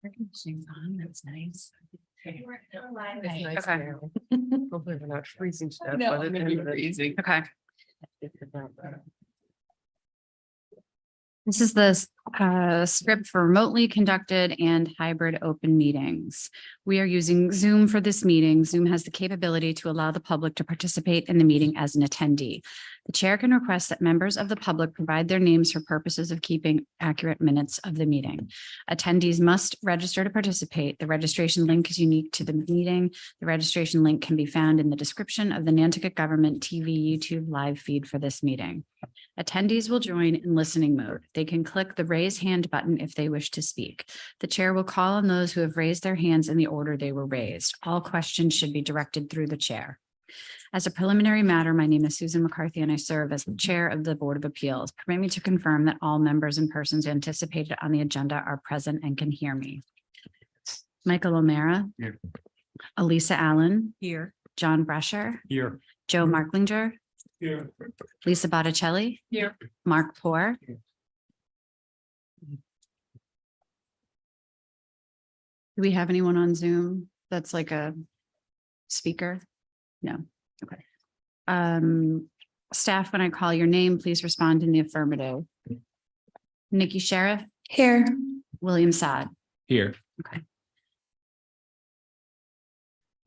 That's nice. Okay. Hopefully we're not freezing stuff. No, by the I'm gonna end be of it. freezing. Okay. This is the script for remotely conducted and hybrid open meetings. We are using Zoom for this meeting. Zoom has the capability to allow the public to participate in the meeting as an attendee. The chair can request that members of the public provide their names for purposes of keeping accurate minutes of the meeting. Attendees must register to participate. The registration link is unique to the meeting. The registration link can be found in the description of the Nantucket Government TV YouTube live feed for this meeting. Attendees will join in listening mode. They can click the raise hand button if they wish to speak. The chair will call on those who have raised their hands in the order they were raised. All questions should be directed through the chair. As a preliminary matter, my name is Susan McCarthy and I serve as the chair of the Board of Appeals. Permit me to confirm that all members and persons anticipated on the agenda are present and can hear me. Michael O'Mara. Here. Elisa Allen. Here. John Brescher. Here. Joe Marklinger. Here. Lisa Botticelli. Here. Mark Poor. Here. Do we have anyone on Zoom that's like a speaker? No. Okay. Staff, when I call your name, please respond in the affirmative. Nikki Sheriff. Here. William Saad. Here. Okay.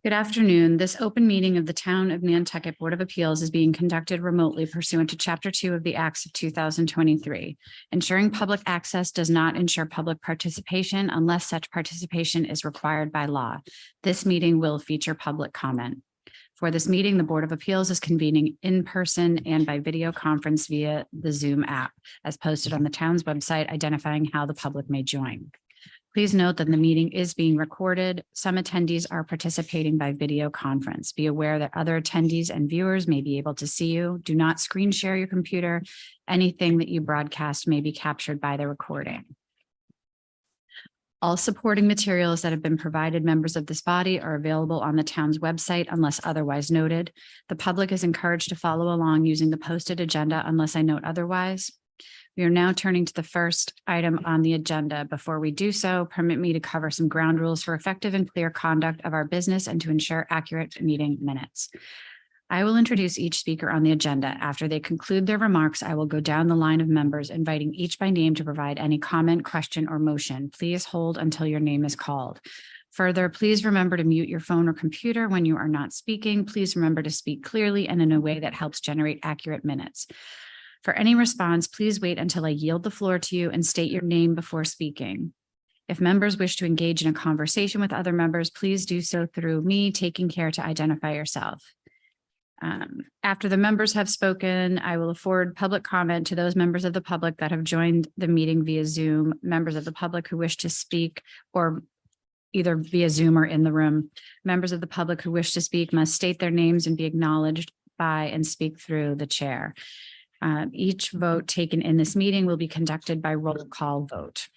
Good afternoon. This open meeting of the Town of Nantucket Board of Appeals is being conducted remotely pursuant to Chapter 2 of the Acts of 2023. Ensuring public access does not ensure public participation unless such participation is required by law. This meeting will feature public comment. For this meeting, the Board of Appeals is convening in person and by video conference via the Zoom app, as posted on the town's website, identifying how the public may join. Please note that the meeting is being recorded. Some attendees are participating by video conference. Be aware that other attendees and viewers may be able to see you. Do not screen share your computer. Anything that you broadcast may be captured by the recording. All supporting materials that have been provided members of this body are available on the town's website unless otherwise noted. The public is encouraged to follow along using the posted agenda unless I note otherwise. We are now turning to the first item on the agenda. Before we do so, permit me to cover some ground rules for effective and clear conduct of our business and to ensure accurate meeting minutes. I will introduce each speaker on the agenda. After they conclude their remarks, I will go down the line of members, inviting each by name to provide any comment, question, or motion. Please hold until your name is called. Further, please remember to mute your phone or computer when you are not speaking. Please remember to speak clearly and in a way that helps generate accurate minutes. For any response, please wait until I yield the floor to you and state your name before speaking. If members wish to engage in a conversation with other members, please do so through me, taking care to identify yourself. After the members have spoken, I will afford public comment to those members of the public that have joined the meeting via Zoom. Members of the public who wish to speak or either via Zoom or in the room. Members of the public who wish to speak must state their names and be acknowledged by and speak through the chair. Each vote taken in this meeting will be conducted by roll call vote.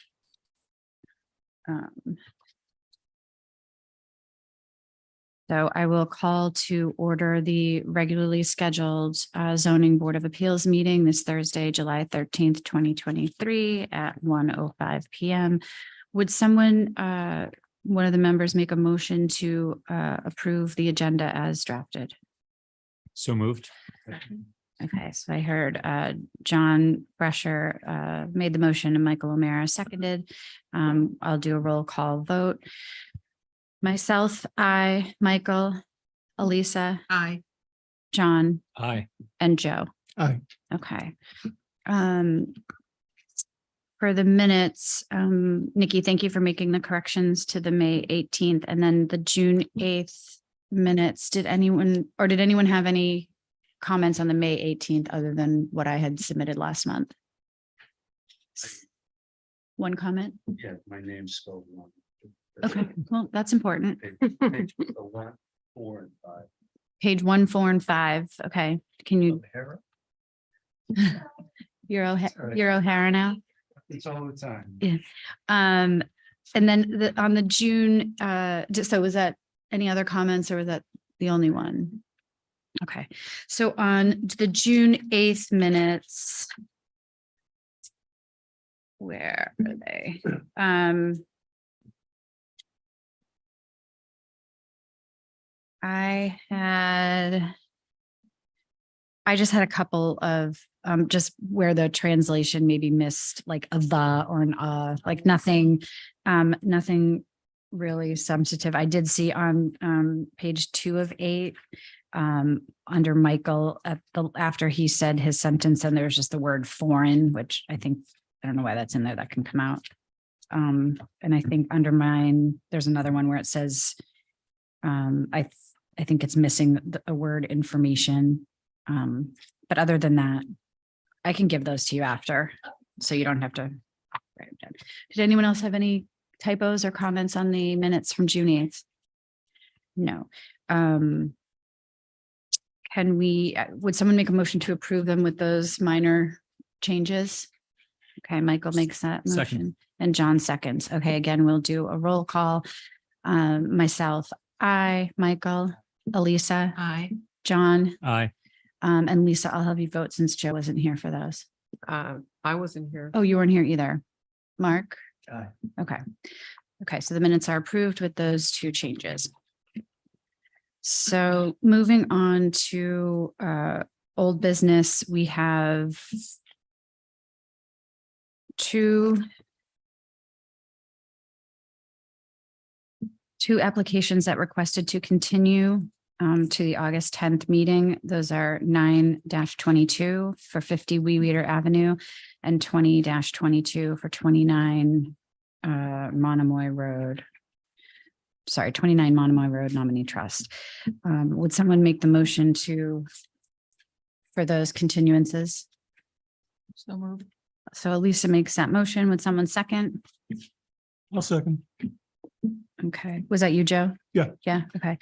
So I will call to order the regularly scheduled zoning board of appeals meeting this Thursday, July 13th, 2023 at 1:05 p.m. Would someone, one of the members, make a motion to approve the agenda as drafted? So moved. Okay, so I heard John Brescher made the motion and Michael O'Mara seconded. I'll do a roll call vote. Myself, I, Michael, Elisa, Aye. John, Aye. and Joe. Aye. Okay. For the minutes, Nikki, thank you for making the corrections to the May 18th and then the June 8th minutes. Did anyone have any comments on the May 18th other than what I had submitted last month? One comment? Yeah, my name's spelled wrong. Okay, well, that's important. Page 1, 4, and 5. Page 1, 4, and 5. Okay, can you, O'Hara? you're right. O'Hara now? It's all the time. Yeah. And then on the June, so was that any other comments or was that the only one? Okay, so on the June 8th minutes, where are they? I just had a couple of just where the translation maybe missed like a the or an like nothing, nothing really substantive. I did see on page 2 of 8 under Michael at the after he said his sentence, and there's just the word foreign, which I think I don't know why that's in there. That can come out. And I think under mine, there's another one where it says I think it's missing a word information. But other than that, I can give those to you after, so you don't have to write them down. Did anyone else have any typos or comments on the minutes from June 8th? No. Can we, would someone make a motion to approve them with those minor changes? Okay, Michael makes that motion. Second. And John seconds. Okay, again, we'll do a roll call. Myself, aye. Michael, Elisa, Aye. John, Aye. and Lisa, I'll have you vote since Joe wasn't here for those. I wasn't here. Oh, you weren't here either. Mark? Aye. Okay. Okay, so the minutes are approved with those 2 changes. So moving on to old business, we have two applications that requested to continue to the August 10th meeting. Those are 9-22 for 50 Weweeder Avenue and 20-22 for 29 Monomoy Road. Sorry, 29 Monomoy Road Nominee Trust. Would someone make the motion for those continuances? So moved. So Elisa makes that motion. Would someone second? I'll second. Okay, was that you, Joe? Yeah. Yeah, okay.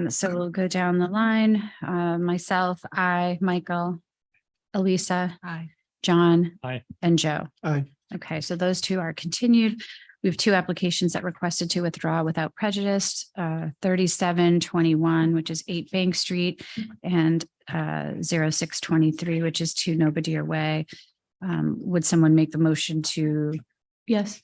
So we'll go down the line. Myself, I, Michael, Elisa, Aye. John. Aye. And Joe. Aye. Okay, so those 2 are continued. We have 2 applications that requested to withdraw without prejudice, 3721, which is 8 Bank Street, and 0623, which is 2 Nobadeer Way. Would someone make the motion to? Yes.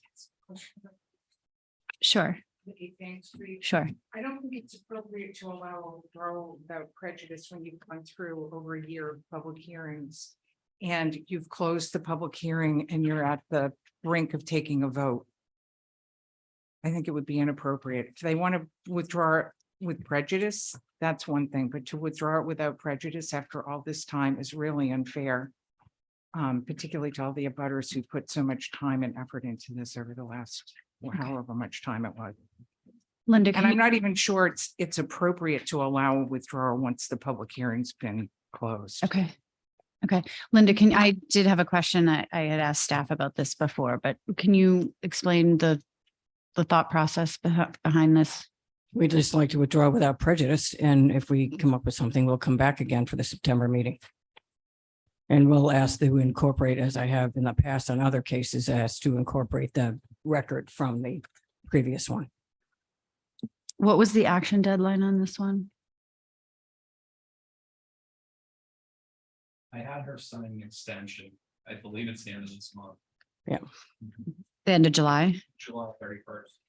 Sure, The 8 Bank Street. sure. I don't think it's appropriate to allow a withdrawal without prejudice when you've gone through over a year of public hearings. And you've closed the public hearing and you're at the brink of taking a vote. I think it would be inappropriate. If they want to withdraw it with prejudice, that's one thing, but to withdraw it without prejudice after all this time is really unfair. Particularly to all the abutters who put so much time and effort into this over the last, however much time it was. Linda, And I'm not even sure it's appropriate to allow a withdrawal once the public hearing's been closed. Okay. Okay, Linda, I did have a question. I had asked staff about this before, but can you explain the thought process behind this? We'd just like to withdraw without prejudice, and if we come up with something, we'll come back again for the September meeting. And we'll ask to incorporate, as I have in the past on other cases, as to incorporate the record from the previous one. What was the action deadline on this one? I had her sign an extension. I believe it's the end of this month, The end of July? July 31st.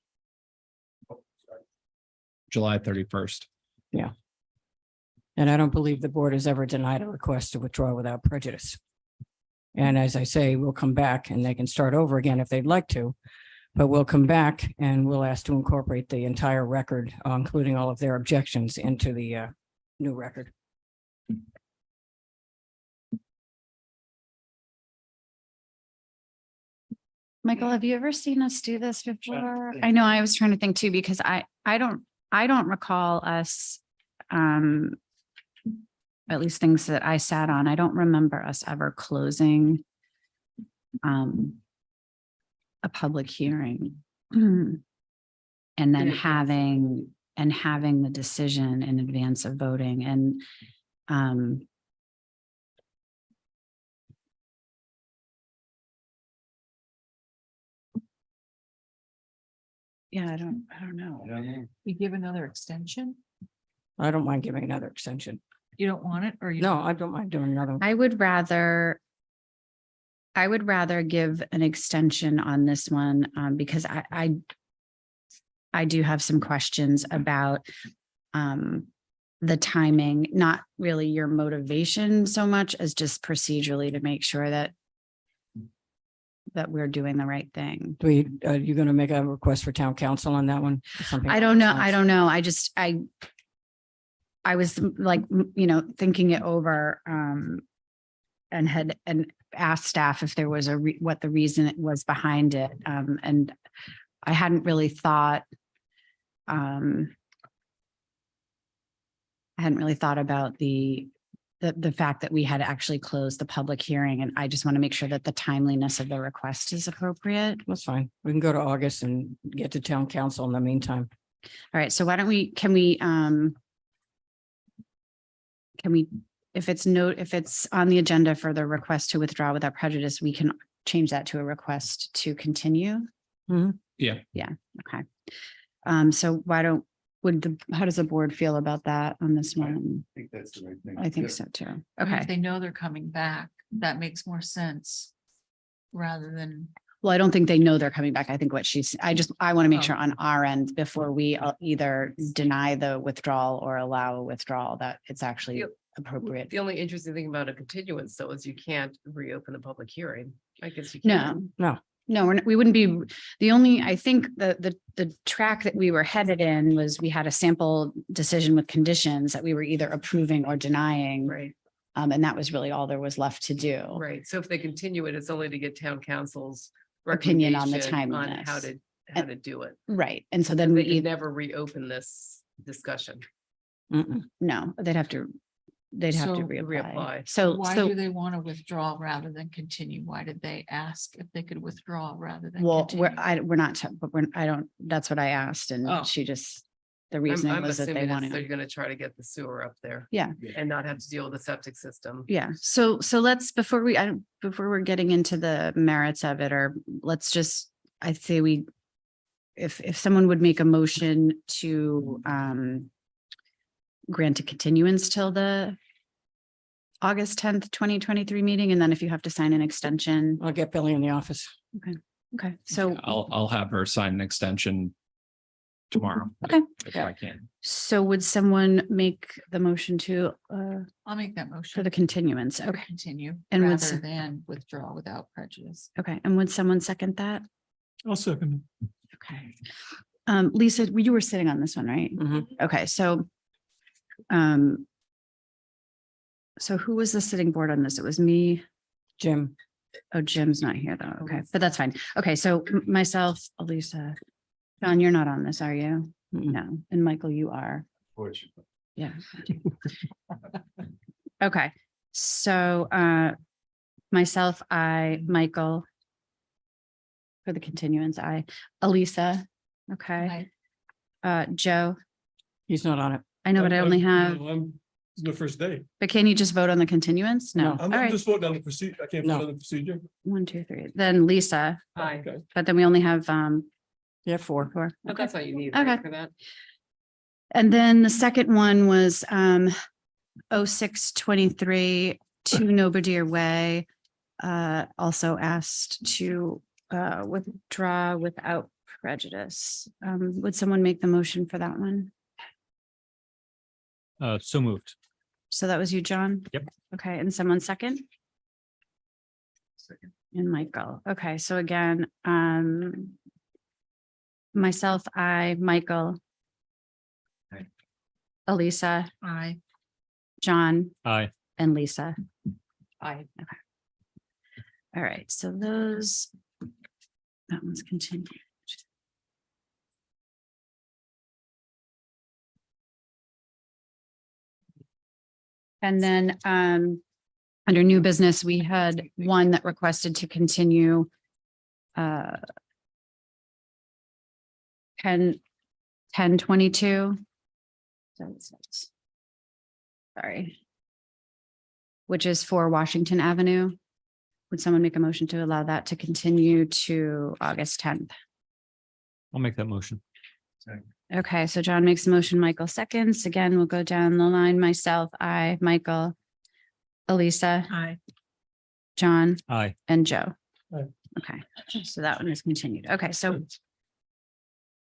July 31st. And I don't believe the board has ever denied a request to withdraw without prejudice. And as I say, we'll come back and they can start over again if they'd like to. But we'll come back and we'll ask to incorporate the entire record, including all of their objections, into the new record. Michael, have you ever seen us do this before? I know, I was trying to think too, because I don't recall us, at least things that I sat on, I don't remember us ever closing a public hearing. And then having the decision in advance of voting, and yeah, I don't know. You give another extension? I don't mind giving another extension. You don't want it, or you? No, I don't mind doing another one. I would rather give an extension on this one, because I do have some questions about the timing, not really your motivation so much as just procedurally to make sure that we're doing the right thing. Do we, you going to make a request for town council on that one? Something I don't know. like I don't know. I was like, thinking it over, and asked staff if there was what the reason it was behind it. And I hadn't really thought, about the fact that we had actually closed the public hearing, and I just want to make sure that the timeliness of the request is appropriate. That's fine. We can go to August and get to town council in the meantime. All right, so why don't we, can we, if it's on the agenda for the request to withdraw without prejudice, we can change that to a request to continue? Mhm. Yeah. Yeah, okay. So how does the board feel about that on this one? I think that's the right thing. I think so too. I mean, Okay, If they know they're coming back, that makes more sense. Rather than, well, I don't think they know they're coming back. I think I want to make Oh. sure on our end, before we either deny the withdrawal or allow a withdrawal, that it's actually Yep. appropriate. The only interesting thing about a continuance though is you can't reopen the public hearing. I guess you can. No, we wouldn't be, I think the track that we were headed in was we had a sample decision with conditions that we were either approving or denying. Right, And that was really all there was left to do. right. So if they continue it, it's only to get town council's Opinion on the recommendation timeliness. how to do it. Right. And so then They we could either, never reopen this discussion. Mm-mm. no, they'd have to So reapply. reapply. So, why do they want to withdraw rather than continue? Why did they ask if they could withdraw rather than? well, continue? we're not, but I don't, that's what I asked Oh. and she just, the I'm reasoning was that they assuming wanted. they're gonna try to get the sewer up there. Yeah. And not have to deal with the septic system. Yeah, so let's, before we're getting into the merits of it, or let's just, I'd say if someone would make a motion to grant a continuance till the August 10th, 2023 meeting, and then if you have to sign an extension. I'll get Billy in the office. Okay, so, I'll have her sign an extension tomorrow. Okay. If I can. so would someone make the motion to, I'll make that for motion. the continuance? to Okay, Continue And would rather s- than withdraw without prejudice. okay, and would someone second that? I'll second. Okay. Lisa, you were sitting on this one, right? Mhm. Okay, so who was the sitting board on this? It was me. Jim, Oh, Jim's not here though. Okay, but that's fine. Okay, so myself, Elisa, John, you're not on this, are you? Mm-mm. No, and Michael, you are. Fortunately. Yeah. Okay, so myself, Michael. For the continuance, Elisa. Okay, Joe, he's not on it. I know, but I only have, It's the first day. but can you just vote on the continuance? No, No. all right, just voting on the procedure. I can't No. vote on the procedure. 1, 2, 3, then Lisa, Aye. Okay. but then we only have Yeah, 4. 4. But that's all you need Okay. right, for that. And then the second one was 0623 to Nobadeer Way. Also asked to withdraw without prejudice. Would someone make the motion for that one? So moved. So that was you, John? Yep. Okay, and someone second? Second. And Michael. Okay, so again, myself, Michael. Aye. Elisa, Aye. John, Aye. and Lisa. Aye. All right, so those, that one's continued. And then under new business, we had one that requested to continue 10/22. Sorry. Which is for Washington Avenue. Would someone make a motion to allow that to continue to August 10th? I'll make that motion. Okay, so John makes a motion, Michael seconds. Again, we'll go down the line. Myself, Michael, Elisa, Aye. John, Aye. and Joe. Aye. Okay, so that one is continued. Okay, so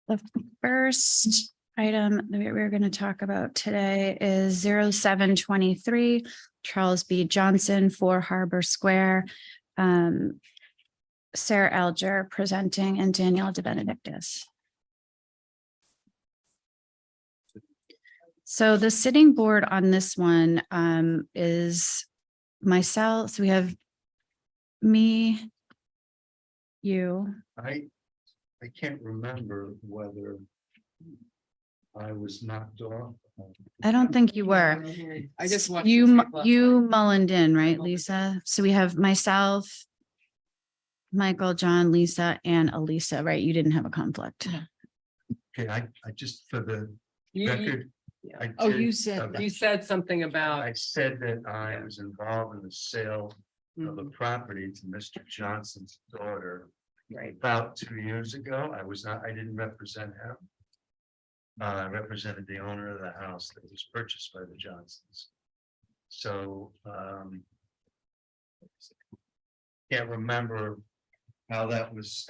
the first item that we're going to talk about today is 0723 Charles B. Johnson, 4 Harbor Square. Sarah Alger presenting and Danielle De Benedictis. So the sitting board on this one is myself. So we have me, you. I can't remember whether I was knocked off. I don't think you were. I just watched. You, the tape last you night. mullened in, right, Lisa? So we have myself, Michael, John, Lisa, and Elisa, right? You didn't have a conflict. Okay, I just, for the You- record. yeah. I Oh, did- you said okay. You said something about, I said that I was involved in the sale of a property to Mr. Johnson's daughter right, about 2 years ago. I didn't represent him. I represented the owner of the house that was purchased by the Johnsons. So, can't remember how that was,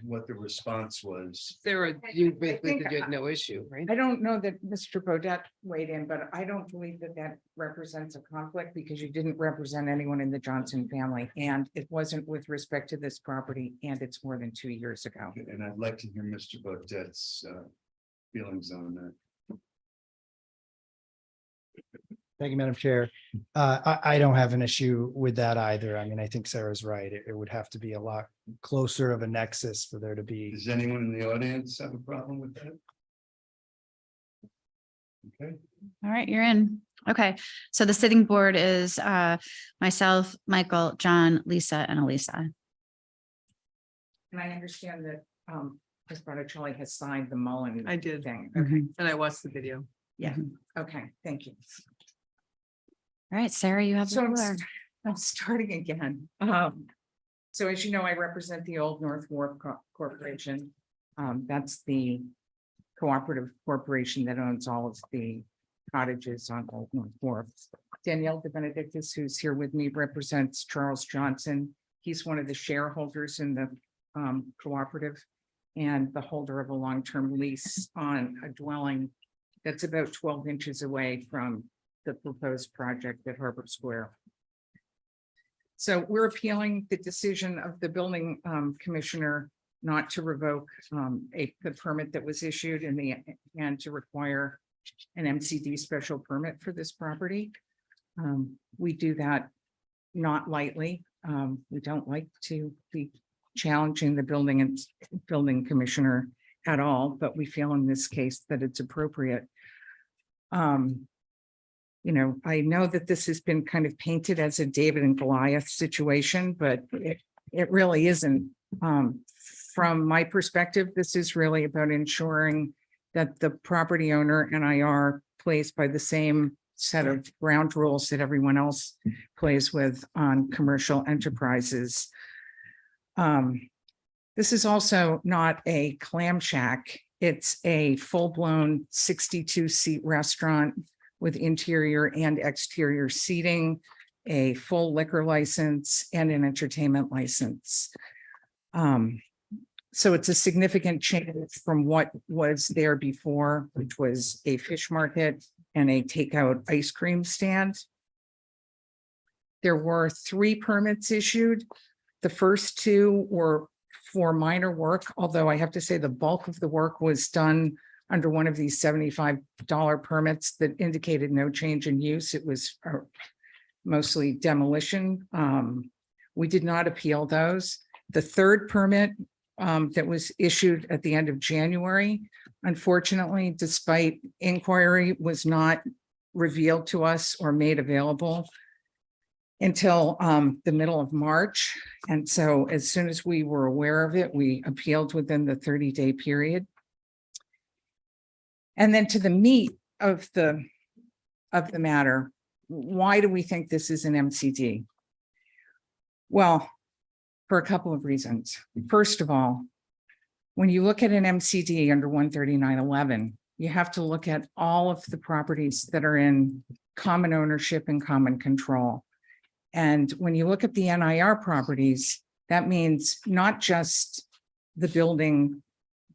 what the response was. Sarah, you basically think said you had no issue, right? I don't know that Mr. Bodett weighed in, but I don't believe that that represents a conflict because you didn't represent anyone in the Johnson family. And it wasn't with respect to this property and it's more than 2 years ago. And I'd like to hear Mr. Bodett's feelings on that. Thank you, Madam Chair. I don't have an issue with that either. I mean, I think Sarah's right. It would have to be a lot closer of a nexus for there to be. Does anyone in the audience have a problem with that? Okay, All right, you're in. Okay, so the sitting board is myself, Michael, John, Lisa, and Elisa. And I understand that Ms. Botticelli has signed the Mullen I did, thing. Okay. and I watched the video. Okay, thank you. All right, Sarah, you have the So I'm floor. I'm starting again. So as you know, I represent the Old North Wharf Corporation. That's the cooperative corporation that owns all of the cottages on Old North Wharf. Danielle De Benedictis, who's here with me, represents Charles Johnson. He's one of the shareholders in the cooperative and the holder of a long-term lease on a dwelling that's about 12 inches away from the proposed project at Harbor Square. So we're appealing the decision of the building commissioner not to revoke the permit that was issued and to require an MCD special permit for this property. We do that not lightly. We don't like to be challenging the building commissioner at all, but we feel in this case that it's appropriate. You know, I know that this has been kind of painted as a David and Goliath situation, but it really isn't. From my perspective, this is really about ensuring that the property owner and IR plays by the same set of ground rules that everyone else plays with on commercial enterprises. This is also not a clam shack. It's a full-blown 62-seat restaurant with interior and exterior seating, a full liquor license, and an entertainment license. So it's a significant change from what was there before, which was a fish market and a takeout ice cream stand. There were 3 permits issued. The first 2 were for minor work, although I have to say the bulk of the work was done under one of these $75 permits that indicated no change in use. It was mostly demolition. We did not appeal those. The 3rd permit that was issued at the end of January, unfortunately, despite inquiry, was not revealed to us or made available until the middle of March. And so as soon as we were aware of it, we appealed within the 30-day period. And then to the meat of the matter, why do we think this is an MCD? Well, for a couple of reasons. First of all, when you look at an MCD under 13911, you have to look at all of the properties that are in common ownership and common control. And when you look at the NIR properties, that means not just the building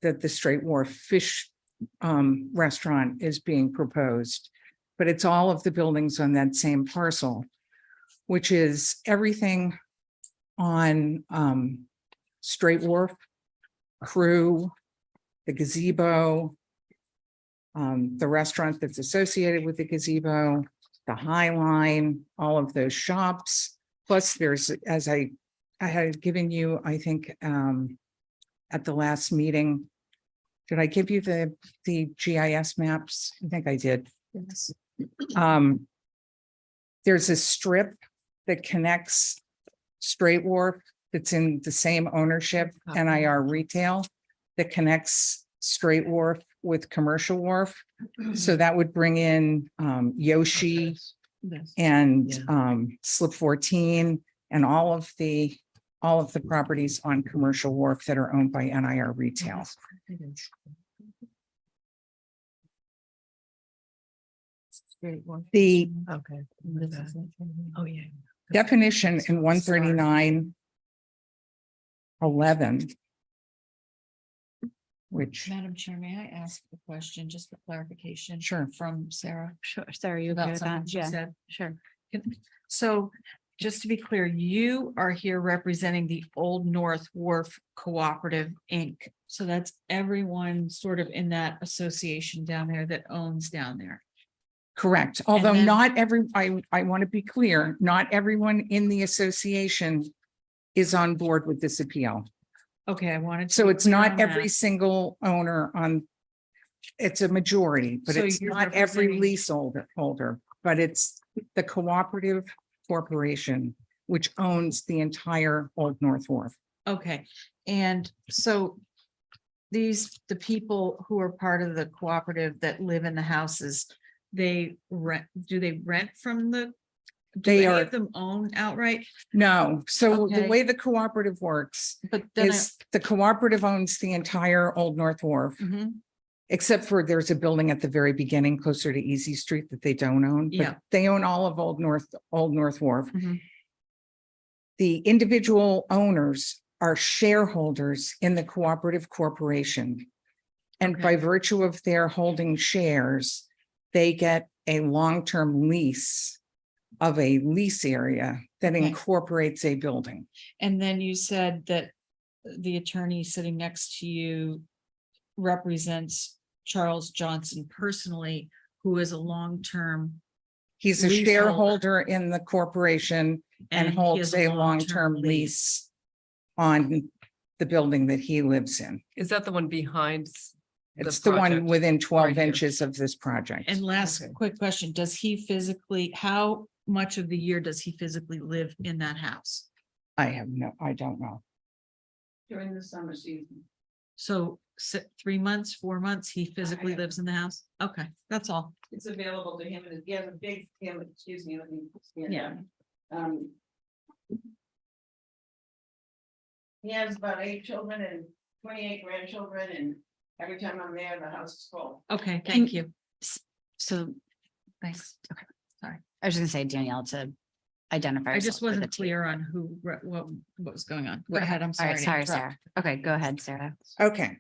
that the Straight Wharf Fish restaurant is being proposed, but it's all of the buildings on that same parcel, which is everything on Straight Wharf, Crew, the gazebo, the restaurant that's associated with the gazebo, the High Line, all of those shops. Plus there's, as I had given you, I think, at the last meeting, did I give you the GIS maps? I think I did. Yes. There's a strip that connects Straight Wharf that's in the same ownership, NIR Retail, that connects Straight Wharf with Commercial Wharf. So that would bring in Yoshi and Slip 14 and all of the properties on Commercial Wharf that are owned by NIR Retail. The Okay. Oh, yeah. definition in 139.11, which, Madam Chair, may I ask a question, just for clarification? Sure. From Sarah. Sure, Sarah, you okay About with something that? she Yeah, said. sure. So just to be clear, you are here representing the Old North Wharf Cooperative, Inc. So that's everyone sort of in that association down there that owns down there. correct, although then- not every, I want to be clear, not everyone in the association is on board with this appeal. Okay, I wanted. to So be it's clear not on every that. single owner on, it's a majority, but So it's you're not every representing- leaseholder, but it's the cooperative corporation, which owns the entire Old North Wharf. Okay, and so the people who are part of the cooperative that live in the houses, do they rent from do They any are- of them own outright? No, so the Okay. way the cooperative works But then, is the cooperative owns the entire Old North Wharf, Mhm. except for there's a building at the very beginning closer to Easy Street that they don't own. but Yeah. They own all of Old North Wharf. Mhm. The individual owners are shareholders in the cooperative corporation. And by Okay. virtue of their holding shares, they get a long-term lease of a lease area that Okay. incorporates a building. And then you said that the attorney sitting next to you represents Charles Johnson personally, who is a long-term. He's a Leaseholder. shareholder in the corporation and he holds has a long-term lease on the building that he lives in. Is that the one behind? It's the one project within 12 right here? inches of this project. And last Okay. quick question, does he physically, how much of the year does he physically live in that house? I don't know. During the summer season. So 3 months, 4 months, he physically lives in the house? Okay, that's all. It's available to him, and he has a big family, excuse me, let me. stand Yeah. down. He has about 8 children and 28 grandchildren, and every time I'm there, the house is full. Okay, thank you. So, thanks. Okay, sorry. I was just gonna say Danielle to identify. I yourself just for the wasn't team. clear on what was going on. Go Okay. ahead, I'm All sorry. right, to sorry, interrupt. Sarah. Okay, go ahead, Sarah. Okay,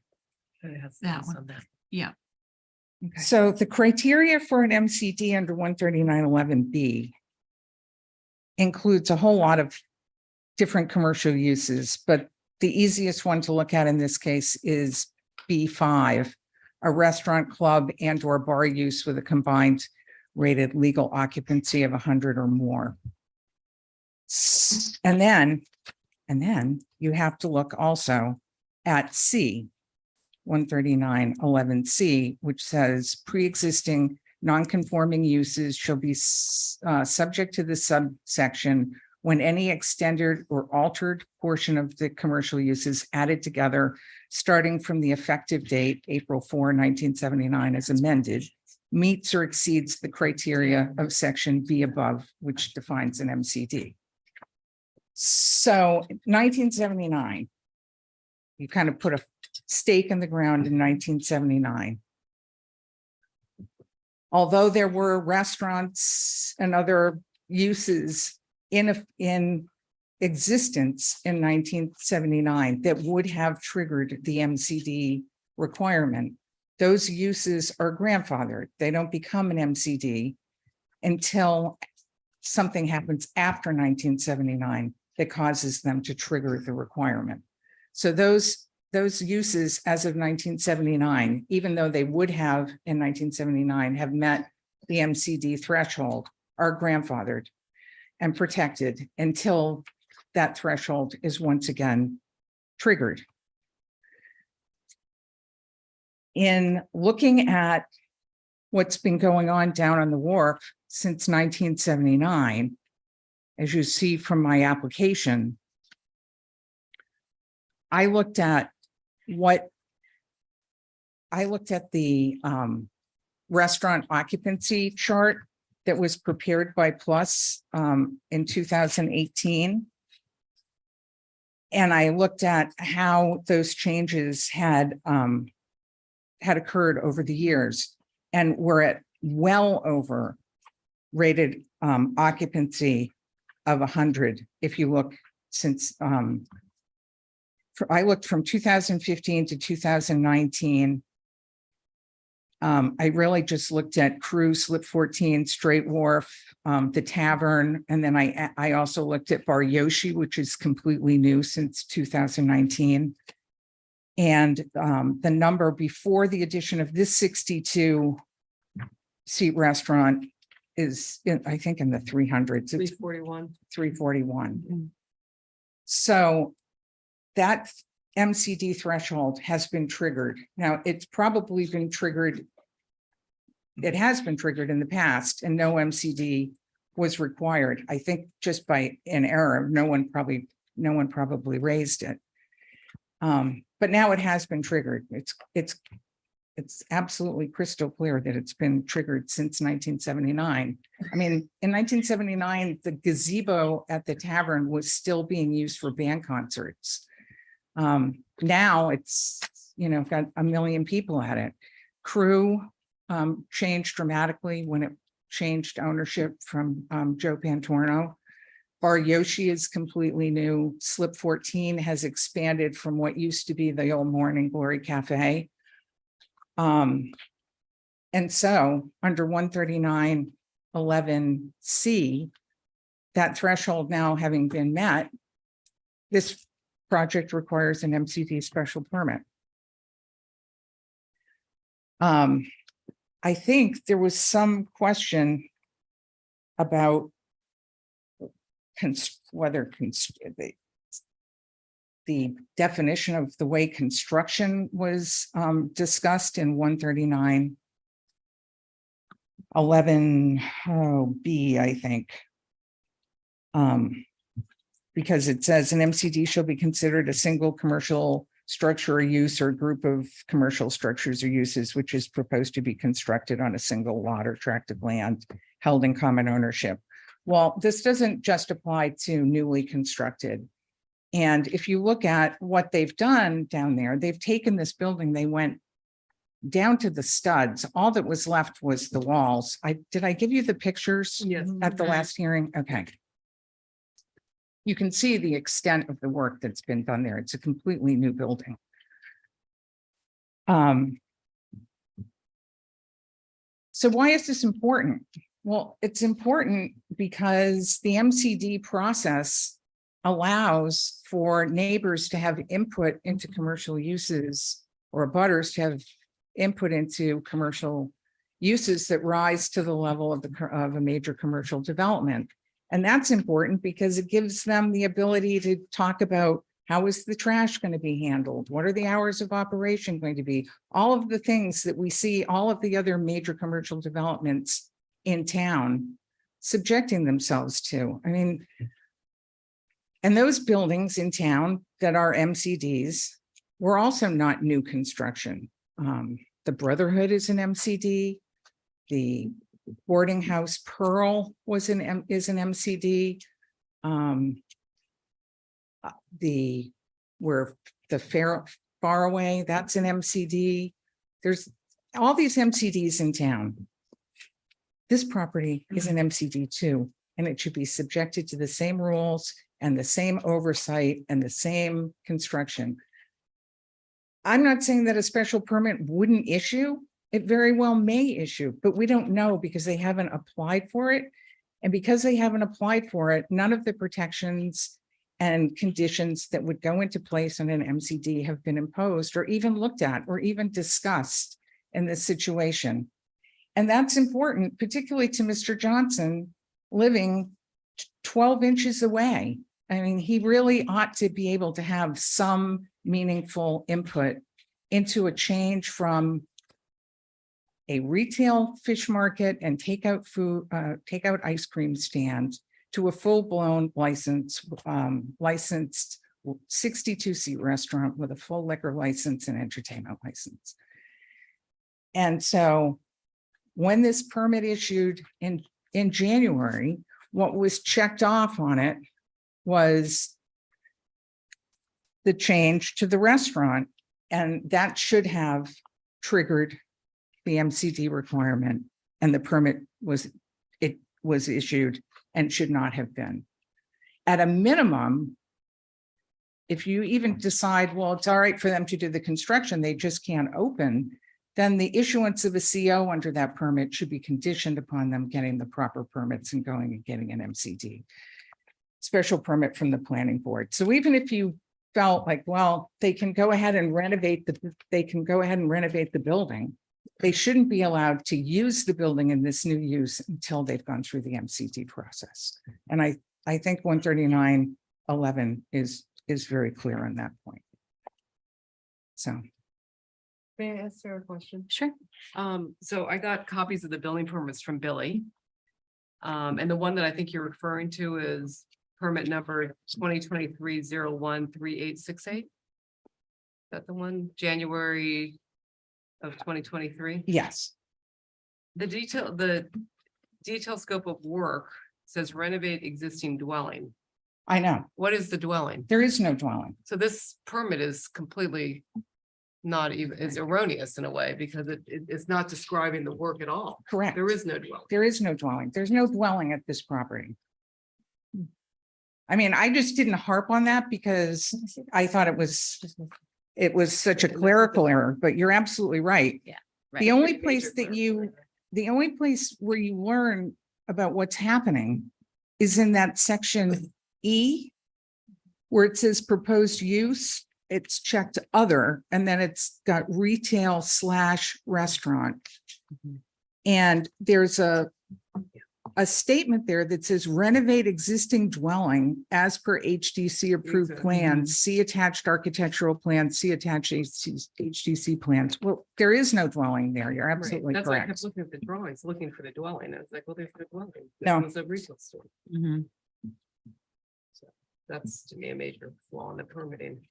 It has That this one. on that. Okay. so the criteria for an MCD under 139.11B includes a whole lot of different commercial uses, but the easiest one to look at in this case is B5, a restaurant, club, and or bar use with a combined rated legal occupancy of 100 or more. And then you have to look also at C, 139.11C, which says pre-existing non-conforming uses shall be subject to the subsection when any extended or altered portion of the commercial use is added together, starting from the effective date, April 4, 1979, as amended, meets or exceeds the criteria of section B above, which defines an MCD. So 1979, you kind of put a stake in the ground in 1979. Although there were restaurants and other uses in existence in 1979 that would have triggered the MCD requirement, those uses are grandfathered. They don't become an MCD until something happens after 1979 that causes them to trigger the requirement. So those uses as of 1979, even though they would have in 1979 have met the MCD threshold, are grandfathered and protected until that threshold is once again triggered. In looking at what's been going on down on the wharf since 1979, as you see from my application, I looked at the restaurant occupancy chart that was prepared by Plus in 2018. And I looked at how those changes had occurred over the years, and we're at well over rated occupancy of 100. If you look since I looked from 2015 to 2019. I really just looked at Cruise, Slip 14, Straight Wharf, the Tavern, and then I also looked at Bar Yoshi, which is completely new since 2019. And the number before the addition of this 62-seat restaurant is, I think, in the 300s. It's 341. 341. So that MCD threshold has been triggered. Now, it's probably been triggered. It has been triggered in the past, and no MCD was required. I think just by an error, no one probably raised it. But now it has been triggered. It's absolutely crystal clear that it's been triggered since 1979. I mean, in 1979, the gazebo at the tavern was still being used for band concerts. Now it's, got 1 million people at it. Crew changed dramatically when it changed ownership from Joe Pantorno. Bar Yoshi is completely new. Slip 14 has expanded from what used to be the old Morning Glory Cafe. And so under 139.11C, that threshold now having been met, this project requires an MCD special permit. I think there was some question about whether the definition of the way construction was discussed in 139.11B, I think. Because it says an MCD shall be considered a single commercial structure or use or group of commercial structures or uses which is proposed to be constructed on a single lot or tract of land held in common ownership. Well, this doesn't just apply to newly constructed. And if you look at what they've done down there, they've taken this building, they went down to the studs. All that was left was the walls. Did I give you the pictures Yes. at the last hearing? Okay. You can see the extent of the work that's been done there. It's a completely new building. So why is this important? Well, it's important because the MCD process allows for neighbors to have input into commercial uses, or abutters to have input into commercial uses that rise to the level of a major commercial development. And that's important because it gives them the ability to talk about how is the trash going to be handled? What are the hours of operation going to be? All of the things that we see, all of the other major commercial developments in town subjecting themselves to. I mean, and those buildings in town that are MCDs were also not new construction. The Brotherhood is an MCD. The boarding house Pearl is an MCD. Where the Faraway, that's an MCD. There's all these MCDs in town. This property is an MCD too, and it should be subjected to the same rules and the same oversight and the same construction. I'm not saying that a special permit wouldn't issue. It very well may issue, but we don't know because they haven't applied for it. And because they haven't applied for it, none of the protections and conditions that would go into place in an MCD have been imposed or even looked at or even discussed in this situation. And that's important, particularly to Mr. Johnson living 12 inches away. I mean, he really ought to be able to have some meaningful input into a change from a retail fish market and takeout food, takeout ice cream stand to a full-blown licensed 62-seat restaurant with a full liquor license and entertainment license. And so when this permit issued in January, what was checked off on it was the change to the restaurant, and that should have triggered the MCD requirement, and the permit was issued and should not have been. At a minimum, if you even decide, well, it's all right for them to do the construction, they just can't open, then the issuance of a CO under that permit should be conditioned upon them getting the proper permits and going and getting an MCD. Special permit from the planning board. So even if you felt like, well, they can go ahead and renovate the building, they shouldn't be allowed to use the building in this new use until they've gone through the MCD process. And I think 139.11 is very clear on that point. So. May I ask Sarah a question? Sure. So I got copies of the building permits from Billy. And the one that I think you're referring to is permit number 2023-013868. Is that the one, January of 2023? Yes. The detail scope of work says renovate existing dwelling. I know. What is the dwelling? There is no dwelling. So this permit is completely not even, it's erroneous in a way because it's not describing the work at all. Correct. There is no dwelling. There is no dwelling. There's no dwelling at this property. I mean, I just didn't harp on that because I thought it was such a clerical error, but you're absolutely right. Yeah, The only place where you learn about what's happening is in that section E, where it says proposed use, it's checked other, and then it's got retail/restaurant. And there's a statement there that says renovate existing dwelling as per HDC approved Exactly. plans, see attached architectural plans, see attached HDC plans. Well, there is no dwelling there. You're absolutely That's why I correct. kept looking at the drawings, looking for the dwelling. I was like, well, there's no dwelling. This No. was a retail store. Mhm. So that's to me a major flaw in the permitting.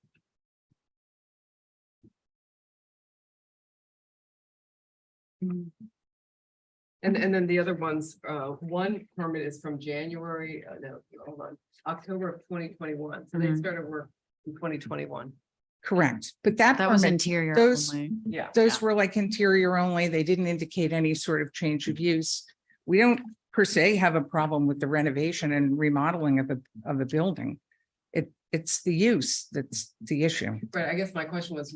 And then the other ones, one permit is from January, no, hold on, October of 2021. So they Mhm. started work in 2021. Correct. But that That was permit, interior those- only. Yeah. those were like interior only. They didn't indicate any sort of change of use. We don't per se have a problem with the renovation and remodeling of a building. It's the use that's the issue. But I guess my question was,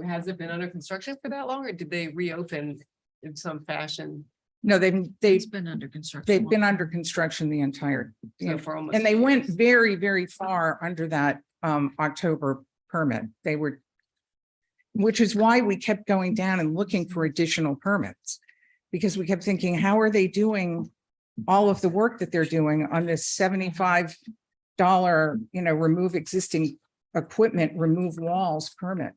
has it been under construction for that long or did they reopen in some fashion? No, It's been under construction. they've been under construction the entire, So for almost and they 2 went years? very, very far under that October permit. They were, which is why we kept going down and looking for additional permits. Because we kept thinking, how are they doing all of the work that they're doing on this $75, remove existing equipment, remove walls permit?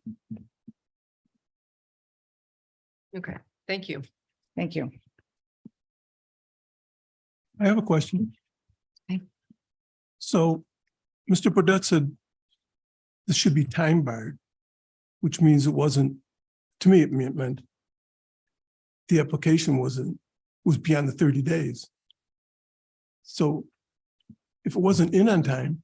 Okay, thank you. Thank you. I have a question. Okay. So Mr. Burdette said this should be time barred, which means it wasn't, to me, it meant the application was beyond the 30 days. So if it wasn't in on time,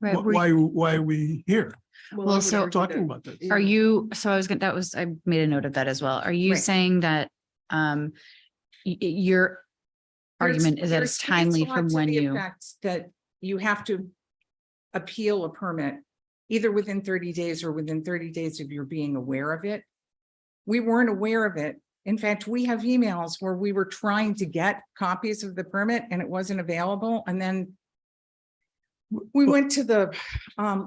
Right, were- why are we here Well, I would so- argue talking that- about this? Are you, so I was gonna, I made a note of that as well. Are you Right. saying that, your argument is that There's it's case timely law from to when the you, effect that you have to appeal a permit either within 30 days or within 30 days of your being aware of it. We weren't aware of it. In fact, we have emails where we were trying to get copies of the permit and it wasn't available. And then we went to the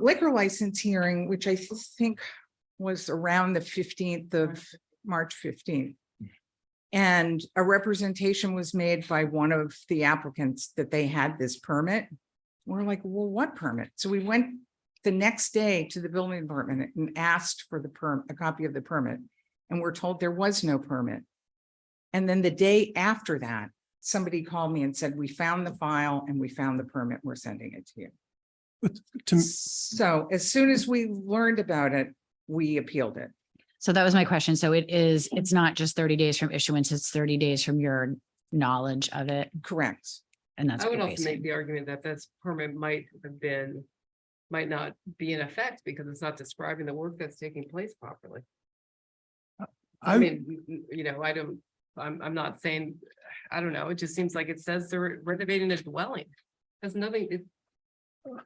liquor license hearing, which I think was around the 15th of March 15th. And a representation was made by one of the applicants that they had this permit. We're like, well, what permit? So we went the next day to the building department and asked for a copy of the permit. And we're told there was no permit. And then the day after that, somebody called me and said, we found the file and we found the permit. We're sending it to you. But to me, So as soon as we learned about it, we appealed it. So that was my question. So it's not just 30 days from issuance, it's 30 days from your knowledge of it. Correct. And that's. I would what also you're make the argument that this permit might not be in effect because it's not describing the work that's taking place properly. I mean, you know, I'm not saying, I don't know, it just seems like it says they're renovating a dwelling. There's nothing,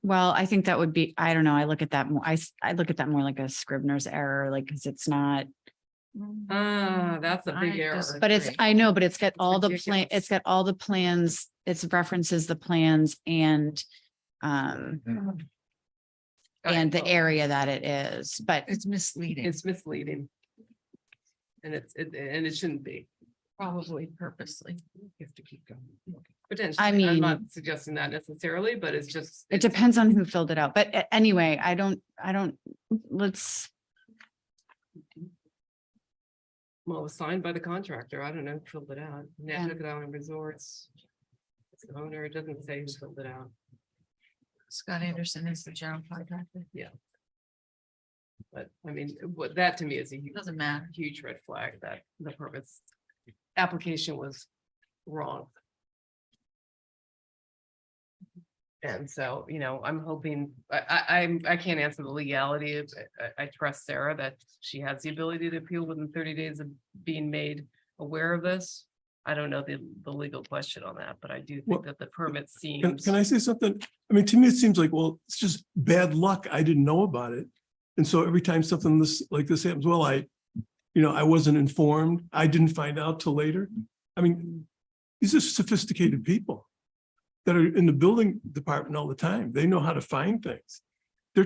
Well, I think that would be, I don't know, I look at that more, I look at that more like a Scrivener's error, like, because it's not, that's a big I error. disagree. but it's, I know, but it's got all the ridiculous. it's got all the plans, it's references the plans and the area that it is, but It's misleading, It's misleading. And it shouldn't be. probably purposely. You have to keep going. Potentially, I I'm mean- not suggesting that necessarily, but it's just. it depends on who filled it out. But anyway, let's, Well, it was signed by the contractor. I don't know who filled it out. Nantucket Island Resorts. It's the owner. It doesn't say who filled it out. Scott Anderson is the general contractor. But I mean, what that to me is a Doesn't matter. huge red flag that the permits application was wrong. And so, you know, I'm hoping, I can't answer the legality of, I trust Sarah that she has the ability to appeal within 30 days of being made aware of this. I don't know the legal question on that, but I do Well, think that the permit can, seems. can I say something? I mean, to me, it seems like, well, it's just bad luck. I didn't know about it. And so every time something like this happens, well, I wasn't informed. I didn't find out till later. I mean, these are sophisticated people that are in the building department all the time. They know how to find things. They're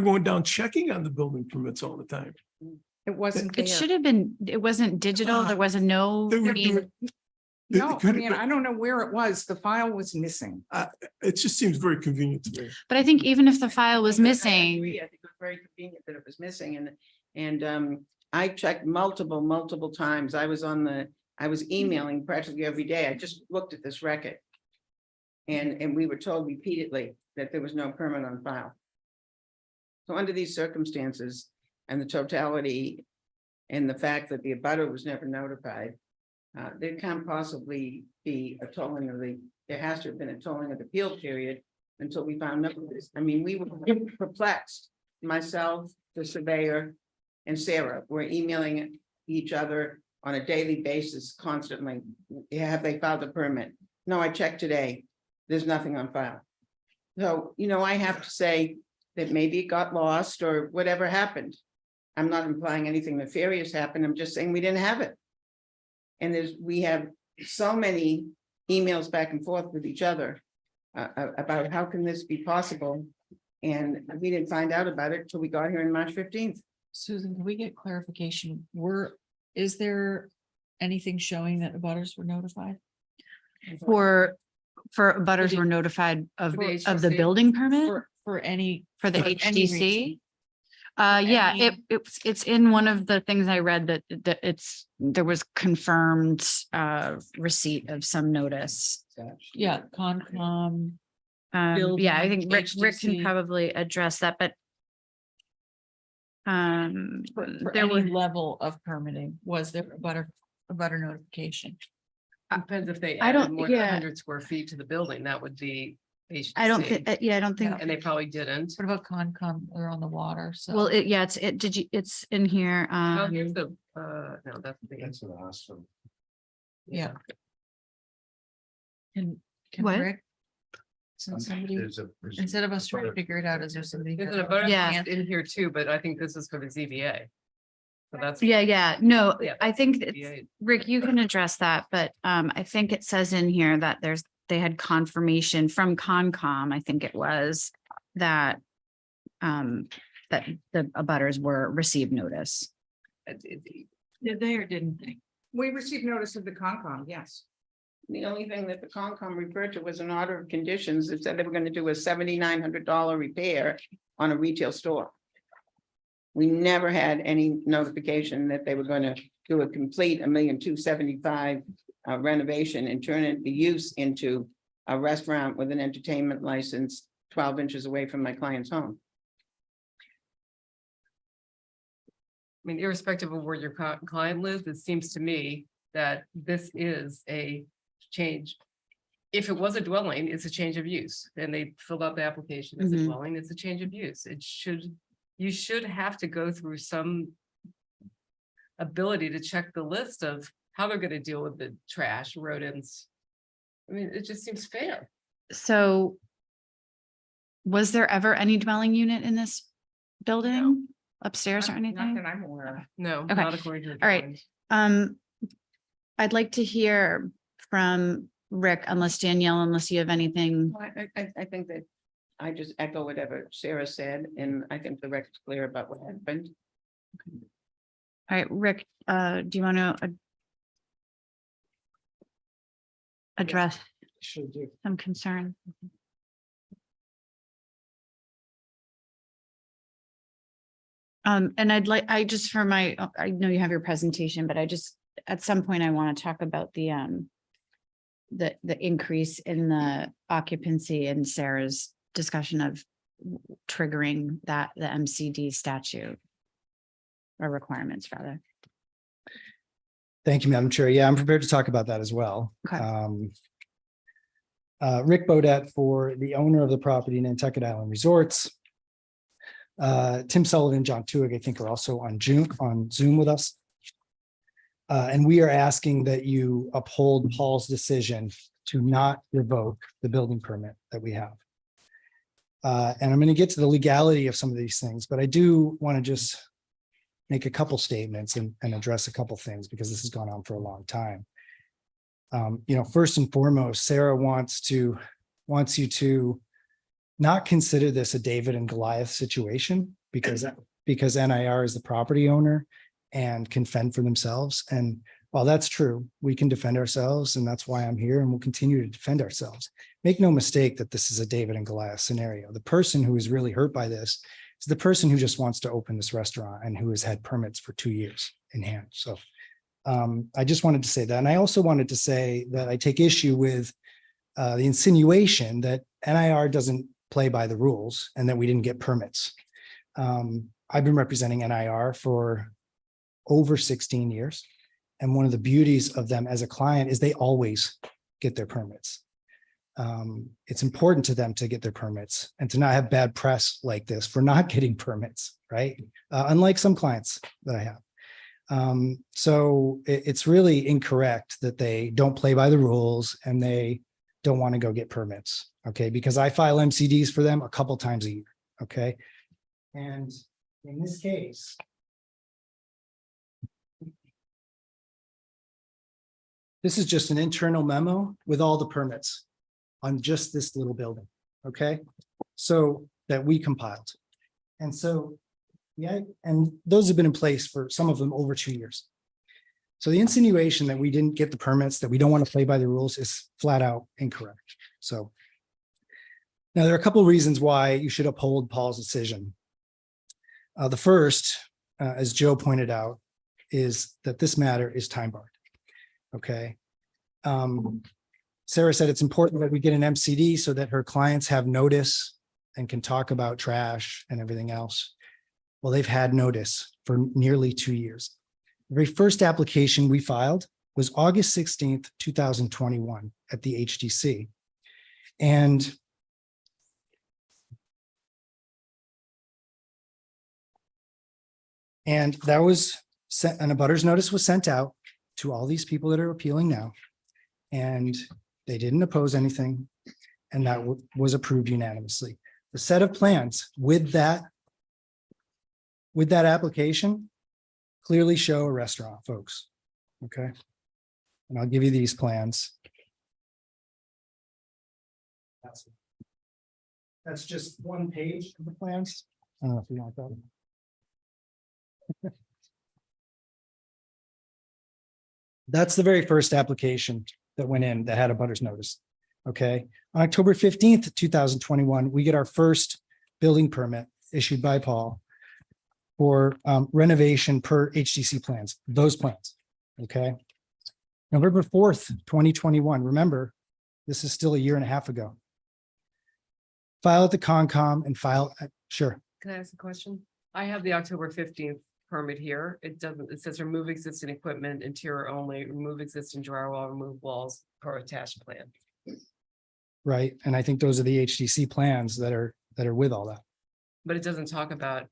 going down checking on the building permits all the time. It wasn't it there. should have been, it wasn't digital. There was no. They were I mean, doing- No, I could- mean, I don't know where it was. The file was missing. It just seems very convenient to me. But I think even if the file was I missing, agree. I think it was very convenient that it was missing and I checked multiple times. I was emailing practically every day. I just looked at this record. And we were told repeatedly that there was no permit on file. So under these circumstances and the totality and the fact that the abutter was never notified, there can't possibly be a tolling there has to have been a tolling of the appeal period until we found out this. I mean, we were perplexed, myself, the surveyor, and Sarah were emailing each other on a daily basis constantly. Have they filed a permit? No, I checked today. There's nothing on file. So, I have to say that maybe it got lost or whatever happened. I'm not implying anything nefarious happened. I'm just saying we didn't have it. And we have so many emails back and forth with each other about how can this be possible? And we didn't find out about it till we got here on March 15th. Susan, can we get clarification? Is there anything showing that abutters were notified? for butters were notified of For the the HDC? building permit For any. for the for any HDC. reason. Yeah, any- it's in one of the things I read that there was confirmed receipt of some notice. Yeah, Concom. Yeah, I think Rick can HDC. probably address that, but For there any were, level of permitting, was there a butter notification? Depends if they I added don't- more than yeah. 100 square feet to the building, that would be. I don't HDC. think, yeah, I don't think, And they probably didn't. What about Concom? They're on the water, so. well, it's in here. Oh, here's the, no, that's the. an awesome. Yeah. Can What? Rick? So somebody, there's instead of us trying to figure it out, is there somebody? There's a bonus Yeah. in here too, but I think this is for the ZBA. So that's. Yeah, no, Yeah, I think ZBA. it's, Rick, you can address that, but I think it says in here that they had confirmation from Concom, I think it was, that that the abutters were received notice. Did they or didn't they? We received notice of the Concom, yes. The only thing that the Concom referred to was an order of conditions that said they were gonna do a $7,900 repair on a retail store. We never had any notification that they were gonna do a complete $1,275,000 renovation and turn the use into a restaurant with an entertainment license 12 inches away from my client's home. I mean, irrespective of where your client lives, it seems to me that this is a change. If it was a dwelling, it's a change of use, and they filled out the application as a Mhm. dwelling, it's a change of use. You should have to go through some ability to check the list of how they're gonna deal with the trash, rodents. I mean, it just seems fair. So was there ever any dwelling unit in this building upstairs or Not anything? that I'm aware of. No, Okay. not according to. the All right. drawings. I'd like to hear from Rick, unless you have anything. I think that I just echo whatever Sarah said, and I think the record's clear about what happened. All right, Rick, do you want to address Should do. some concern? And I just for my, I know you have your presentation, but at some point, I want to talk about the increase in the occupancy and Sarah's discussion of triggering the MCD statute. Or requirements rather. Thank you, Madam Chair. Yeah, I'm prepared to talk about that as well. Okay. Rick Bodette for the owner of the property, Nantucket Island Resorts. Tim Sullivan, John Tuig, I think are also on Zoom with us. And we are asking that you uphold Paul's decision to not revoke the building permit that we have. And I'm going to get to the legality of some of these things, but I do want to just make a couple statements and address a couple things because this has gone on for a long time. First and foremost, Sarah wants you to not consider this a David and Goliath situation because NIR is the property owner and can fend for themselves. And while that's true, we can defend ourselves, and that's why I'm here, and we'll continue to defend ourselves. Make no mistake that this is a David and Goliath scenario. The person who is really hurt by this is the person who just wants to open this restaurant and who has had permits for 2 years in hand. So I just wanted to say that. And I also wanted to say that I take issue with the insinuation that NIR doesn't play by the rules and that we didn't get permits. I've been representing NIR for over 16 years. And one of the beauties of them as a client is they always get their permits. It's important to them to get their permits and to not have bad press like this for not getting permits, right? Unlike some clients that I have. So it's really incorrect that they don't play by the rules and they don't want to go get permits, okay? Because I file MCDs for them a couple times a year, okay? And in this case, this is just an internal memo with all the permits on just this little building, okay? So that we compiled. And so, yeah, and those have been in place for some of them over 2 years. So the insinuation that we didn't get the permits, that we don't want to play by the rules is flat out incorrect. So now there are a couple of reasons why you should uphold Paul's decision. The first, as Joe pointed out, is that this matter is time barred. Okay. Sarah said it's important that we get an MCD so that her clients have notice and can talk about trash and everything else. Well, they've had notice for nearly 2 years. The very first application we filed was August 16th, 2021 at the HDC. And that was sent, and a abutters notice was sent out to all these people that are appealing now. And they didn't oppose anything. and that was approved unanimously. The set of plans with that application clearly show a restaurant, folks. Okay. And I'll give you these plans. That's just one page of the plans. I don't know if you want that. That's the very first application that went in that had a butters notice. Okay, on October 15th, 2021, we get our first building permit issued by Paul for renovation per HDC plans, those plans. Okay. November 4th, 2021. Remember, this is still a year and a half ago. File at the Concom and file, sure. Can I ask a question? I have the October 15th permit here. It says remove existing equipment, interior only, remove existing drywall, remove walls per attached plan. Right, and I think those are the HDC plans that are with all that. But it doesn't talk about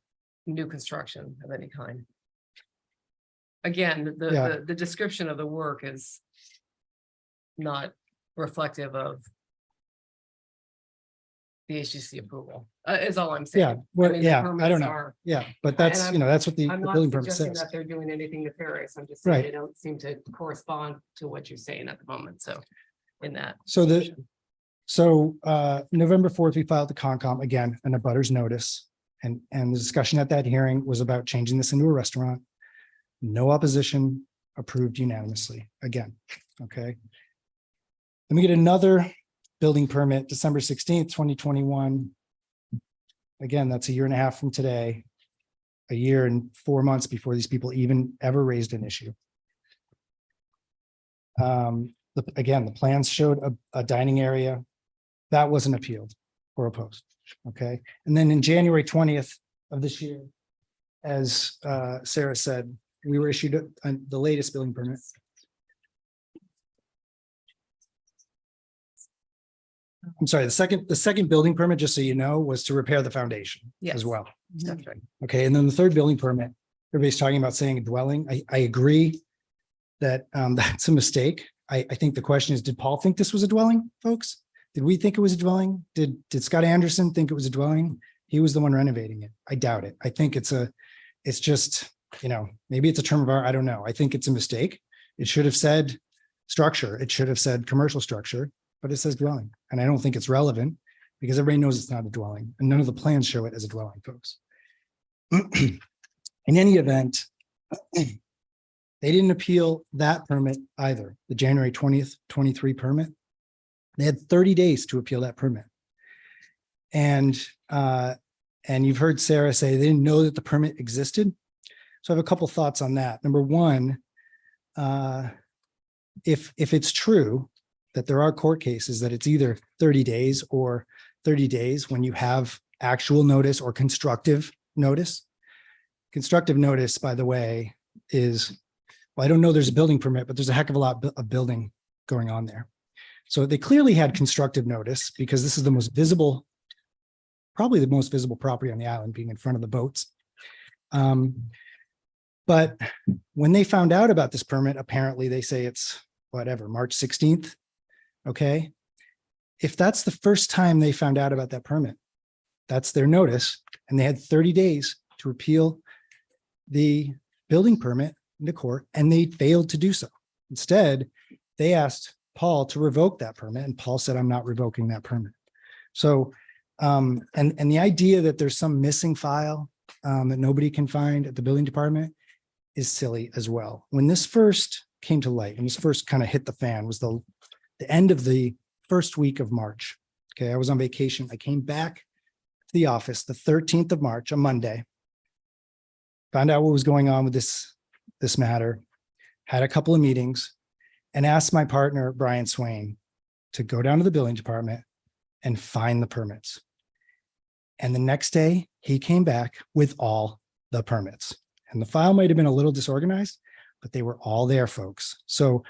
new construction of any kind. Again, the description of the work is not reflective of the HGC approval, is all I'm saying. Yeah, well, I mean, the yeah, I permits don't know. are- Yeah, but that's, I'm- you know, that's what the I'm not building permit suggesting says. that they're doing anything nefarious. I'm just saying Right. they don't seem to correspond to what you're saying at the moment. So in that. So description. November 4th, we filed the Concom again, and a butters notice. And the discussion at that hearing was about changing this into a restaurant. No opposition, approved unanimously, again, okay? Let me get another building permit, December 16th, 2021. Again, that's a year and a half from today, a year and 4 months before these people even ever raised an issue. Again, the plans showed a dining area that wasn't appealed or opposed. Okay, and then in January 20th of this year, as Sarah said, we were issued the latest building permit. I'm sorry, the second building permit, just so you know, was to repair the foundation Yes. as well. That's right. Okay, and then the third building permit, everybody's talking about saying a dwelling. I agree that that's a mistake. I think the question is, did Paul think this was a dwelling, folks? Did we think it was a dwelling? Did Scott Anderson think it was a dwelling? He was the one renovating it. I doubt it. I think it's just, you know, maybe it's a term of art. I don't know. I think it's a mistake. It should have said structure. It should have said commercial structure, but it says dwelling. And I don't think it's relevant because everybody knows it's not a dwelling and none of the plans show it as a dwelling, folks. In any event, they didn't appeal that permit either. The January 20th, 23 permit. They had 30 days to appeal that permit. And you've heard Sarah say they didn't know that the permit existed. So I have a couple thoughts on that. Number one, if it's true that there are court cases that it's either 30 days or 30 days when you have actual notice or constructive notice. Constructive notice, by the way, is, well, I don't know there's a building permit, but there's a heck of a lot of building going on there. So they clearly had constructive notice because this is the most visible, probably the most visible property on the island, being in front of the boats. But when they found out about this permit, apparently they say it's whatever, March 16th. Okay. If that's the first time they found out about that permit, that's their notice. And they had 30 days to appeal the building permit into court, and they failed to do so. Instead, they asked Paul to revoke that permit, and Paul said, I'm not revoking that permit. So, and the idea that there's some missing file that nobody can find at the building department is silly as well. When this first came to light and this first kind of hit the fan was the end of the first week of March. Okay, I was on vacation. I came back to the office the 13th of March, a Monday, found out what was going on with this matter, had a couple of meetings, and asked my partner, Brian Swain, to go down to the building department and find the permits. And the next day he came back with all the permits, and the file might've been a little disorganized, but they were all there, folks. So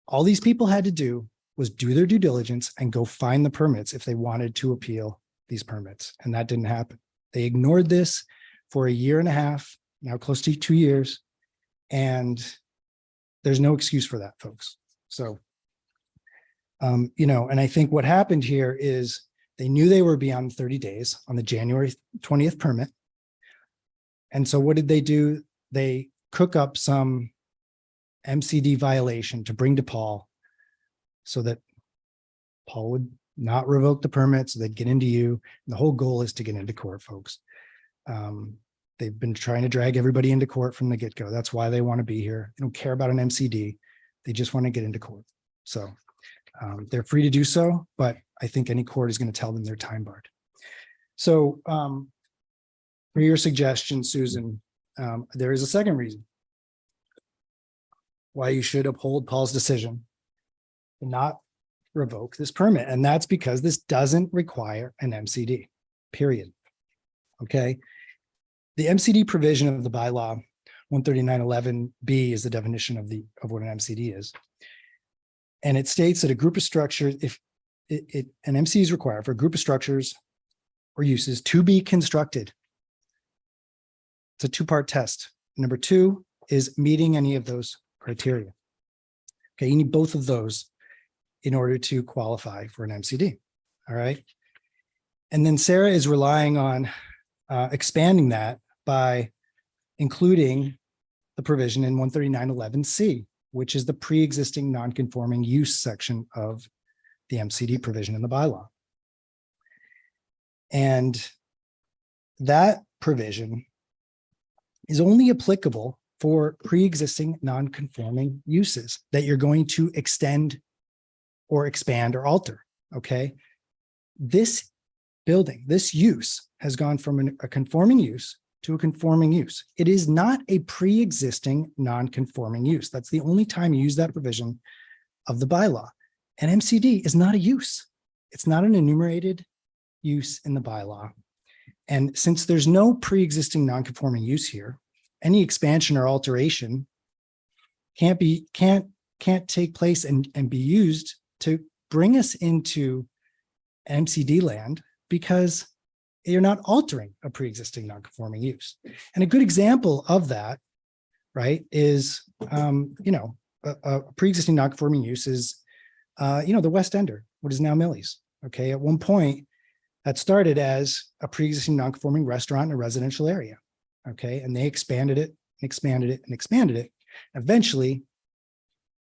all these people had to do was do their due diligence and go find the permits if they wanted to appeal these permits. And that didn't happen. They ignored this for a year and a half, now close to 2 years. And there's no excuse for that, folks. So And I think what happened here is they knew they were beyond 30 days on the January 20th permit. And so what did they do? They cook up some MCD violation to bring to Paul so that Paul would not revoke the permit, so they'd get into you. And the whole goal is to get into court, folks. They've been trying to drag everybody into court from the get-go. That's why they want to be here. They don't care about an MCD. They just want to get into court. So they're free to do so, but I think any court is going to tell them they're time barred. So for your suggestion, Susan, there is a second reason why you should uphold Paul's decision and not revoke this permit. And that's because this doesn't require an MCD, period. Okay. The MCD provision of the bylaw 13911B is the definition of what an MCD is. And it states that a group of structures, if an MCD is required for a group of structures or uses to be constructed. It's a two-part test. Number two is meeting any of those criteria. Okay, you need both of those in order to qualify for an MCD. All right. And then Sarah is relying on expanding that by including the provision in 13911C, which is the pre-existing non-conforming use section of the MCD provision in the bylaw. And that provision is only applicable for pre-existing non-conforming uses that you're going to extend or expand or alter, okay? This building, this use has gone from a conforming use to a conforming use. It is not a pre-existing non-conforming use. That's the only time you use that provision of the bylaw. An MCD is not a use. It's not an enumerated use in the bylaw. And since there's no pre-existing non-conforming use here, any expansion or alteration can't take place and be used to bring us into MCD land because you're not altering a pre-existing non-conforming use. And a good example of that, right, is, a pre-existing non-conforming use is, the West Ender, what is now Millie's. Okay, at one point, that started as a pre-existing non-conforming restaurant in a residential area. Okay, and they expanded it, and expanded it, and expanded it. Eventually,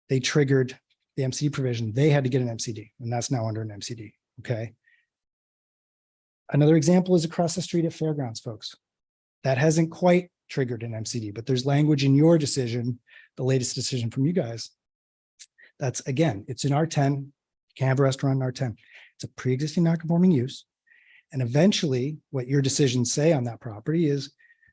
they triggered the MCD provision. They had to get an MCD, and that's now under an MCD. Okay. Another example is across the street at Fairgrounds, folks. That hasn't quite triggered an MCD, but there's language in your decision, the latest decision from you guys. That's, again, it's in R10. You can't have a restaurant in R10. It's a pre-existing non-conforming use. And eventually, what your decisions say on that property is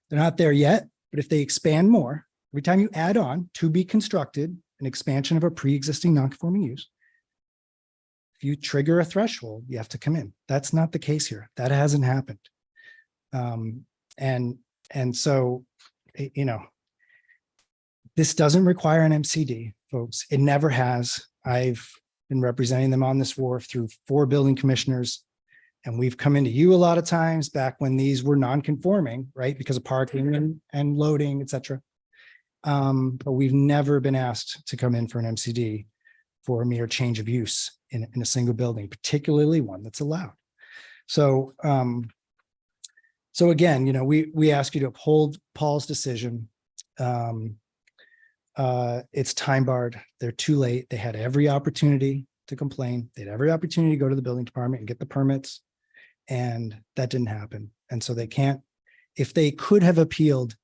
they're not there yet, but if they expand more, every time you add on to be constructed, an expansion of a pre-existing non-conforming use, if you trigger a threshold, you have to come in. That's not the case here. That hasn't happened. And so, this doesn't require an MCD, folks. It never has. I've been representing them on this wharf through 4 building commissioners. And we've come into you a lot of times back when these were non-conforming, right? Because of parking and loading, et cetera. But we've never been asked to come in for an MCD for a mere change of use in a single building, particularly one that's allowed. So, so again, we ask you to uphold Paul's decision. It's time barred. They're too late. They had every opportunity to complain. They had every opportunity to go to the building department and get the permits, and that didn't happen. And so they can't, if they could have appealed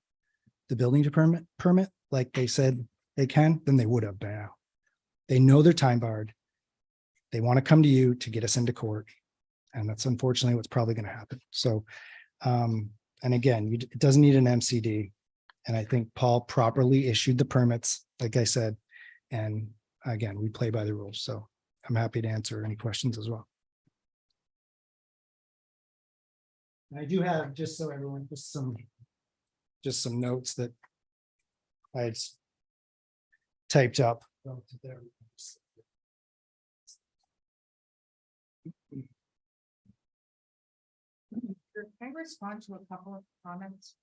the building permit like they said they can, then they would have by now. They know they're time barred. They want to come to you to get us into court. And that's unfortunately what's probably going to happen. So, and again, it doesn't need an MCD. And I think Paul properly issued the permits, like I said. And again, we play by the rules. So I'm happy to answer any questions as well. And I do have, just so everyone, just some notes that I had typed up. Can I respond to a couple of comments?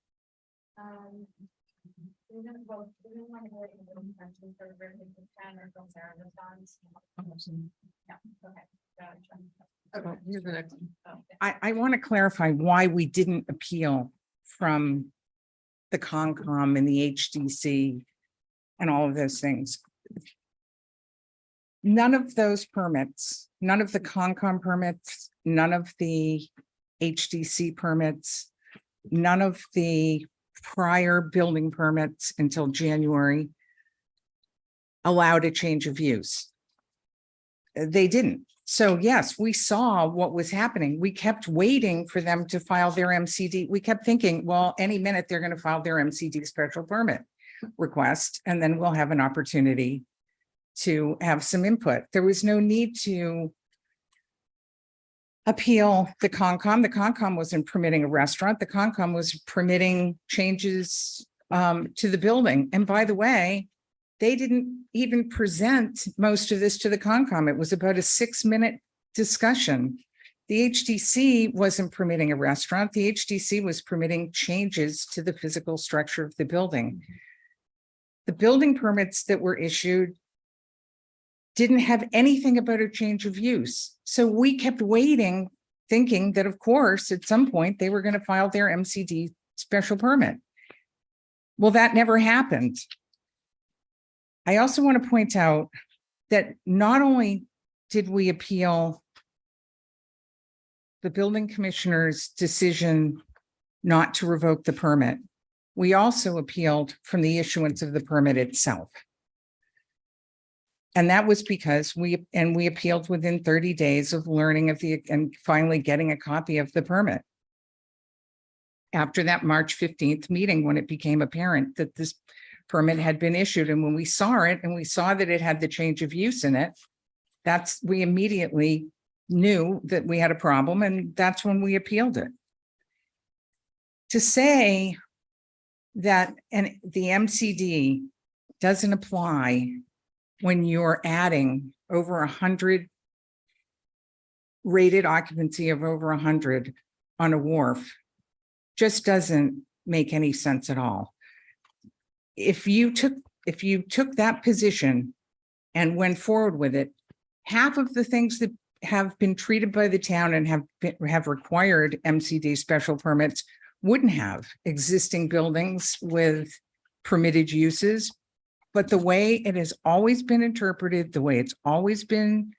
Oh, here's the next one. I want to clarify why we didn't appeal from the Concom and the HDC and all of those things. None of those permits, none of the Concom permits, none of the HDC permits, none of the prior building permits until January allowed a change of use. They didn't. So yes, we saw what was happening. We kept waiting for them to file their MCD. We kept thinking, well, any minute they're going to file their MCD special permit request, and then we'll have an opportunity to have some input. There was no need to appeal the Concom. The Concom wasn't permitting a restaurant. The Concom was permitting changes to the building. And by the way, they didn't even present most of this to the Concom. It was about a 6-minute discussion. The HDC wasn't permitting a restaurant. The HDC was permitting changes to the physical structure of the building. The building permits that were issued didn't have anything about a change of use. So we kept waiting, thinking that, of course, at some point they were going to file their MCD special permit. Well, that never happened. I also want to point out that not only did we appeal the building commissioner's decision not to revoke the permit, we also appealed from the issuance of the permit itself. And that was because we appealed within 30 days of learning of and finally getting a copy of the permit. After that March 15th meeting, when it became apparent that this permit had been issued, and when we saw it and we saw that it had the change of use in it, we immediately knew that we had a problem, and that's when we appealed it. To say that the MCD doesn't apply when you're adding over 100 rated occupancy of over 100 on a wharf just doesn't make any sense at all. If you took that position and went forward with it, half of the things that have been treated by the town and have required MCD special permits wouldn't have. Existing buildings with permitted uses. But the way it has always been interpreted, the way it's always been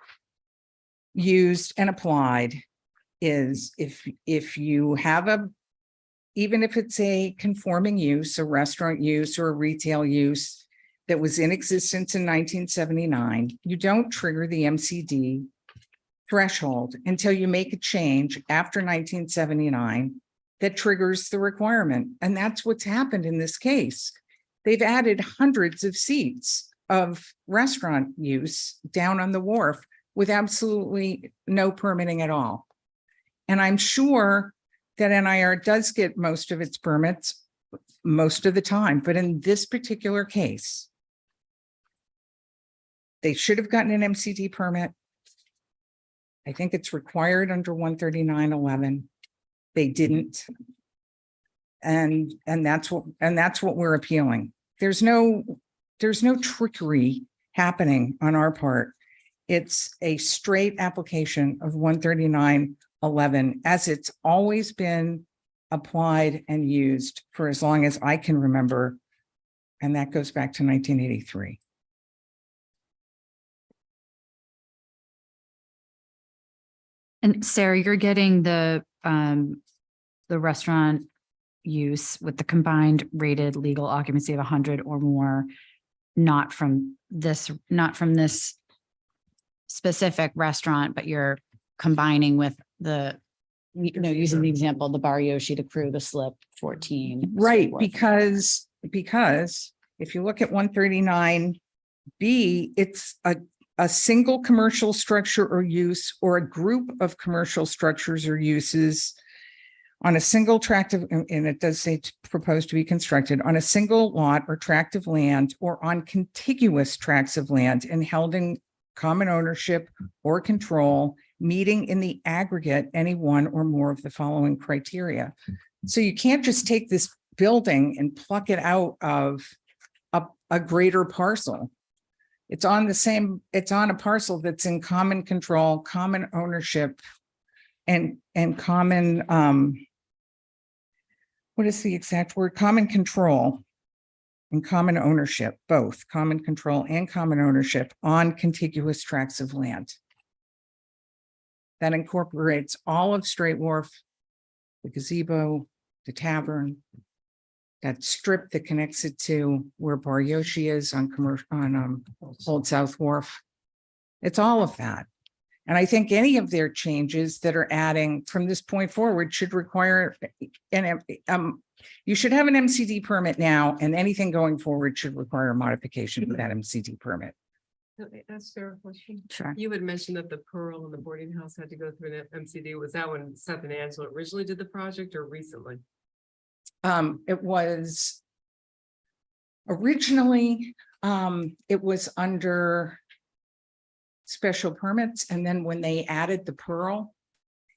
used and applied is if you have even if it's a conforming use, a restaurant use or a retail use that was in existence in 1979, you don't trigger the MCD threshold until you make a change after 1979 that triggers the requirement. And that's what's happened in this case. They've added hundreds of seats of restaurant use down on the wharf with absolutely no permitting at all. And I'm sure that NIR does get most of its permits most of the time, but in this particular case, they should have gotten an MCD permit. I think it's required under 139.11. They didn't. And that's what we're appealing. There's no trickery happening on our part. It's a straight application of 139.11 as it's always been applied and used for as long as I can remember. And that goes back to 1983. And Sarah, you're getting the restaurant use with the combined rated legal occupancy of 100 or more, not from this specific restaurant, but you're combining with using the example, the Bar Yoshi, the Crew, the Slip 14. Right, because if you look at 139B, it's a single commercial structure or use or a group of commercial structures or uses on a single tract of, and it does say proposed to be constructed on a single lot or tract of land or on contiguous tracts of land and held in common ownership or control, meeting in the aggregate any one or more of the following criteria. So you can't just take this building and pluck it out of a greater parcel. It's on a parcel that's in common control, common ownership, and common, what is the exact word? Common control and common ownership, both common control and common ownership on contiguous tracts of land. That incorporates all of Straight Wharf, the gazebo, the tavern, that strip that connects it to where Bar Yoshi is on Old South Wharf. It's all of that. And I think any of their changes that are adding from this point forward should require you should have an MCD permit now, and anything going forward should require a modification of that MCD permit. That's a fair question. Sure. You had mentioned that the Pearl and the boarding house had to go through an MCD. Was that when Seth and Angela originally did the project or recently? It was originally, it was under special permits, and then when they added the Pearl,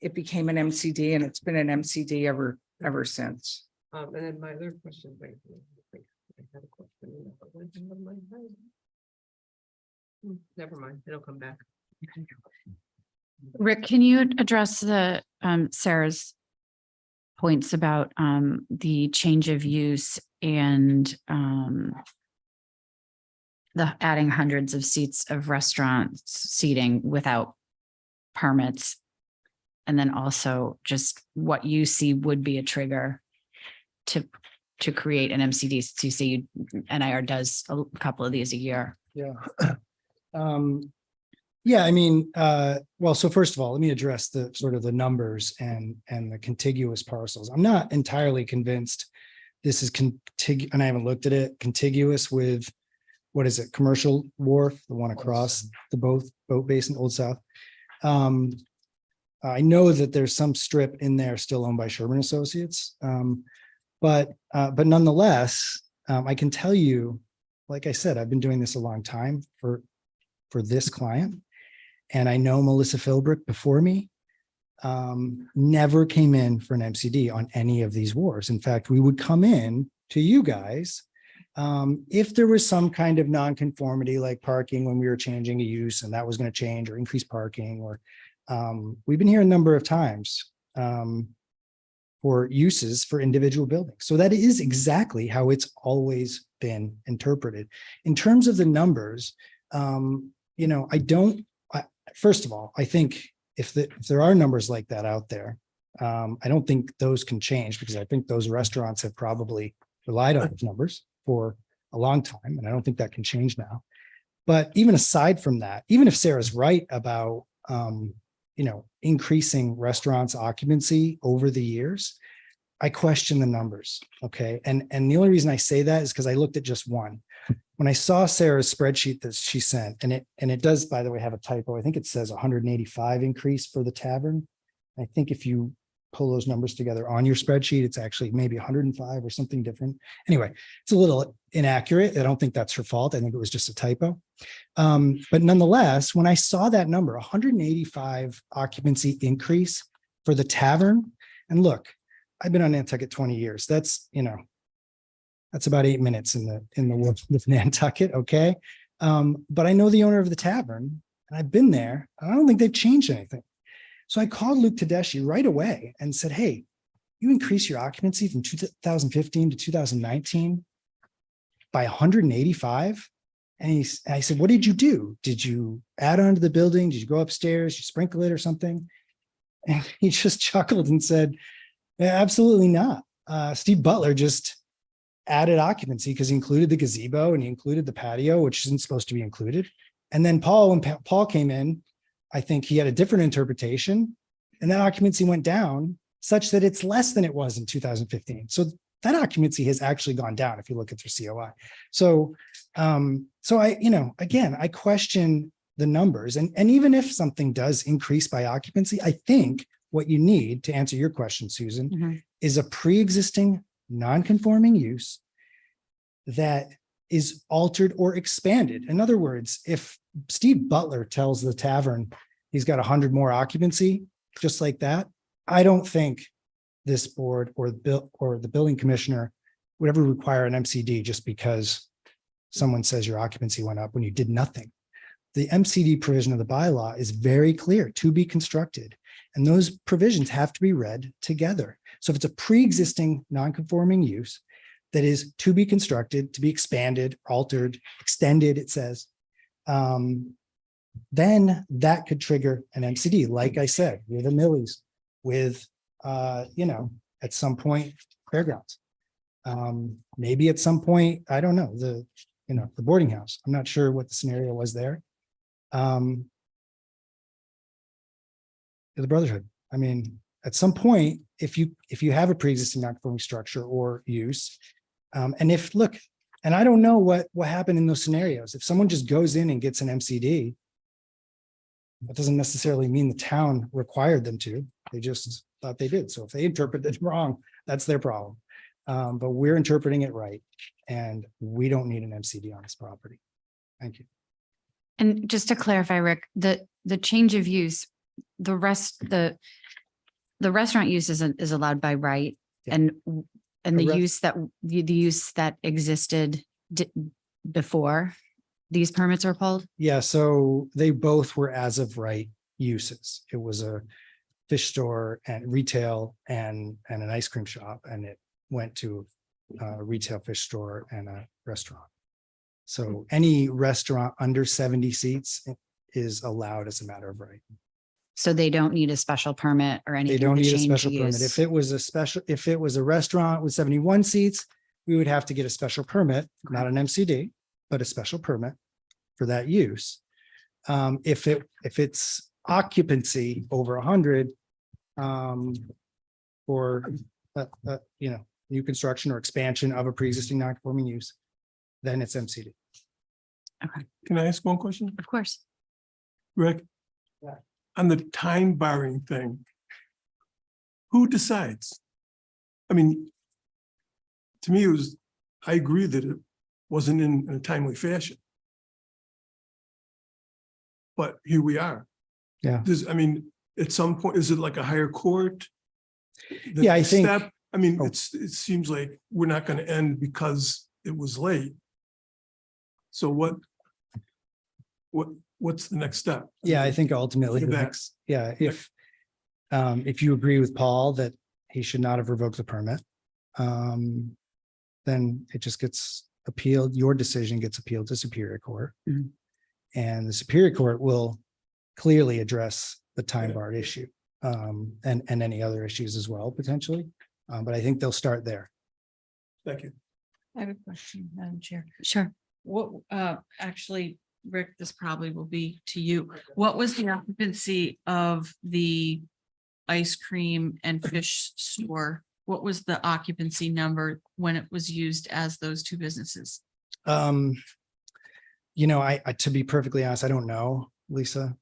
it became an MCD, and it's been an MCD ever since. And then my other question, wait, I think I had a question. That went out of my head. Never mind, it'll come back. Rick, can you address the Sarah's points about the change of use and the adding hundreds of seats of restaurants seating without permits? And then also just what you see would be a trigger to create an MCD. So you say NIR does a couple of these a year. Yeah. Yeah, I mean, well, so first of all, let me address the sort of the numbers and the contiguous parcels. I'm not entirely convinced this is contiguous, and I haven't looked at it, contiguous with, what is it, Commercial Wharf, the one across the boat basin, Old South. I know that there's some strip in there still owned by Sherman Associates. But nonetheless, I can tell you, like I said, I've been doing this a long time for this client. And I know Melissa Philbrick before me never came in for an MCD on any of these wharves. In fact, we would come in to you guys if there was some kind of nonconformity like parking when we were changing a use and that was going to change, or increase parking, or we've been here a number of times for uses for individual buildings. So that is exactly how it's always been interpreted. In terms of the numbers, first of all, I think if there are numbers like that out there, I don't think those can change, because I think those restaurants have probably relied on those numbers for a long time, and I don't think that can change now. But even aside from that, even if Sarah's right about, increasing restaurants' occupancy over the years, I question the numbers. Okay. And the only reason I say that is because I looked at just one. When I saw Sarah's spreadsheet that she sent, and it does, by the way, have a typo. I think it says 185 increase for the tavern. I think if you pull those numbers together on your spreadsheet, it's actually maybe 105 or something different. Anyway, it's a little inaccurate. I don't think that's her fault. I think it was just a typo. But nonetheless, when I saw that number, 185 occupancy increase for the tavern, and look, I've been on Nantucket 20 years. That's about 8 minutes in the world of Nantucket. Okay. But I know the owner of the tavern, and I've been there. And I don't think they've changed anything. So I called Luke Tedeschi right away and said, hey, you increase your occupancy from 2015 to 2019 by 185. And I said, what did you do? Did you add on to the building? Did you go upstairs? Did you sprinkle it or something? And he just chuckled and said, yeah, absolutely not. Steve Butler just added occupancy because he included the gazebo and he included the patio, which isn't supposed to be included. And then when Paul came in, I think he had a different interpretation, and that occupancy went down such that it's less than it was in 2015. So that occupancy has actually gone down if you look at their COI. So I question the numbers, and even if something does increase by occupancy, I think what you need to answer your question, Susan, is a pre-existing non-conforming use that is altered or expanded. In other words, if Steve Butler tells the tavern he's got 100 more occupancy, just like that, I don't think this board or the building commissioner would ever require an MCD just because someone says your occupancy went up when you did nothing. The MCD provision of the bylaw is very clear, to be constructed, and those provisions have to be read together. So if it's a pre-existing non-conforming use that is to be constructed, to be expanded, altered, extended, it says, then that could trigger an MCD, like I said, with a Millie's, with, at some point, fairgrounds. Maybe at some point, I don't know, the boarding house. I'm not sure what the scenario was there. The Brotherhood. I mean, at some point, if you have a pre-existing non-conforming structure or use, and if, look, and I don't know what happened in those scenarios. If someone just goes in and gets an MCD, that doesn't necessarily mean the town required them to. They just thought they did. So if they interpreted it wrong, that's their problem. But we're interpreting it right, and we don't need an MCD on this property. Thank you. And just to clarify, Rick, the change of use, the restaurant use is allowed by right, Yeah. and the Correct. use that existed before these permits were pulled. Yeah, so they both were as of right uses. It was a fish store and retail and an ice cream shop, and it went to a retail fish store and a restaurant. So any restaurant under 70 seats is allowed as a matter of right. So they don't need a special permit or anything. They don't to need a change special permit. use. If it was a restaurant with 71 seats, we would have to get a special permit, not an MCD, but a special permit for that use. If it's occupancy over 100, or new construction or expansion of a pre-existing non-conforming use, then it's MCD. Can I ask one question? Of course. Rick? Yeah. On the time barring thing, who decides? I mean, to me, I agree that it wasn't in a timely fashion. But here we are. Yeah. At some point, is it like a higher court? The Yeah, I think- step- I mean, Oh. it seems like we're not gonna end because it was late. So what's the next step? Yeah, I think ultimately, the Feedback. next, yeah, if you agree with Paul that he should not have revoked the permit, then it just gets appealed, your decision gets appealed to Superior Court. Mhm. And the Superior Court will clearly address the time Yeah. barred issue, and any other issues as well, potentially. But I think they'll start there. Thank you. I have a question, Madam Chair. Sure. What, actually, Rick, this probably will be to you. What was the occupancy of the ice cream and fish store? What was the occupancy number when it was used as those two businesses? I to be perfectly honest, I don't know, Lisa.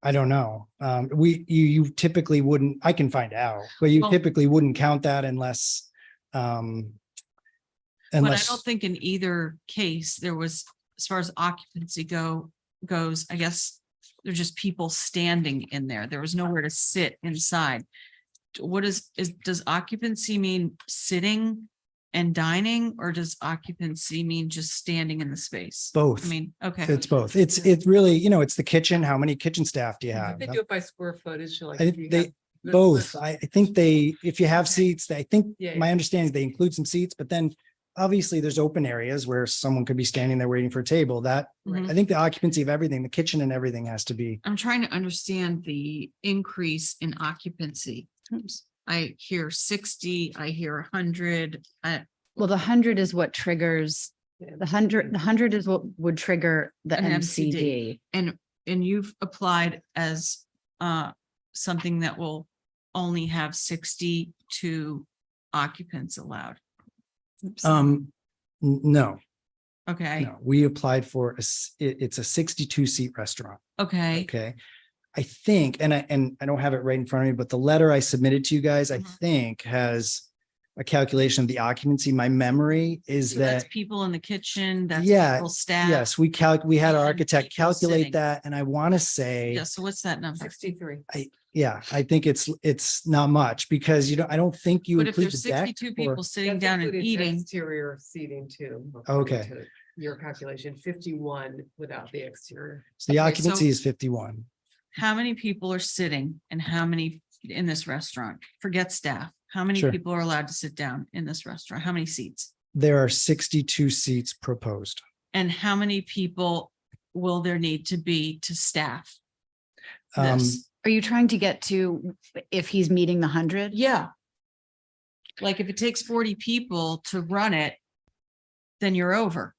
I don't know. You typically wouldn't, I can find out, but you Well- typically wouldn't count that unless. But I Unless, don't think in either case, there was, as far as occupancy goes, I guess there's just people standing in there. There was nowhere to sit inside. What does occupancy mean sitting and dining, or does occupancy mean just standing in the space? both. I mean, okay. It's both. It's really, it's the kitchen. How many kitchen staff do you have? They do it by square footage, like. I if think you they, have- both. I think if you have Okay. seats, I think Yeah, my yeah. understanding is they include some seats, but then obviously there's open areas where someone could be standing there waiting for a table. That, Mhm. I think the occupancy of everything, the kitchen and everything has to be. I'm trying to understand the increase in occupancy. I hear 60, I hear 100. Well, the 100 is what triggers, the 100 is what would trigger the An MCD. And you've applied as something that will only have 62 occupants allowed. No, Okay, no, we applied for it's a 62 seat restaurant. okay, Okay. I think, and I don't have it right in front of me, but the letter I submitted to you guys, I Mhm. think has a calculation of the occupancy. My memory is So that's that, people in the kitchen, that's yeah, people, staff. yes, we had our and architect people calculate sitting. that, and I want to say, Yeah, so what's that number? 63. yeah, I think it's not much because I don't think you But if include there's the deck. 62 or- people sitting That's down and including eating, Exterior seating too. Okay. according to Your calculation, 51 without the exterior. So the okay, occupancy so- is 51. how many people are sitting and how many in this restaurant? Forget staff. How many Sure. people are allowed to sit down in this restaurant? How many seats? There are 62 seats proposed. And how many people will there need to be to staff Um, this? Are you trying to get to if he's meeting the 100? Yeah. Like if it takes 40 people to run it, then you're over.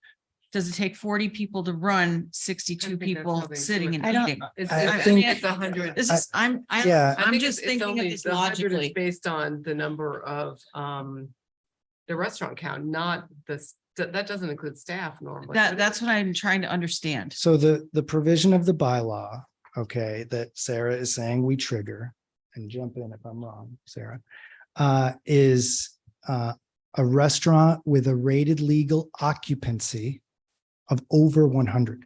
Does it take 40 people to run 62 I think that's people how they do sitting it. and I don't- eating? It's, I I think- think it's 100. This is, yeah. I'm think just it's thinking of only this the 100 is logically. Based on the number of the restaurant count, not that doesn't include staff normally. That's what I'm trying to understand. So the provision of the bylaw, okay, that Sarah is saying we trigger, and jump in if I'm wrong, Sarah, is a restaurant with a rated legal occupancy of over 100.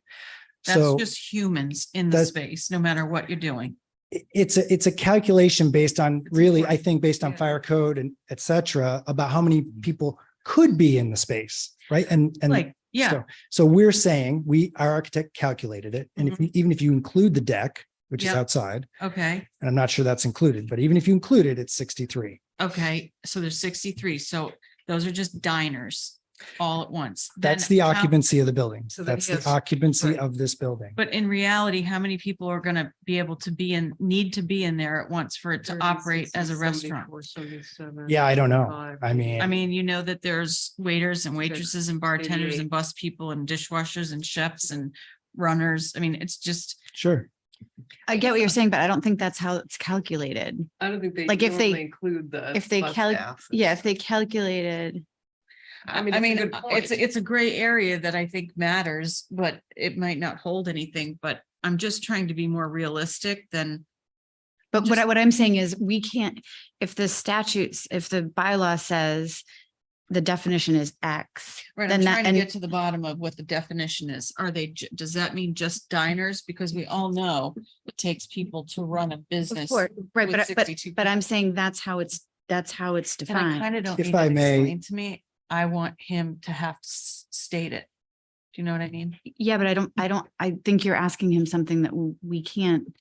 That's So just humans in the that's- space, no matter what you're doing. it's a calculation based on really, I important. think, based on Yeah. fire code and et cetera, about how many people could be in the space, right? And Like, yeah, so we're saying our architect calculated it. And if even if you include the deck, which is Yep. outside, okay, and I'm not sure that's included, but even if you include it, it's 63. okay. So there's 63. So those are just diners all at once. That's Then the how- occupancy of the building. So then That's he the has- occupancy right. of this building. But in reality, how many people are gonna be able to need to be in there at once for it to operate as a restaurant? Yeah, I don't know. I mean, I mean, you know that there's waiters and waitresses and bartenders 88. and bus people and dishwashers and chefs and runners. I mean, it's just, sure. I get what you're saying, but I don't think that's how it's calculated. I don't think they Like if they- normally include the. If they bus staff. if they calculated, I mean, I mean, it's a good point. it's a gray area that I think matters, but it might not hold anything, but I'm just trying to be more realistic than, but Just- what I'm saying is we can't, if the statutes, if the bylaw says the definition is X, right, then I'm that, trying to and get to the bottom of what the definition is. Are they, does that mean just diners? Because we all know it takes people to run a of business. course, right, with but 62 but I'm people. saying that's how it's And I defined. kind of don't If need I it may- explained to me. I want him to have to state it. Do you know what I mean? Yeah, but I think you're asking him something that we can't.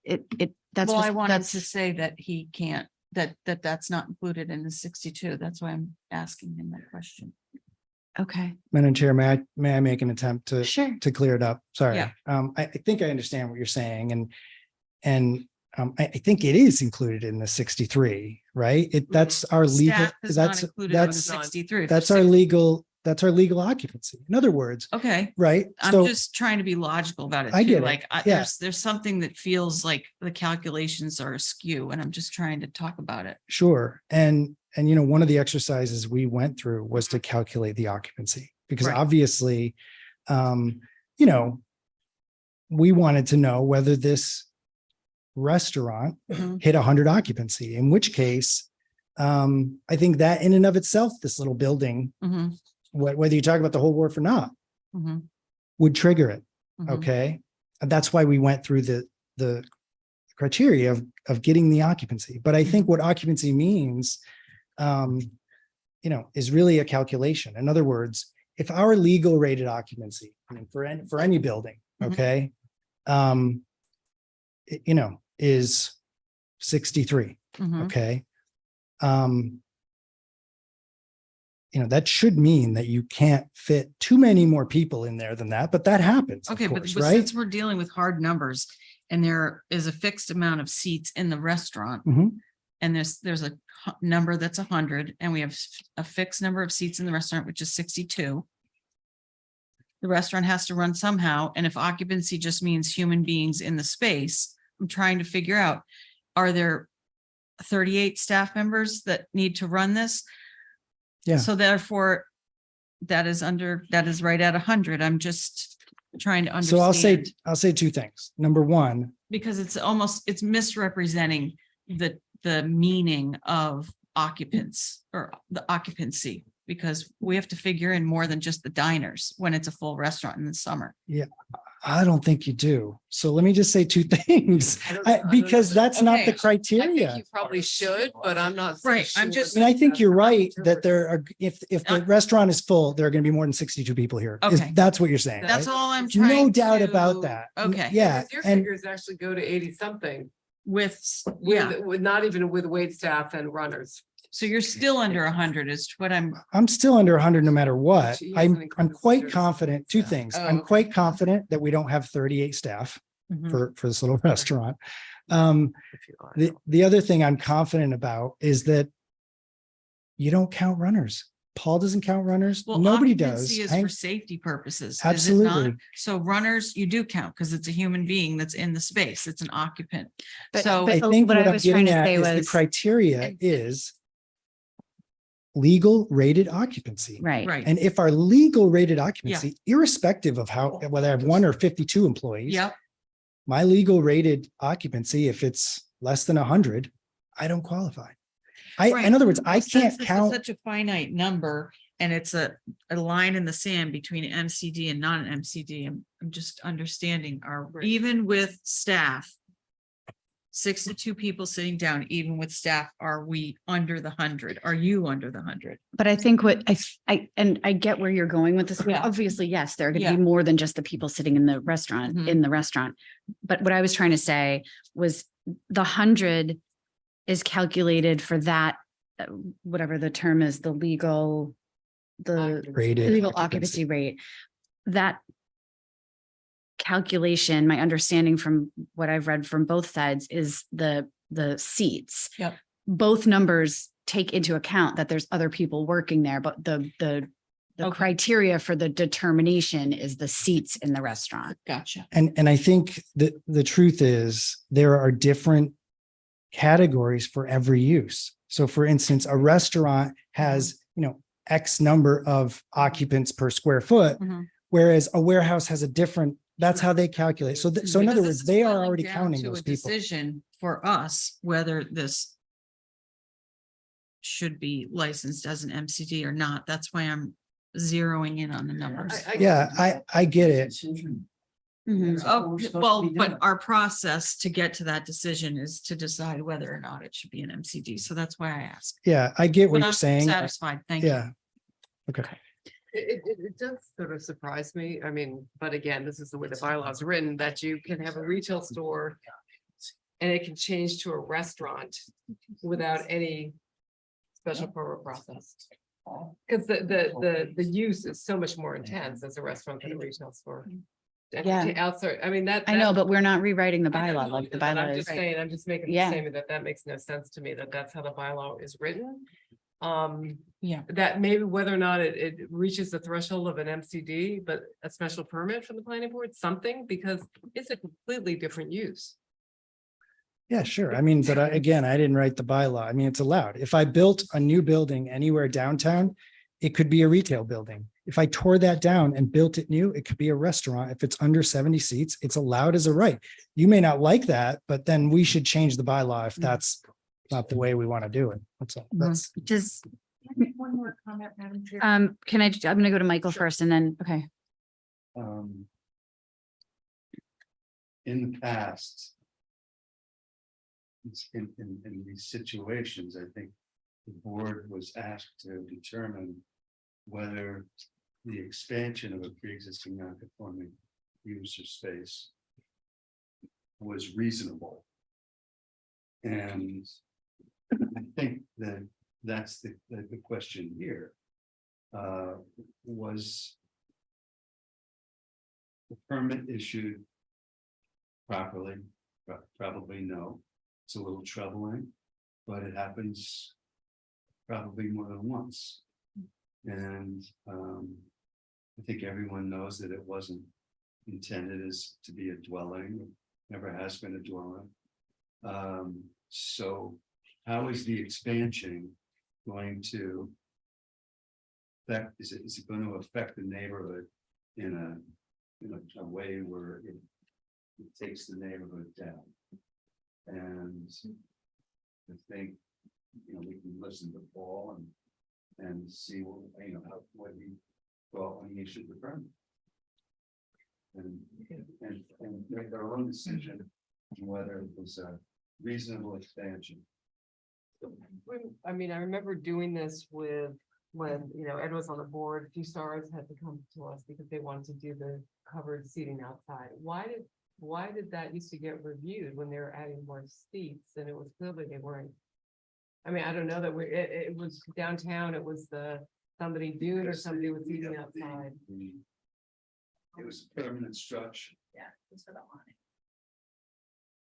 That's Well, just, I wanted to that's, say that he can't, that's not included in the 62. That's why I'm asking him that question. okay, Madam Chair, may I make an attempt to sure. clear it up? Sorry. Yeah. I think I understand what you're saying and I think it is included in the 63, right? That's our legal, Staff is not that's, included in the that's, 63. that's our legal occupancy. In other words, Okay, right? I'm So just trying to be logical about it I too. get it. Like, Yeah. there's something that feels like the calculations are askew and I'm just trying to talk about it. sure. And one of the exercises we went through was to calculate the occupancy because Right. obviously, we wanted to know whether this restaurant Mhm. hit 100 occupancy, in which case, I think that in and of itself, this little building, Mhm, whether you talk about the whole wharf or not, mhm, would trigger it. mhm. Okay. And that's why we went through the criteria of getting the occupancy. But I think what occupancy means, is really a calculation. In other words, if our legal rated occupancy, I mean, for any building, Mhm. okay, is 63. Mhm. Okay. That should mean that you can't fit too many more people in there than that, but that happens, of Okay, but course, but right? since we're dealing with hard numbers and there is a fixed amount of seats in the restaurant. Mhm. And there's a number that's 100 and we have a fixed number of seats in the restaurant, which is 62. The restaurant has to run somehow. And if occupancy just means human beings in the space, I'm trying to figure out, are there 38 staff members that need to run this? Yeah. So therefore, that is right at 100. I'm just trying to So understand. I'll say two things. Number one, Because it's misrepresenting the meaning of occupants or the occupancy? Because we have to figure in more than just the diners when it's a full restaurant in the summer. I don't think you do. So let me just say two things, don't because know. that's not Okay. the I think criteria. you probably should, but I'm not. so Right, I'm sure just- I mean, I think you're that's right not that there are, if the restaurant is full, there are going to be more than 62 people here. Okay. That's what you're saying, That's right? all I'm trying. No doubt to- about that. Okay. Yeah, Because your and figures actually go to 80 something With, yeah, with not even with wait staff and runners. so you're still under 100 is what I'm, I'm still under 100 no matter what. Which I'm easily includes quite service. confident, two Yeah. things. Oh, I'm okay. quite confident that we don't have 38 staff Mhm. for this little restaurant. If you are. The other thing I'm confident about is that you don't count runners. Paul doesn't count runners. well, Nobody occupancy does. is Hank- for safety purposes. is it Absolutely. not? So runners, you do count because it's a human being that's in the space. It's an occupant. But- So I but think what what I I'm was trying getting to at say is the was- criteria is legal rated occupancy. Right. right. And if our legal rated occupancy, irrespective of how, whether I have 1 or 52 employees, Yep. my legal rated occupancy, if it's less than 100, I don't qualify. Right. In other words, I Well, since can't this is count. Such a finite number and it's a line in the sand between MCD and non-MCD. I'm just understanding our, Right. even with staff, 62 people sitting down, even with staff, are we under the 100? Are you under the 100? But I think what I get where you're going with this. Yeah. Obviously, yes, there are going to Yeah. be more than just the people sitting in the restaurant, Mhm. in the restaurant. But what I was trying to say was the 100 is calculated for that, whatever the term is, the legal, the Rated legal occupancy rate. That calculation, my understanding from what I've read from both sides is the seats. Yep. Both numbers take into account that there's other people working there, but the Okay. criteria for the determination is the seats in the restaurant. Gotcha. And I think that the truth is there are different categories for every use. So for instance, a restaurant has, X number of occupants per square foot, Mhm. whereas a warehouse has a different, that's how they calculate. So, so in Because other this words, is they are boiling already down counting to those a people. Decision for us, whether this should be licensed as an MCD or not. That's why I'm zeroing in on the numbers. Yeah, I get it. Oh, well, but our process to get to that decision is to decide whether or not it should be an MCD. So that's why I ask. Yeah, I get what But you're I'm saying. satisfied. Thank you. Yeah. Okay. It does sort of surprise me. I mean, but again, this is the way the bylaws are written, that you can have a retail store. And it can change to a restaurant without any special permit process. Because the use is so much more intense as a restaurant than a retail store. Yeah. Outside, I mean, that. I know, but we're not rewriting the I know, bylaw no, like the but I'm bylaw just is. saying, I'm just making the Yeah. statement that makes no sense to me, that's how the bylaw is written. Yeah. That maybe whether or not it reaches the threshold of an MCD, but a special permit from the planning board, something, because it's a completely different use. Yeah, sure. I mean, but again, I didn't write the bylaw. I mean, it's allowed. If I built a new building anywhere downtown, it could be a retail building. If I tore that down and built it new, it could be a restaurant. If it's under 70 seats, it's allowed as a right. You may not like that, but then we should change the bylaw if that's not the way we want to do it. That's all. That's, Does, One more comment, Madam Chair. I'm gonna go to Michael first and then, okay. In the past. In these situations, I think the board was asked to determine whether the expansion of a pre-existing non-conforming use or space was reasonable. And I think that that's the question here. Was the permit issued properly? Probably no. It's a little troubling, but it happens probably more than once. And I think everyone knows that it wasn't intended as to be a dwelling, never has been a dwelling. So how is the expansion going to affect, is it going to affect the neighborhood in a way where it takes the neighborhood down? And I think, we can listen listen to Paul and see what, you know, what he thought when he issued the permit. And make their own decision on whether it was a reasonable expansion. I mean, I remember doing this with, when, you know, Ed was on the board, a few stars had to come to us because they wanted to do the covered seating outside. Why did that used to get reviewed when they were adding more seats, and it was clearly they weren't? I mean, I don't know that it was downtown, it was somebody doing or somebody was eating outside. It was a permanent structure. Yeah, it's for the awning.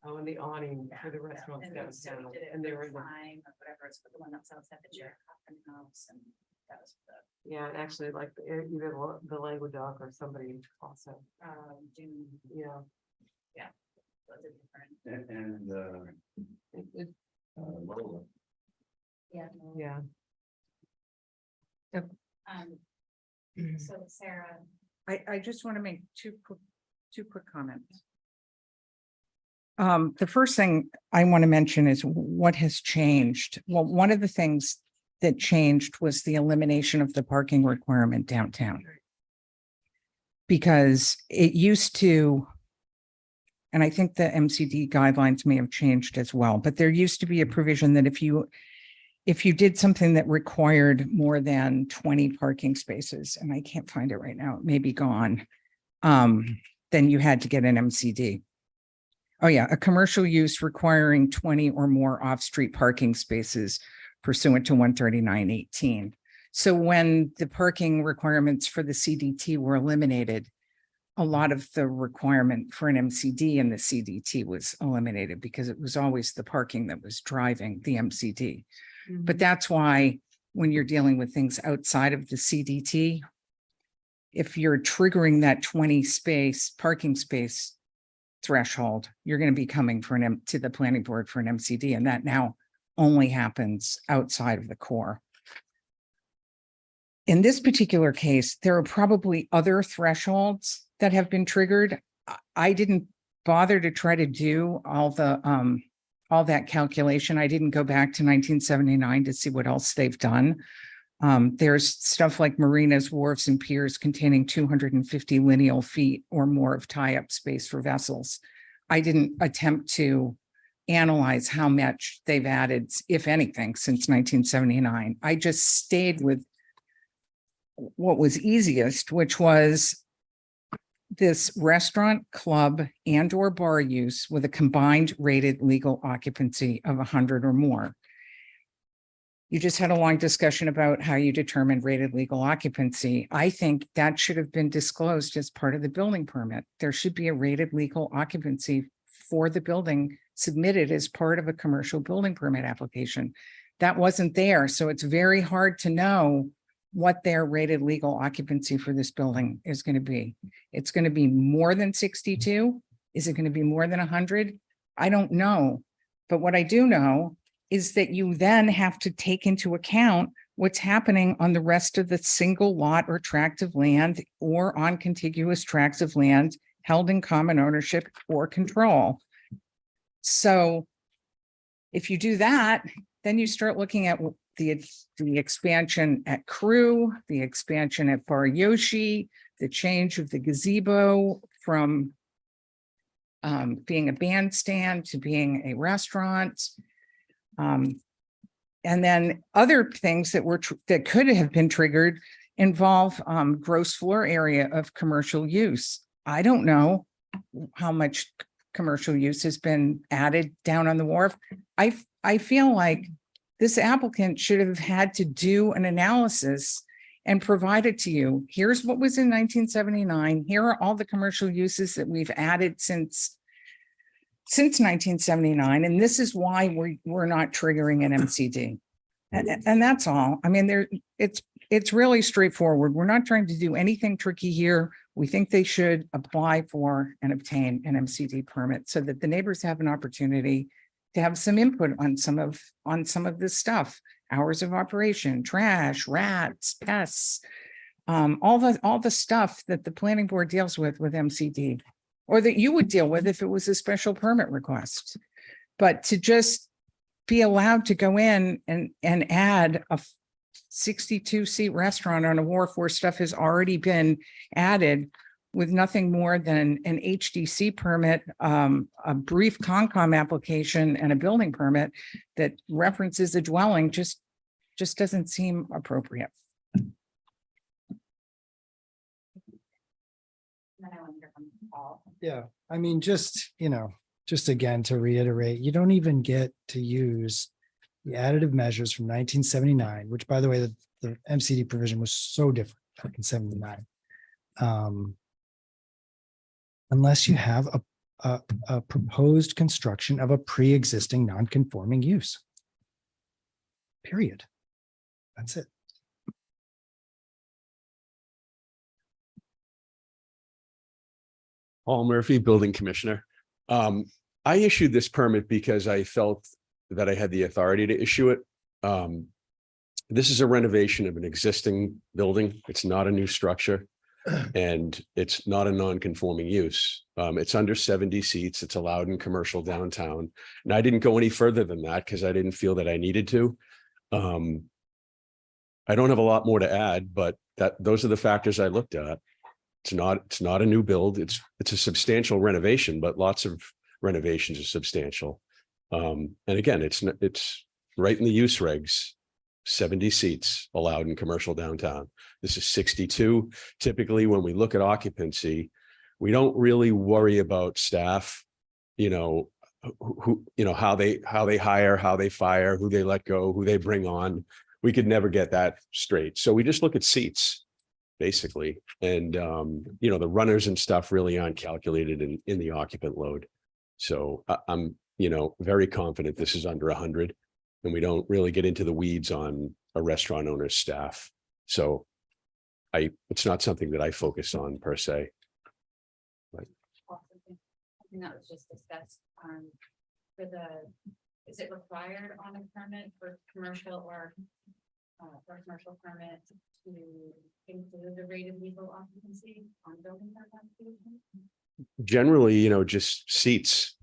Oh, and the awning for the restaurants downtown, and they were, Or whatever, it's for the one that's outside the chair house, and that was the, yeah, and actually like either the language doc or somebody also, June, yeah. was a different. And It- Lola. Yeah. Yeah, So Sarah. I just want to make two quick comments. The first thing I want to mention is what has changed. Well, one of the things that changed was the elimination of the parking requirement downtown. Because it used to, and I think the MCD guidelines may have changed as well, but there used to be a provision that if you did something that required more than 20 parking spaces, and I can't find it right now, it may be gone, then you had to get an MCD. Oh yeah, a commercial use requiring 20 or more off-street parking spaces pursuant to 139.18. So when the parking requirements for the CDT were eliminated, a lot of the requirement for an MCD in the CDT was eliminated because it was always the parking that was driving the MCD. But that's why when you're dealing with things outside of the CDT, if you're triggering that 20 parking space threshold, you're going to be coming to the planning board for an MCD, and that now only happens outside of the core. In this particular case, there are probably other thresholds that have been triggered. I didn't bother to try to do all that calculation. I didn't go back to 1979 to see what else they've done. There's stuff like marinas, wharfs, and piers containing 250 lineal feet or more of tie-up space for vessels. I didn't attempt to analyze how much they've added, if anything, since 1979. I just stayed with what was easiest, which was this restaurant, club, and or bar use with a combined rated legal occupancy of 100 or more. You just had a long discussion about how you determine rated legal occupancy. I think that should have been disclosed as part of the building permit. There should be a rated legal occupancy for the building submitted as part of a commercial building permit application. That wasn't there, so it's very hard to know what their rated legal occupancy for this building is going to be. It's going to be more than 62. Is it going to be more than 100? I don't know. But what I do know is that you then have to take into account what's happening on the rest of the single lot or tract of land or on contiguous tracts of land held in common ownership or control. So if you do that, then you start looking at the expansion at Crew, the expansion at Bar Yoshi, the change of the gazebo from being a bandstand to being a restaurant. And then other things that could have been triggered involve gross floor area of commercial use. I don't know how much commercial use has been added down on the wharf. I feel like this applicant should have had to do an analysis and provide it to you. Here's what was in 1979. Here are all the commercial uses that we've added since 1979. And this is why we're not triggering an MCD. And that's all. I mean, it's really straightforward. We're not trying to do anything tricky here. We think they should apply for and obtain an MCD permit so that the neighbors have an opportunity to have some input on some of this stuff, hours of operation, trash, rats, pests, all the stuff that the planning board deals with MCD, or that you would deal with if it was a special permit request. But to just be allowed to go in and add a 62-seat restaurant on a wharf where stuff has already been added with nothing more than an HDC permit, a brief Concom application and a building permit that references a dwelling just doesn't seem appropriate. Yeah, I mean, just, just again, to reiterate, you don't even get to use the additive measures from 1979, which, by the way, the MCD provision was so different back in 79. Unless you have a proposed construction of a pre-existing non-conforming use. Period. That's it. Paul Murphy, Building Commissioner. I issued this permit because I felt that I had the authority to issue it. This is a renovation of an existing building. It's not a new structure. And it's not a non-conforming use. It's under 70 seats. It's allowed in commercial downtown. And I didn't go any further than that because I didn't feel that I needed to. I don't have a lot more to add, but those are the factors I looked at. It's not a new build. It's a substantial renovation, but lots of renovations are substantial. And again, it's right in the use regs. 70 seats allowed in commercial downtown. This is 62. Typically, when we look at occupancy, we don't really worry about staff, who, how they hire, how they fire, who they let go, who they bring on. We could never get that straight. So we just look at seats, basically. And, the runners and stuff really aren't calculated in the occupant load. So I'm, very confident this is under 100. And we don't really get into the weeds on a restaurant owner's staff. So it's not something that I focus on per se. That was just discussed, is it required on a permit for commercial or for a commercial permit to include the rated legal occupancy on building permit application? Generally, just seats.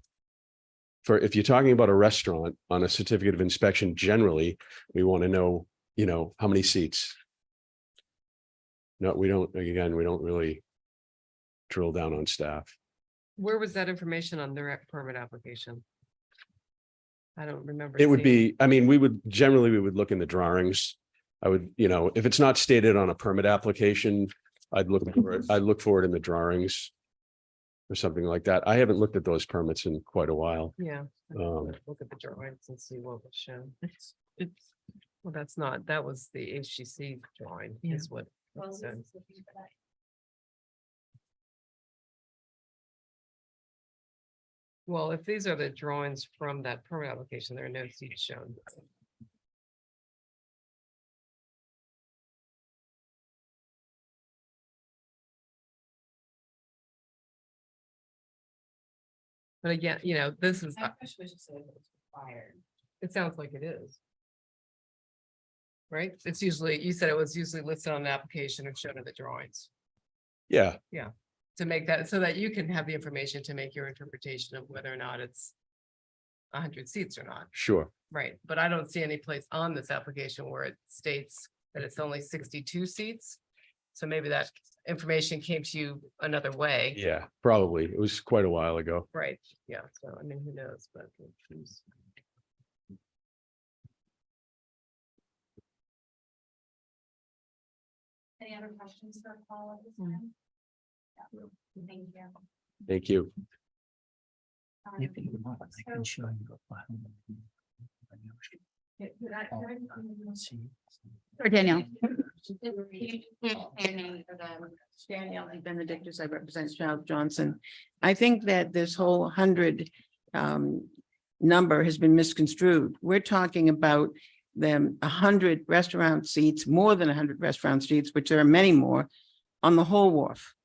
If you're talking about a restaurant on a certificate of inspection, generally, we want to know, how many seats. No, we don't really drill down on staff. Where was that information on their permit application? I don't remember. It would seeing- be, we would look in the drawings. I would, if it's not stated on a permit application, I'd look for it in the drawings. Or something like that. I haven't looked at those permits in quite a while. Yeah. Look at the drawings and see what was shown. Well, that was the HGC drawing is what. it said. Well, if these are the drawings from that permit application, there are no seats shown. But again, this is, it sounds like it is. Right? It's usually, you said it was usually listed on the application and shown in the drawings. Yeah, To make that, so that you can have the information to make your interpretation of whether or not it's 100 seats or not. sure. Right, but I don't see any place on this application where it states that it's only 62 seats. So maybe that information came to you another way. Yeah, probably. It was quite a while ago. Right, yeah, so I mean, who knows, but. Any other questions for Paul at this time? Thank you. Thank you. Or Danielle. Danielle Benedictus, I represent Charles Johnson. I think that this whole 100 number has been misconstrued. We're talking about them 100 restaurant seats, more than 100 restaurant seats, which there are many more on the whole wharf.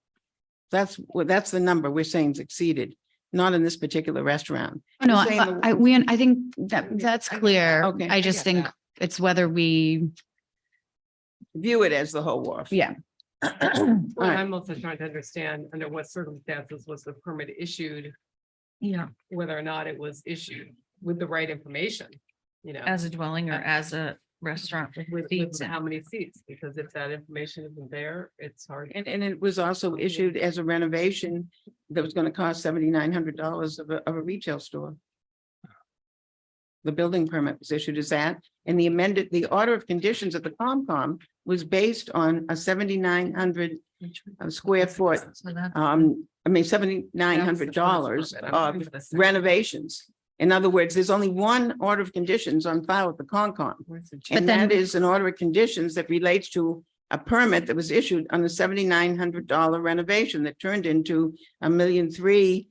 That's the number we're saying is exceeded, not in this particular restaurant. No, We're saying I think that's clear. Okay, I I just get think that. it's whether we, View it as the whole wharf. yeah. Well, Right. I'm also trying to understand under what circumstances was the permit issued, Yeah. whether or not it was issued with the right information. you know. As a dwelling or as a restaurant with seats in. How many seats, because if that information isn't there, it's hard. And it was also issued as a renovation that was gonna cost $7,900 of a retail store. The building permit was issued as that, and the order of conditions of the Comcom was based on a 7,900 square foot, So that's- $7,900 of renovations. In other words, there's only one order of conditions on file with the Concom. And then- that is an order of conditions that relates to a permit that was issued on the $7,900 renovation that turned into $1,300,000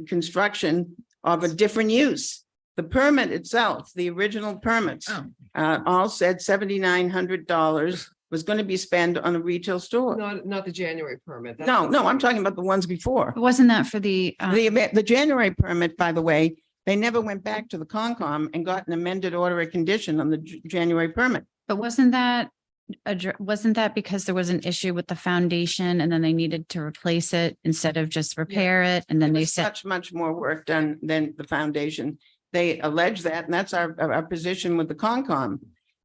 construction of a different use. The permit itself, the original permits, Oh. all said $7,900 was going to be spent on a retail store. Not the January permit. That's No, what's- no, I'm talking about the ones before. Wasn't that for the, The January permit, by the way, they never went back to the Concom and got an amended order of condition on the January permit. but wasn't that, wasn't that because there was an issue with the foundation and then they needed to replace it instead of just repair it? And then There they was said, much more work done than the foundation. They allege that, and that's our position with the Concom.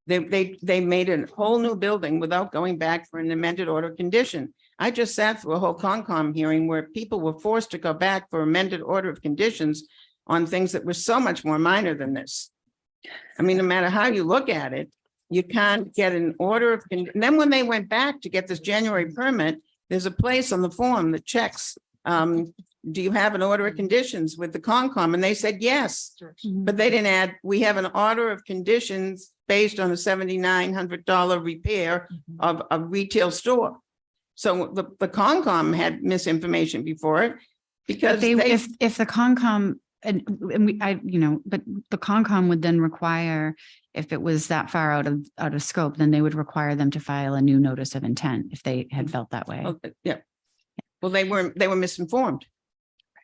They made a whole new building without going back for an amended order of condition. I just sat through a whole Concom hearing where people were forced to go back for amended order of conditions on things that were so much more minor than this. I mean, no matter how you look at it, you can't get an order of, and then when they went back to get this January permit, there's a place on the form that checks, do you have an order of conditions with the Concom? And they said, yes, but they didn't add, we have an order of conditions based on a $7,900 repair of a retail store. So the Concom had misinformation before it because they, they, if the Concom, and we, but the Concom would then require, if it was that far out of scope, then they would require them to file a new notice of intent if they had felt that way. oh, yeah. Well, they were misinformed.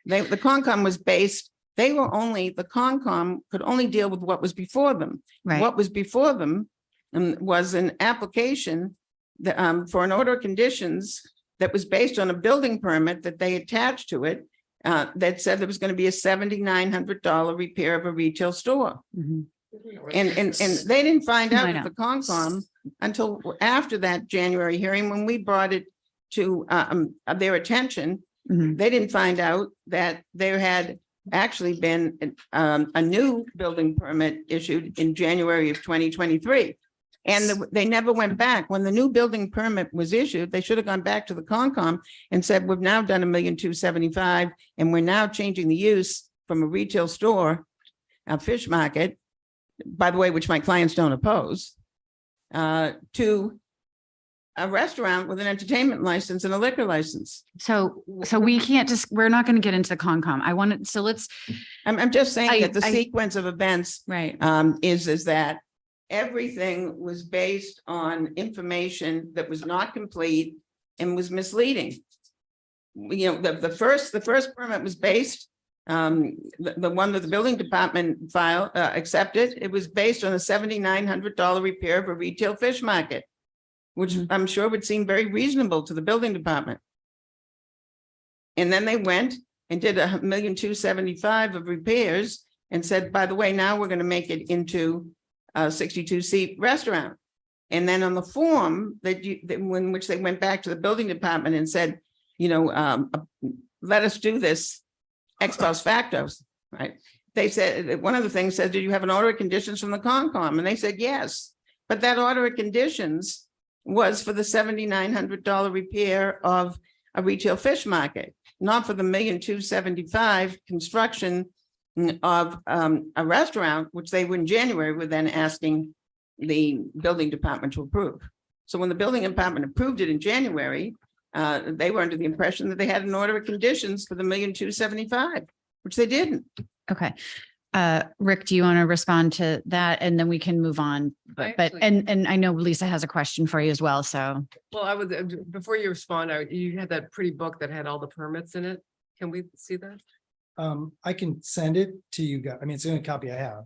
The Concom was based, the Concom could only deal with what was before them. Right. What was before them was an application that, for an order of conditions that was based on a building permit that they attached to it, that said there was going to be a $7,900 repair of a retail store. Mhm. And they didn't find I out know. at the Concom until after that January hearing, when we brought it to their attention. Mhm. They didn't find out that there had actually been a new building permit issued in January of 2023. And they never went back. When the new building permit was issued, they should have gone back to the Concom and said, we've now done $1,275,000 and we're now changing the use from a retail store, a fish market, by the way, which my clients don't oppose, to a restaurant with an entertainment license and a liquor license. So we can't just, we're not going to get into the Concom. I wanted, so let's, I'm just saying that the I- sequence of events right. is that everything was based on information that was not complete and was misleading. You know, the first permit was based, the one that the building department accepted, it was based on a $7,900 repair of a retail fish market, which I'm sure would seem very reasonable to the building department. And then they went and did $1,275,000 of repairs and said, by the way, now we're going to make it into a 62-seat restaurant. And then on the form in which they went back to the building department and said, you know, let us do this ex post facto, right? They said, one of the things said, did you have an order of conditions from the Concom? And they said, yes. But that order of conditions was for the $7,900 repair of a retail fish market, not for the $1,275,000 construction of a restaurant, which they were in January were then asking the building department to approve. So when the building department approved it in January, they were under the impression that they had an order of conditions for the $1,275,000, which they didn't. Okay. Rick, do you want to respond to that? And then we can move on. But actually- and I know Lisa has a question for you as well. So Well, I would, before you respond, you had that pretty book that had all the permits in it. Can we see that? I can send it to you guys. I mean, it's the only copy I have.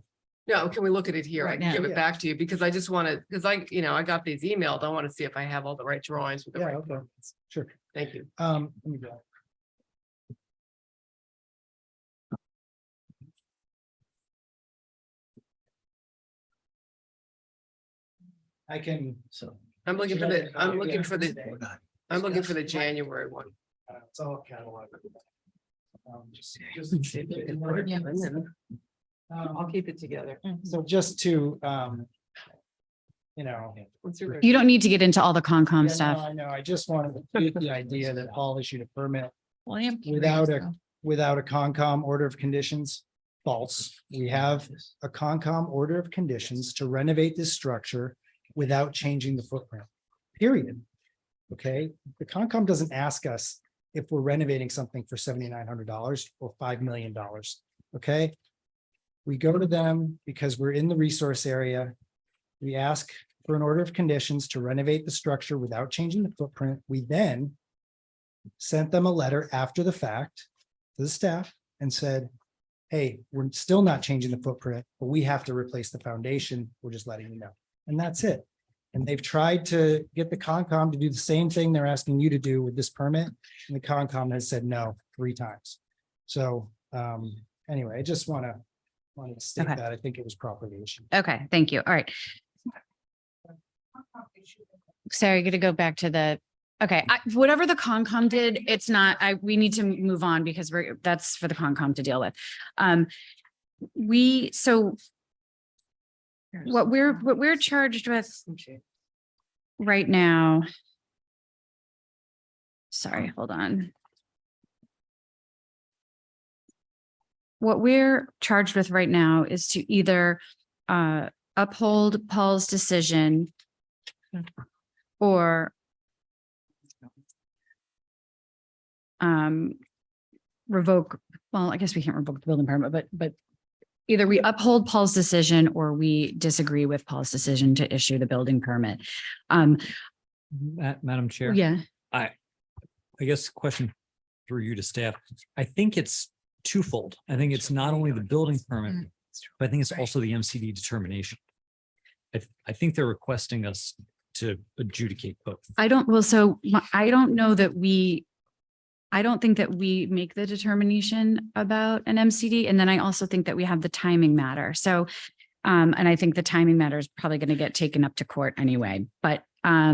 No, can we look at it here? I Right can now, give it yeah. back to you because I just want to, because I got these emailed. I want to see if I have all the right drawings with the Yeah, right okay. permits. Sure. Thank you. Let me go. I can. I'm looking for the, I'm looking for the January one. It's all catalog. I'll keep it together. So just to, What's your- You don't need to get into all the Concom Yeah, no, stuff. I know, I just wanted to get the idea that Paul issued a permit Well, I am curious, without though. without a Concom order of conditions. False. We have a Concom order of conditions to renovate this structure without changing the footprint, period. Okay, the Concom doesn't ask us if we're renovating something for $7,900 or $5 million. Okay. We go to them because we're in the resource area. We ask for an order of conditions to renovate the structure without changing the footprint. We then sent them a letter after the fact to the staff and said, hey, we're still not changing the footprint, but we have to replace the foundation. We're just letting you know. And that's it. And they've tried to get the Concom to do the same thing they're asking you to do with this permit. And the Concom has said no 3 times. So anyway, I just wanted to state Okay. that I think it was properly issued. Okay, thank you. All right. Sarah, you're gonna go back to the, okay, whatever the Concom did, it's not, we need to move on because that's for the Concom to deal with. What we're charged with right now. Sorry, hold on. What we're charged with right now is to either uphold Paul's decision or revoke, well, I guess we can't revoke the building permit, but either we uphold Paul's decision or we disagree with Paul's decision to issue the building permit. Madam Chair. Yeah, I guess question through you to staff. I think it's twofold. I think it's not only the building permit, but I think it's also the MCD determination. I think they're requesting us to adjudicate both. I don't know that I don't think that we make the determination about an MCD. And then I also think that we have the timing matter. So, and I think the timing matter is probably going to get taken up to court anyway, but let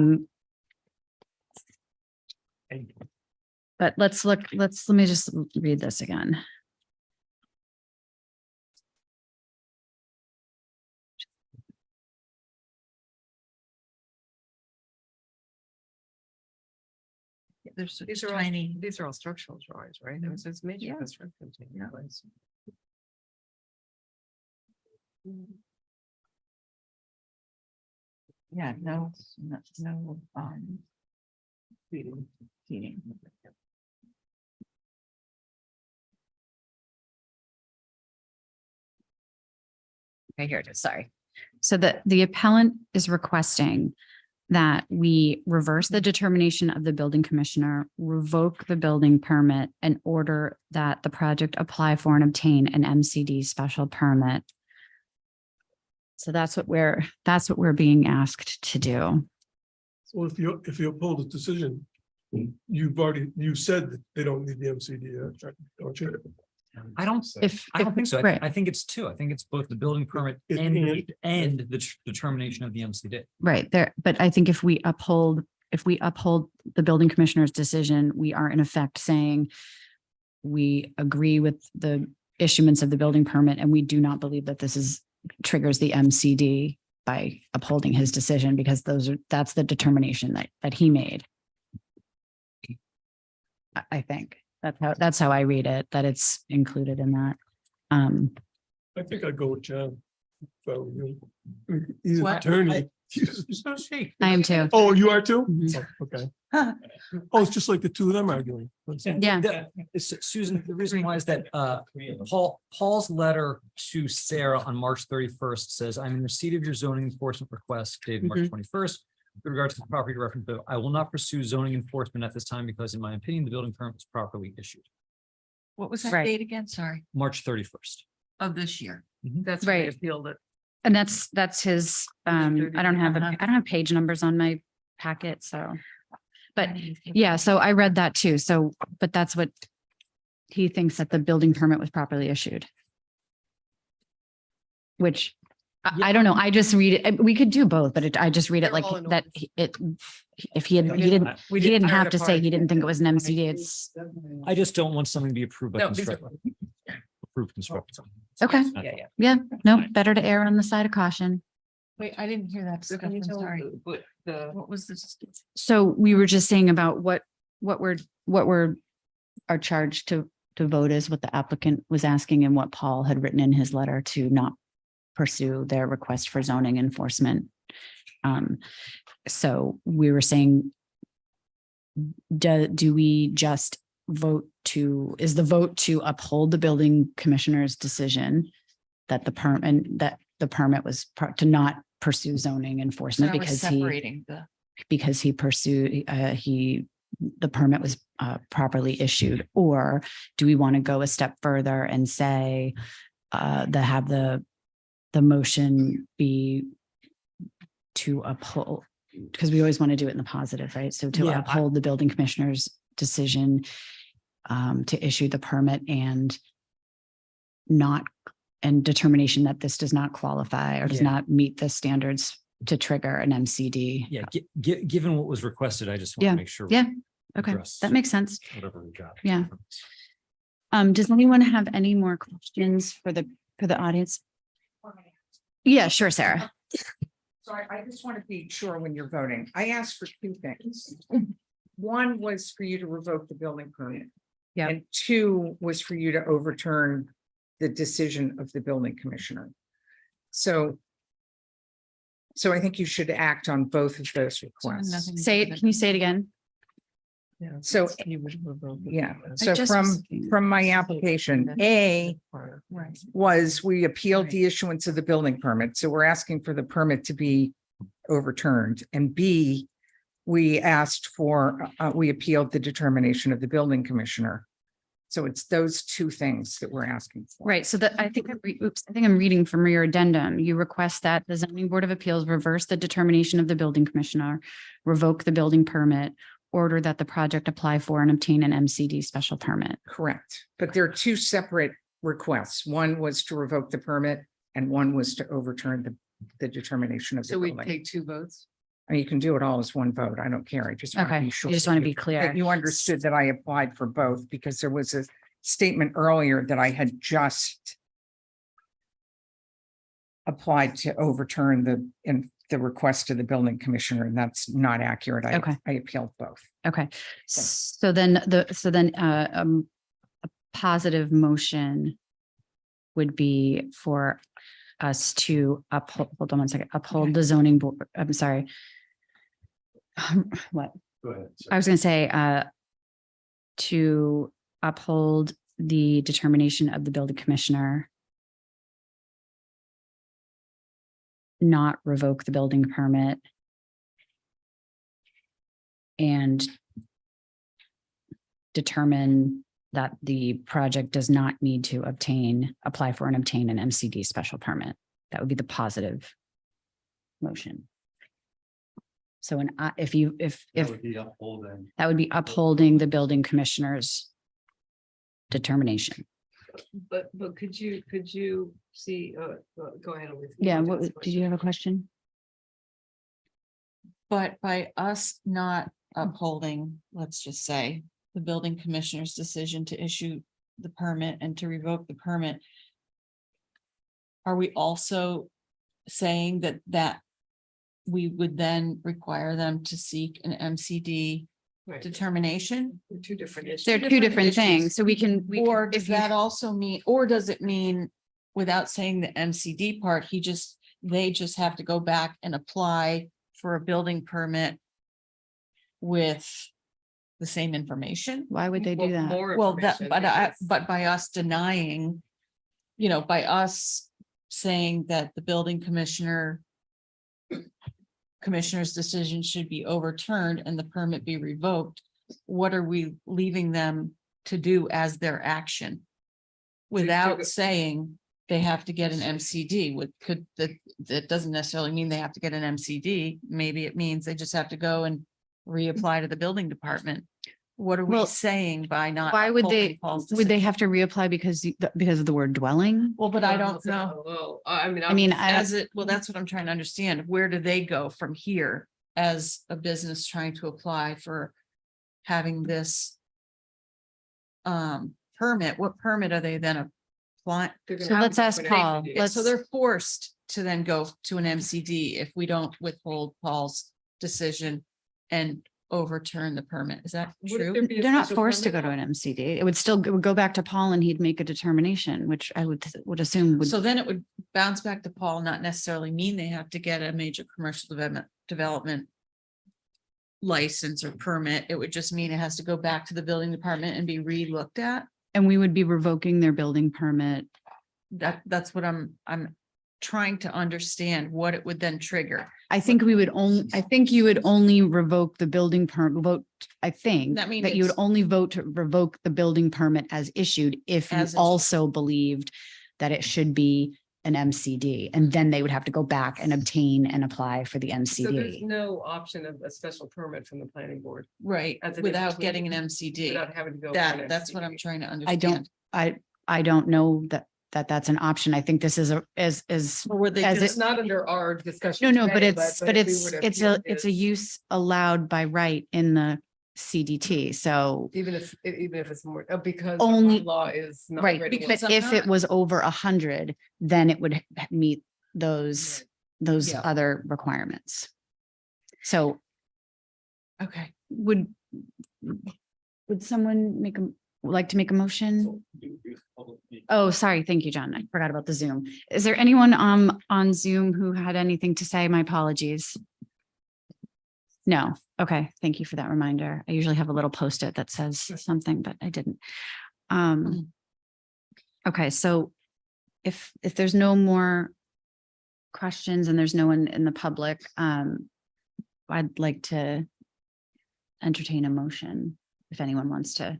me just read this again. There's These are all, tiny. these are all structural drawings, right? It was major Yeah. construction taking place. Yeah, no. Heating. Okay, here it is. Sorry. So the appellant is requesting that we reverse the determination of the building commissioner, revoke the building permit, and order that the project apply for and obtain an MCD special permit. So that's what we're being asked to do. So if you uphold the decision, you said that they don't need the MCD, don't you? I don't think so. Right. I think it's two. I think it's both the building permit and the determination of the MCD. Right there, but I think if we uphold the building commissioner's decision, we are in effect saying we agree with the issuance of the building permit, and we do not believe that this triggers the MCD by upholding his decision, because that's the determination that he made. I think that's how I read it, that it's included in that. I think I'd go with John. If I were you. He's an What? attorney. I am too. Oh, you are too? Mhm. Oh, okay. Oh, it's just like the two of them arguing. Yeah. Susan, the reason why is that Paul's letter to Sarah on March 31st says, I'm in receipt of your zoning enforcement request dated March 21st. With regard to the property reference bill, I will not pursue zoning enforcement at this time because in my opinion, the building permit was properly issued. What was that Right. date again? Sorry, March 31st. of this year. That's right. Right. Appealed it. And that's his, I don't have page numbers on my packet, so. But yeah, so I read that too. So, but that's what he thinks, that the building permit was properly issued. Which I don't know. I just read it. We could do both, but I just read it They're like all in that. If he We didn't tear have it to say apart. he didn't think it was an MCD. It's I just don't want something to be approved by No, these are- construction. Approved construction. okay. Yeah. Yeah, no, better to err on the side of caution. Wait, I didn't hear that So can you discussion, tell sorry. what the, What was this? So we were just saying about what we're are charged to vote is what the applicant was asking and what Paul had written in his letter to not pursue their request for zoning enforcement. So we were saying, do we just vote to, is the vote to uphold the building commissioner's decision that the permit was to not pursue zoning enforcement because Separating the. because he pursued, the permit was properly issued? Or do we want to go a step further and say, have the motion be to uphold, because we always want to do it in the positive, right? So to Yeah, uphold the building commissioner's decision to issue the permit and determination that this does not qualify or does Yeah. not meet the standards to trigger an MCD. Yeah, given what was requested, I just want Yeah, to make sure. we yeah. Okay, address that makes sense. Whatever we got. Yeah. Does anyone have any more questions for the audience? Yeah, sure, Sarah. So I just want to be sure when you're voting. I asked for two things. One was for you to revoke the building permit. Yep. And two was for you to overturn the decision of the building commissioner. So I think you should act on both of those requests. Say it, can you say it again? So, yeah, so just from was- my application, A Right. was we appealed the issuance of the building permit, so we're asking for the permit to be overturned. And B, we asked for, we appealed the determination of the building commissioner. So it's those two things that we're asking for. Right, so that, I think, I think I'm reading from your addendum. You request that the zoning board of appeals reverse the determination of the building commissioner, revoke the building permit, order that the project apply for and obtain an MCD special permit. Correct, but there are two separate requests. One was to revoke the permit and one was to overturn the determination of the so we building. take two votes? I mean, you can do it all as one vote. I don't care. I just want to Okay, be sure. I just that want to you- be clear. that you understood that I applied for both because there was a statement earlier that I had just applied to overturn the request of the building commissioner, and that's not accurate. Okay. I appealed both. Okay, so then a positive motion would be for us to uphold, hold on one second, uphold the zoning board, I'm sorry. What? Go ahead. I was gonna say, to uphold the determination of the building commissioner, not revoke the building permit, and determine that the project does not need to apply for and obtain an MCD special permit. That would be the positive motion. So if That would be upholding. that would be upholding the building commissioner's determination. But could you see, go ahead. Elise. Yeah, did you have a question? But by us not upholding, let's just say, the building commissioner's decision to issue the permit and to revoke the permit, are we also saying that we would then require them to seek an MCD Right. determination? They're two different issues. They're two different things, so we can. Or does that also mean, or does it mean, without saying the MCD part, they just have to go back and apply for a building permit with the same information? Why would they do that? More Well, information, because- but by us denying, by us saying that the building commissioner's decision should be overturned and the permit be revoked, what are we leaving them to do as their action? Without saying they have to get an MCD, that doesn't necessarily mean they have to get an MCD. Maybe it means they just have to go and reapply to the building department. What are we Well, saying by not? Why would upholding they, Paul's would they decision? have to reapply because of the word dwelling? Well, but I don't know. Well, I mean. I mean, As it, well, that's what I'm trying to understand. Where do they go from here as a business trying to apply for having this permit? What permit are they then applying? So let's ask Paul. Let's, So they're forced to then go to an MCD if we don't withhold Paul's decision and overturn the permit. Is that Would there true? be a they're not special forced to go permit? to an MCD. It would still, it would go back to Paul and he'd make a determination, which I would assume would. So then it would bounce back to Paul, not necessarily mean they have to get a major commercial development license or permit. It would just mean it has to go back to the building department and be re-looked at. And we would be revoking their building permit. That's what I'm trying to understand what it would then trigger. I think we would only, I think you would only revoke the building permit, vote, I think. That means That you would it's- only vote to revoke the building permit as issued if you As issued. also believed that it should be an MCD. And then they would have to go back and obtain and apply for the So there's MCD. no option of a special permit from the planning board Right, As an without in-between. getting an MCD. without having to go. for That, an that's what MCD. I'm trying to I understand. don't, I don't know that's an option. I think this is is. Or would they as just It's not under our discussion. No, but today, it's, but if we it's, were to it's appeal it's a this, use allowed by right in the CDT. So. Even if it's more, because. Only- our law is not. Right, written because I'm if it not- was over 100, then it would meet those Yeah. other requirements. So Okay. would someone like to make a motion? Oh, sorry. Thank you, John. I forgot about the Zoom. Is there anyone on Zoom who had anything to say? My apologies. No. Okay. Thank you for that reminder. I usually have a little post-it that says something, but I didn't. Okay, so if there's no more questions and there's no one in the public, I'd like to entertain a motion if anyone wants to.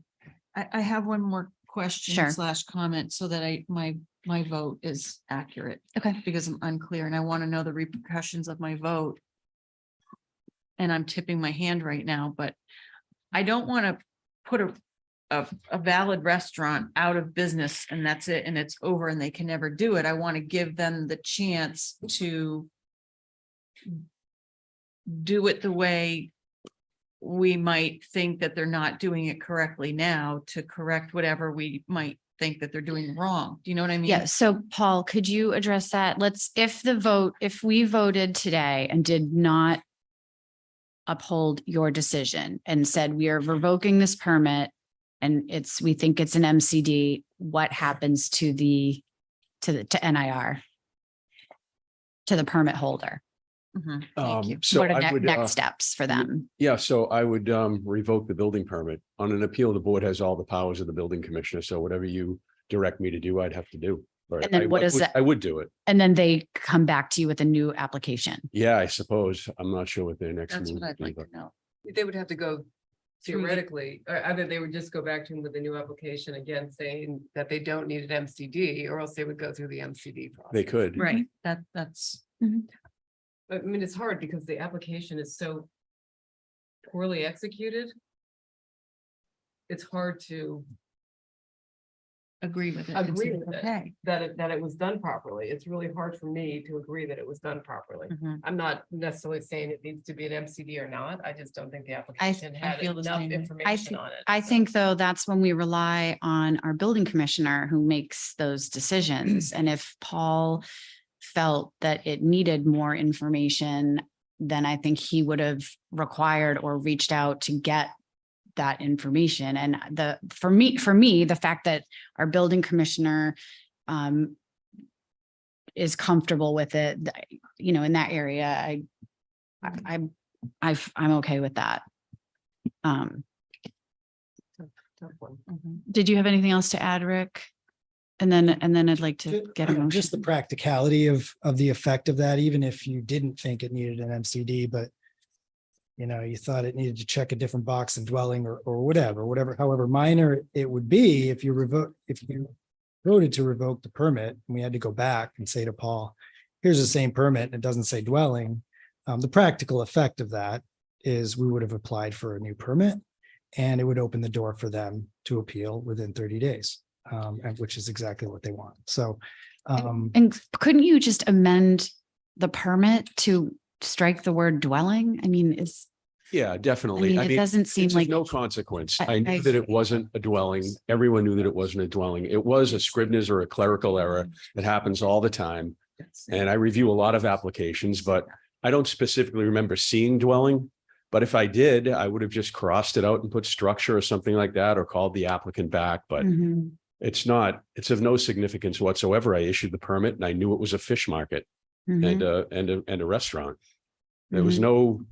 I have one more question Sure. / comment so that my vote is accurate Okay. because I'm unclear and I want to know the repercussions of my vote. And I'm tipping my hand right now, but I don't want to put a valid restaurant out of business and that's it and it's over and they can never do it. I want to give them the chance to do it the way we might think that they're not doing it correctly now to correct whatever we might think that they're doing wrong. Do you know what I mean? Yeah, so Paul, could you address that? If we voted today and did not uphold your decision and said we are revoking this permit and we think it's an MCD, what happens to NIR? To the permit holder? Mhm, thank you. So What are I would, next steps for them? yeah, so I would revoke the building permit. On an appeal, the board has all the powers of the building commissioner, so whatever you direct me to do, I'd have to do. Or And then I what is would- that? I would do it. And then they come back to you with a new application. Yeah, I suppose. I'm not sure what their next That's move what would I'd be, like but to know. They would have to go Through the- theoretically, or either they would just go back to him with a new application again, saying that they don't need an MCD, or else they would go through the MCD process. they could. Right, that's, I mean, it's hard because the application is so poorly executed. It's hard to agree with it. Agree It's with it. Okay. that it was done properly. It's really hard for me to agree that it was done properly. Mhm. I'm not necessarily saying it needs to be an MCD or not. I just don't think the application had feel the enough same way. information on it. I think though, that's when we rely on our building commissioner who makes those decisions. And if Paul felt that it needed more information, then I think he would have required or reached out to get that information. And for me, the fact that our building commissioner is comfortable with it, in that area, I'm okay with that. Tough one. Did you have anything else to add, Rick? And then I'd like to get a motion. Just the practicality of the effect of that, even if you didn't think it needed an MCD, but you thought it needed to check a different box than dwelling or whatever, however minor it would be, if you voted to revoke the permit and we had to go back and say to Paul, here's the same permit and it doesn't say dwelling. The practical effect of that is we would have applied for a new permit And it would open the door for them to appeal within 30 days, and which is exactly what they want. So And couldn't you just amend the permit to strike the word dwelling? I mean, Yeah, I definitely. mean, I it mean, doesn't seem it's of like, no consequence. I- I knew I- that it wasn't a dwelling. Everyone knew that it wasn't a dwelling. It was a Scribner's or a clerical error. It happens all the time. And I review a lot of applications, but I don't specifically remember seeing dwelling. But if I did, I would have just crossed it out and put structure or something like that, or called the applicant back. But Mhm. it's of no significance whatsoever. I issued the permit and I knew it was a fish market and Mhm. and a restaurant. There was Mhm.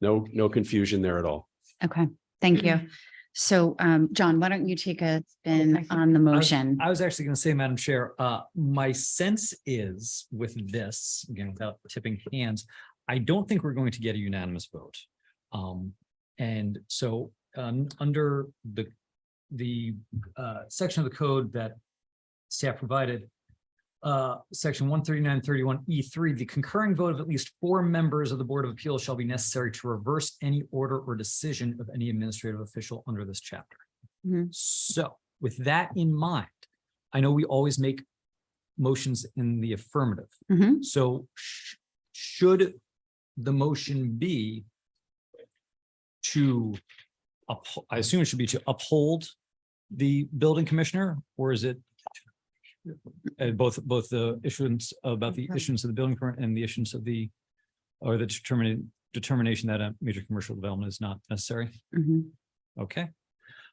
no, no confusion there at all. Okay, thank you. So, John, why don't you take a spin on the I motion? was actually going to say, Madam Chair, my sense is with this, again, without tipping hands, I don't think we're going to get a unanimous vote. And so under the section of the code that staff provided, section 139.31E3, the concurring vote of at least 4 members of the Board of Appeals shall be necessary to reverse any order or decision of any administrative official under this chapter. Mhm. So with that in mind, I know we always make motions in the affirmative. Mhm. So should the motion be to, I assume it should be to uphold the building commissioner, or is it both the issuance about the issuance of the building permit and the issuance of the, or the determination that a major commercial development is not necessary? Mhm. Okay.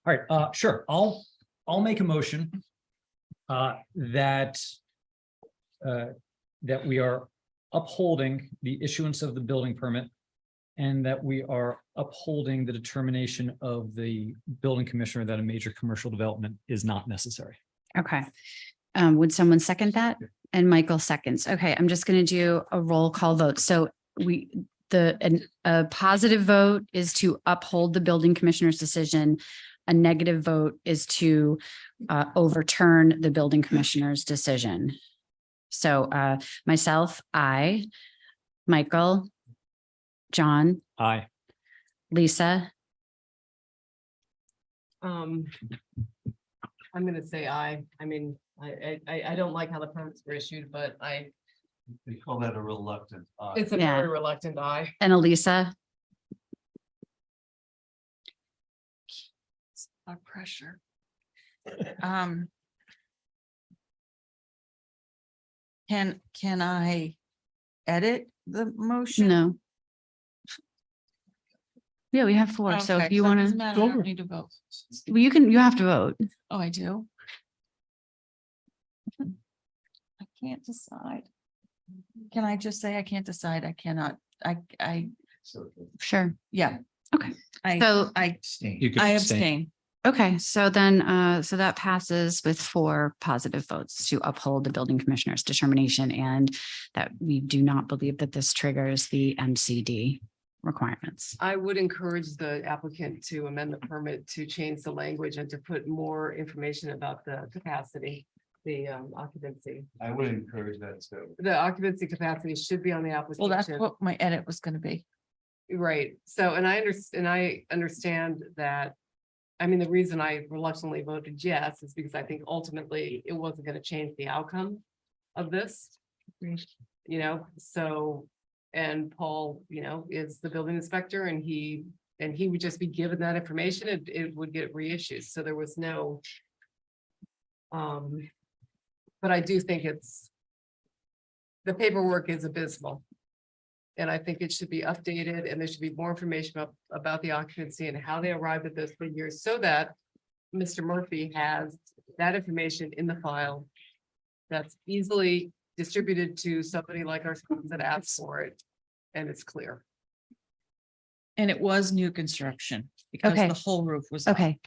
All right, sure. I'll make a motion that we are upholding the issuance of the building permit and that we are upholding the determination of the building commissioner that a major commercial development is not necessary. Okay. Would someone second that? And Michael seconds. Okay, I'm just going to do a roll call vote. So a positive vote is to uphold the building commissioner's decision. A negative vote is to overturn the building commissioner's decision. So myself, I, Michael, John, Aye. Lisa, I'm gonna say aye. I mean, I don't like how the permits were issued, but We call that a reluctant. it's a Yeah. very reluctant aye. and Elisa. Our pressure. Can I edit the motion? No. Yeah, we have 4. So if Okay, you it want doesn't to, matter, I don't need to vote. you have to vote. Oh, I do. I can't decide. Can I just say I can't decide? I cannot, Sure. yeah. Okay. So- I You could abstain. Okay, so then, so that passes with 4 positive votes to uphold the building commissioner's determination and that we do not believe that this triggers the MCD requirements. I would encourage the applicant to amend the permit to change the language and to put more information about the capacity, the occupancy. I would encourage that too. The occupancy capacity should be on the Well, that's application. what my edit was gonna be. Right, so, and I understand that. I mean, the reason I reluctantly voted yes is because I think ultimately it wasn't gonna change the outcome of this. You know, so, and Paul, is the building inspector and he would just be given that information, it would get reissued, so there was no. But I do think the paperwork is abysmal. And I think it should be updated and there should be more information about the occupancy and how they arrived at those figures so that Mr. Murphy has that information in the file that's easily distributed to somebody like ourselves that asks for it, and it's clear. And it was new construction because Okay. the whole roof was up. Okay.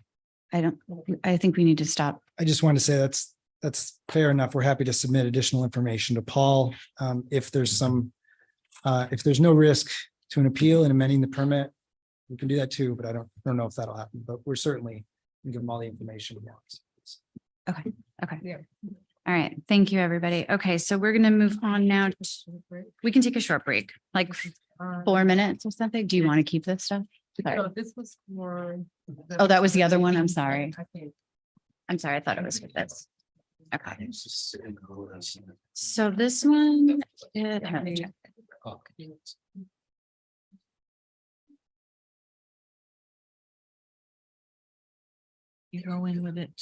I think we need to stop. I just want to say that's fair enough. We're happy to submit additional information to Paul. If there's no risk to an appeal and amending the permit, we can do that too, but I don't know if that'll happen, but we're certainly gonna give them all the information. he wants. Okay. Yeah. All right. Thank you, everybody. Okay, so we're going to move on now. We can take a short break, like 4 minutes or something. Do you want to keep this stuff? Sorry. So this was for. Oh, that was the other one. I'm sorry. I think. I'm sorry. I thought it was with this. Okay. So this one, it has- You go in with it.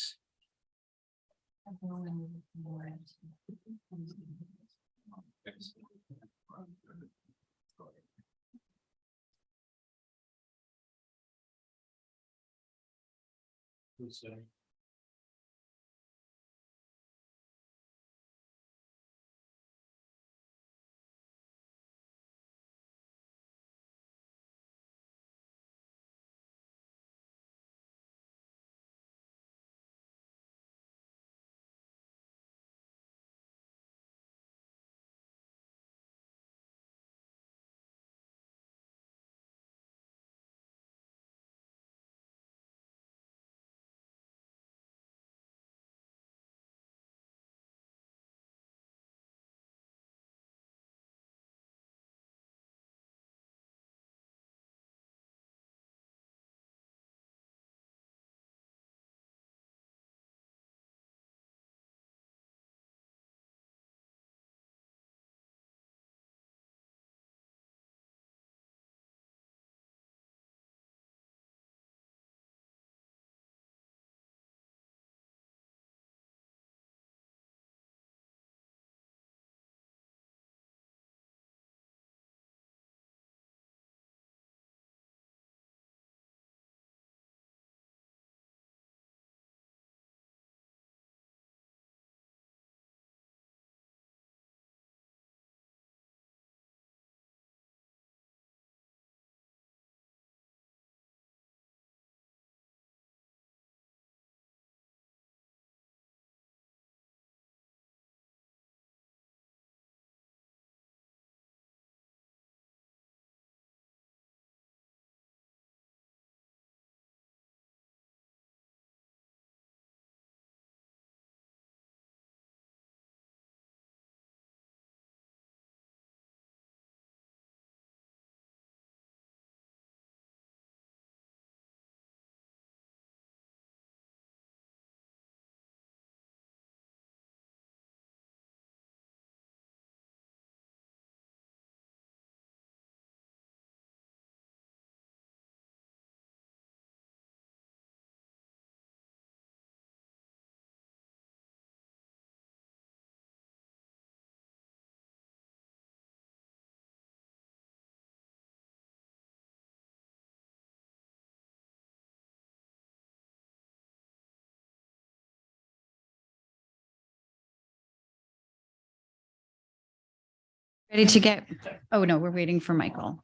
Ready to get, oh no, we're waiting for Michael.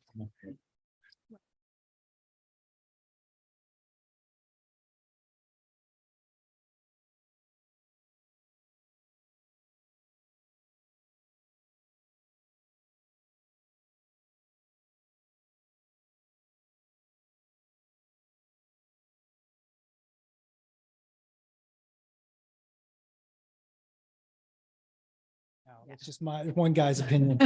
It's just my, one guy's opinion.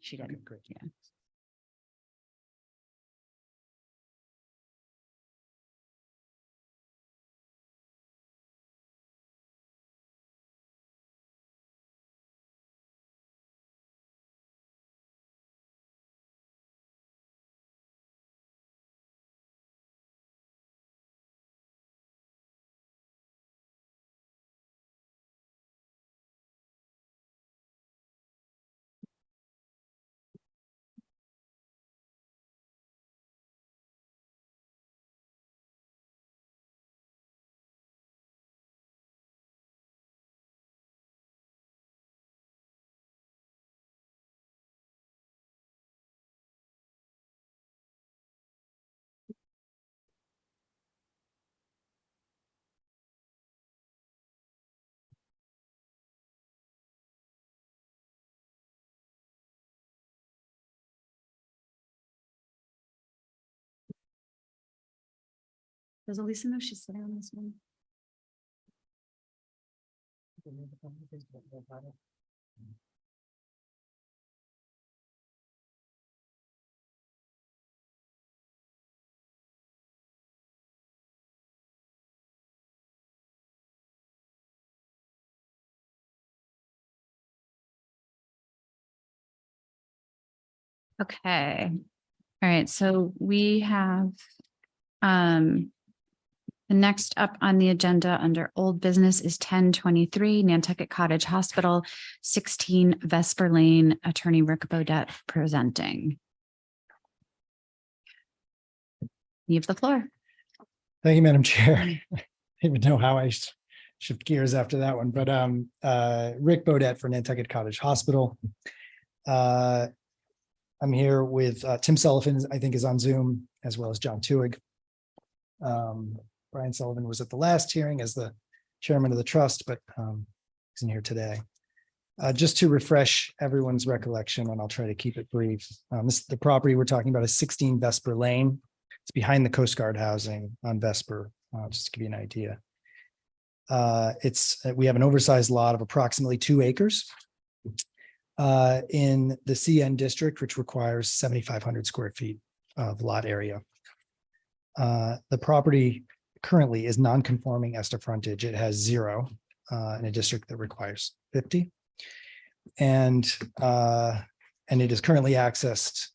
She did. Great. Yeah. Does Elisa know she's sitting on this one? Okay. All right, so we have the next up on the agenda under old business is 1023 Nantucket Cottage Hospital, 16 Vesper Lane, Attorney Rick Bodett presenting. You have the floor. Thank you, Madam Chair. I don't even know how I shift gears after that one, but Rick Bodett for Nantucket Cottage Hospital. I'm here with Tim Sullivan, I think is on Zoom, as well as John Tuig. Brian Sullivan was at the last hearing as the chairman of the trust, but he's in here today. Just to refresh everyone's recollection, and I'll try to keep it brief. The property we're talking about is 16 Vesper Lane. It's behind the Coast Guard housing on Vesper, just to give you an idea. We have an oversized lot of approximately 2 acres in the CN district, which requires 7,500 square feet of lot area. The property currently is non-conforming as to frontage. It has 0 in a district that requires 50. And it is currently accessed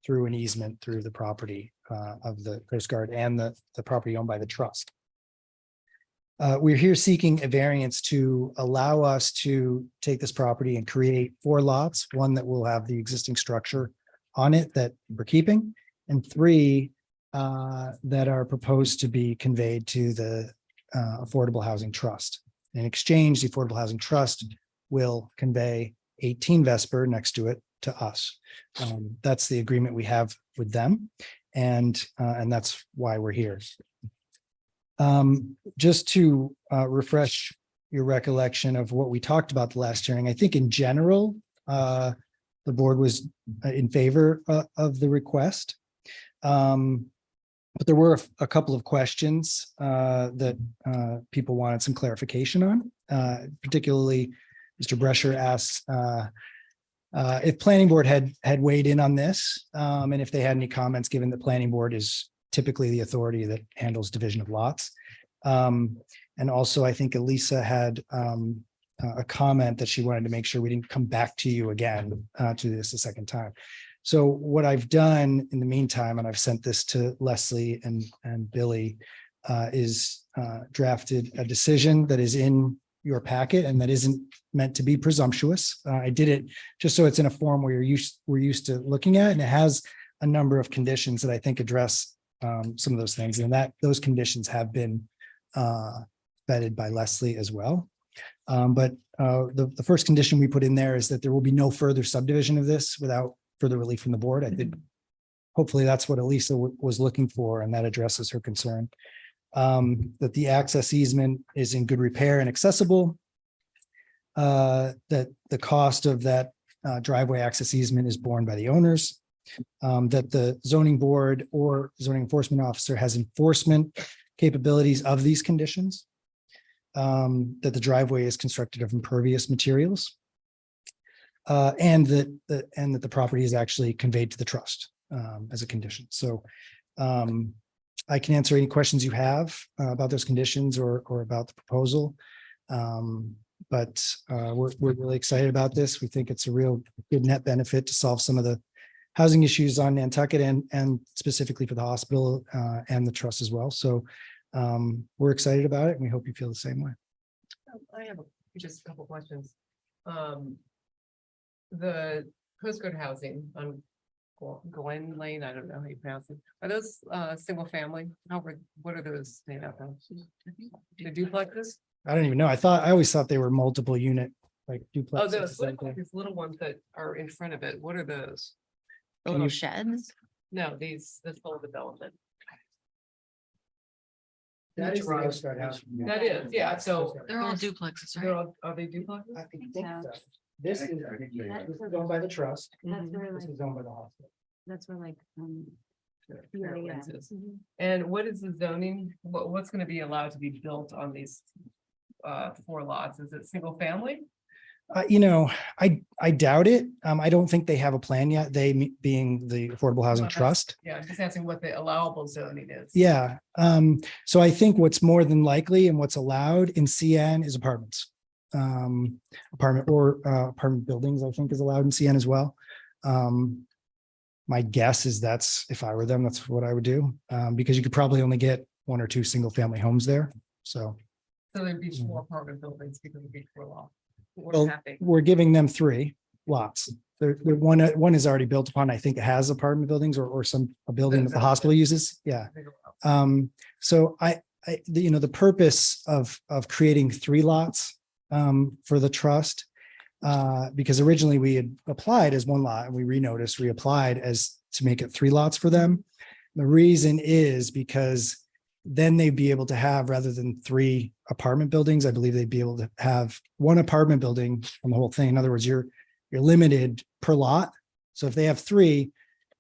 through an easement through the property of the Coast Guard and the property owned by the trust. We're here seeking a variance to allow us to take this property and create 4 lots, one that will have the existing structure on it that we're keeping, and 3 that are proposed to be conveyed to the Affordable Housing Trust. In exchange, the Affordable Housing Trust will convey 18 Vesper next to it to us. That's the agreement we have with them, and that's why we're here. Just to refresh your recollection of what we talked about the last hearing, I think in general, the board was in favor of the request. But there were a couple of questions that people wanted some clarification on. Particularly, Mr. Brescher asked if planning board had weighed in on this, and if they had any comments, given that planning board is typically the authority that handles division of lots. And also, I think Elisa had a comment that she wanted to make sure we didn't come back to you again to this a second time. So what I've done in the meantime, and I've sent this to Leslie and Billy, is drafted a decision that is in your packet and that isn't meant to be presumptuous. I did it just so it's in a form where we're used to looking at, and it has a number of conditions that I think address some of those things, and those conditions have been vetted by Leslie as well. But the first condition we put in there is that there will be no further subdivision of this without further relief from the board. I think hopefully that's what Elisa was looking for, and that addresses her concern. That the access easement is in good repair and accessible. That the cost of that driveway access easement is borne by the owners. That the zoning board or zoning enforcement officer has enforcement capabilities of these conditions. That the driveway is constructed of impervious materials. And that the property is actually conveyed to the trust as a condition. So I can answer any questions you have about those conditions or about the proposal. But we're really excited about this. We think it's a real good net benefit to solve some of the housing issues on Nantucket and specifically for the hospital and the trust as well. So we're excited about it, and we hope you feel the same way. I have just a couple questions. The Coast Guard housing on Glen Lane, I don't know how you pronounce it. Are those single family? What are those made up of? The duplexes? I don't even know. I always thought they were multiple unit, like Oh, duplexes. those little ones that are in front of it. What are those? The little sheds. No, this whole development. That is the Coast Guard house. That is, yeah, so. They're all duplexes, They're right? all, are they duplexes? I think so. This is owned by the trust. That's where This like, is owned by the hospital. that's where like, variances. And what is the zoning, what's gonna be allowed to be built on these 4 lots? Is it single family? I doubt it. I don't think they have a plan yet, being the Affordable Housing Well, that's- Trust. Yeah, I'm just asking what the allowable zoning is. Yeah, so I think what's more than likely and what's allowed in CN is apartments. Apartment buildings, I think is allowed in CN as well. My guess is if I were them, that's what I would do, because you could probably only get 1 or 2 single family homes there, so. So there'd be 4 apartment buildings because it'd be 4 lots. Well, we're giving them 3 lots. One is already built upon, I think it has apartment buildings or a building that the hospital uses, yeah. So the purpose of creating 3 lots for the trust, because originally we had applied as 1 lot and we reapplied as to make it 3 lots for them. The reason is because then they'd be able to have, rather than 3 apartment buildings, I believe they'd be able to have 1 apartment building on the whole thing. In other words, you're limited per lot. So if they have 3,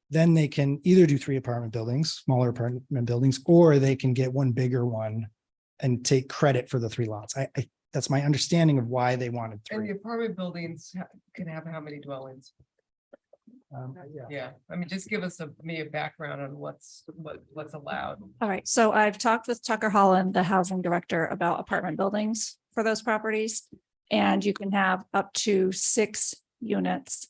then they can either do 3 apartment buildings, smaller apartment buildings, or they can get 1 bigger one and take credit for the 3 lots. That's my understanding of why they wanted And the 3. apartment buildings can have how many dwellings? Yeah, I mean, just give us a background on what's allowed. All right, so I've talked with Tucker Holland, the housing director, about apartment buildings for those properties. And you can have up to 6 units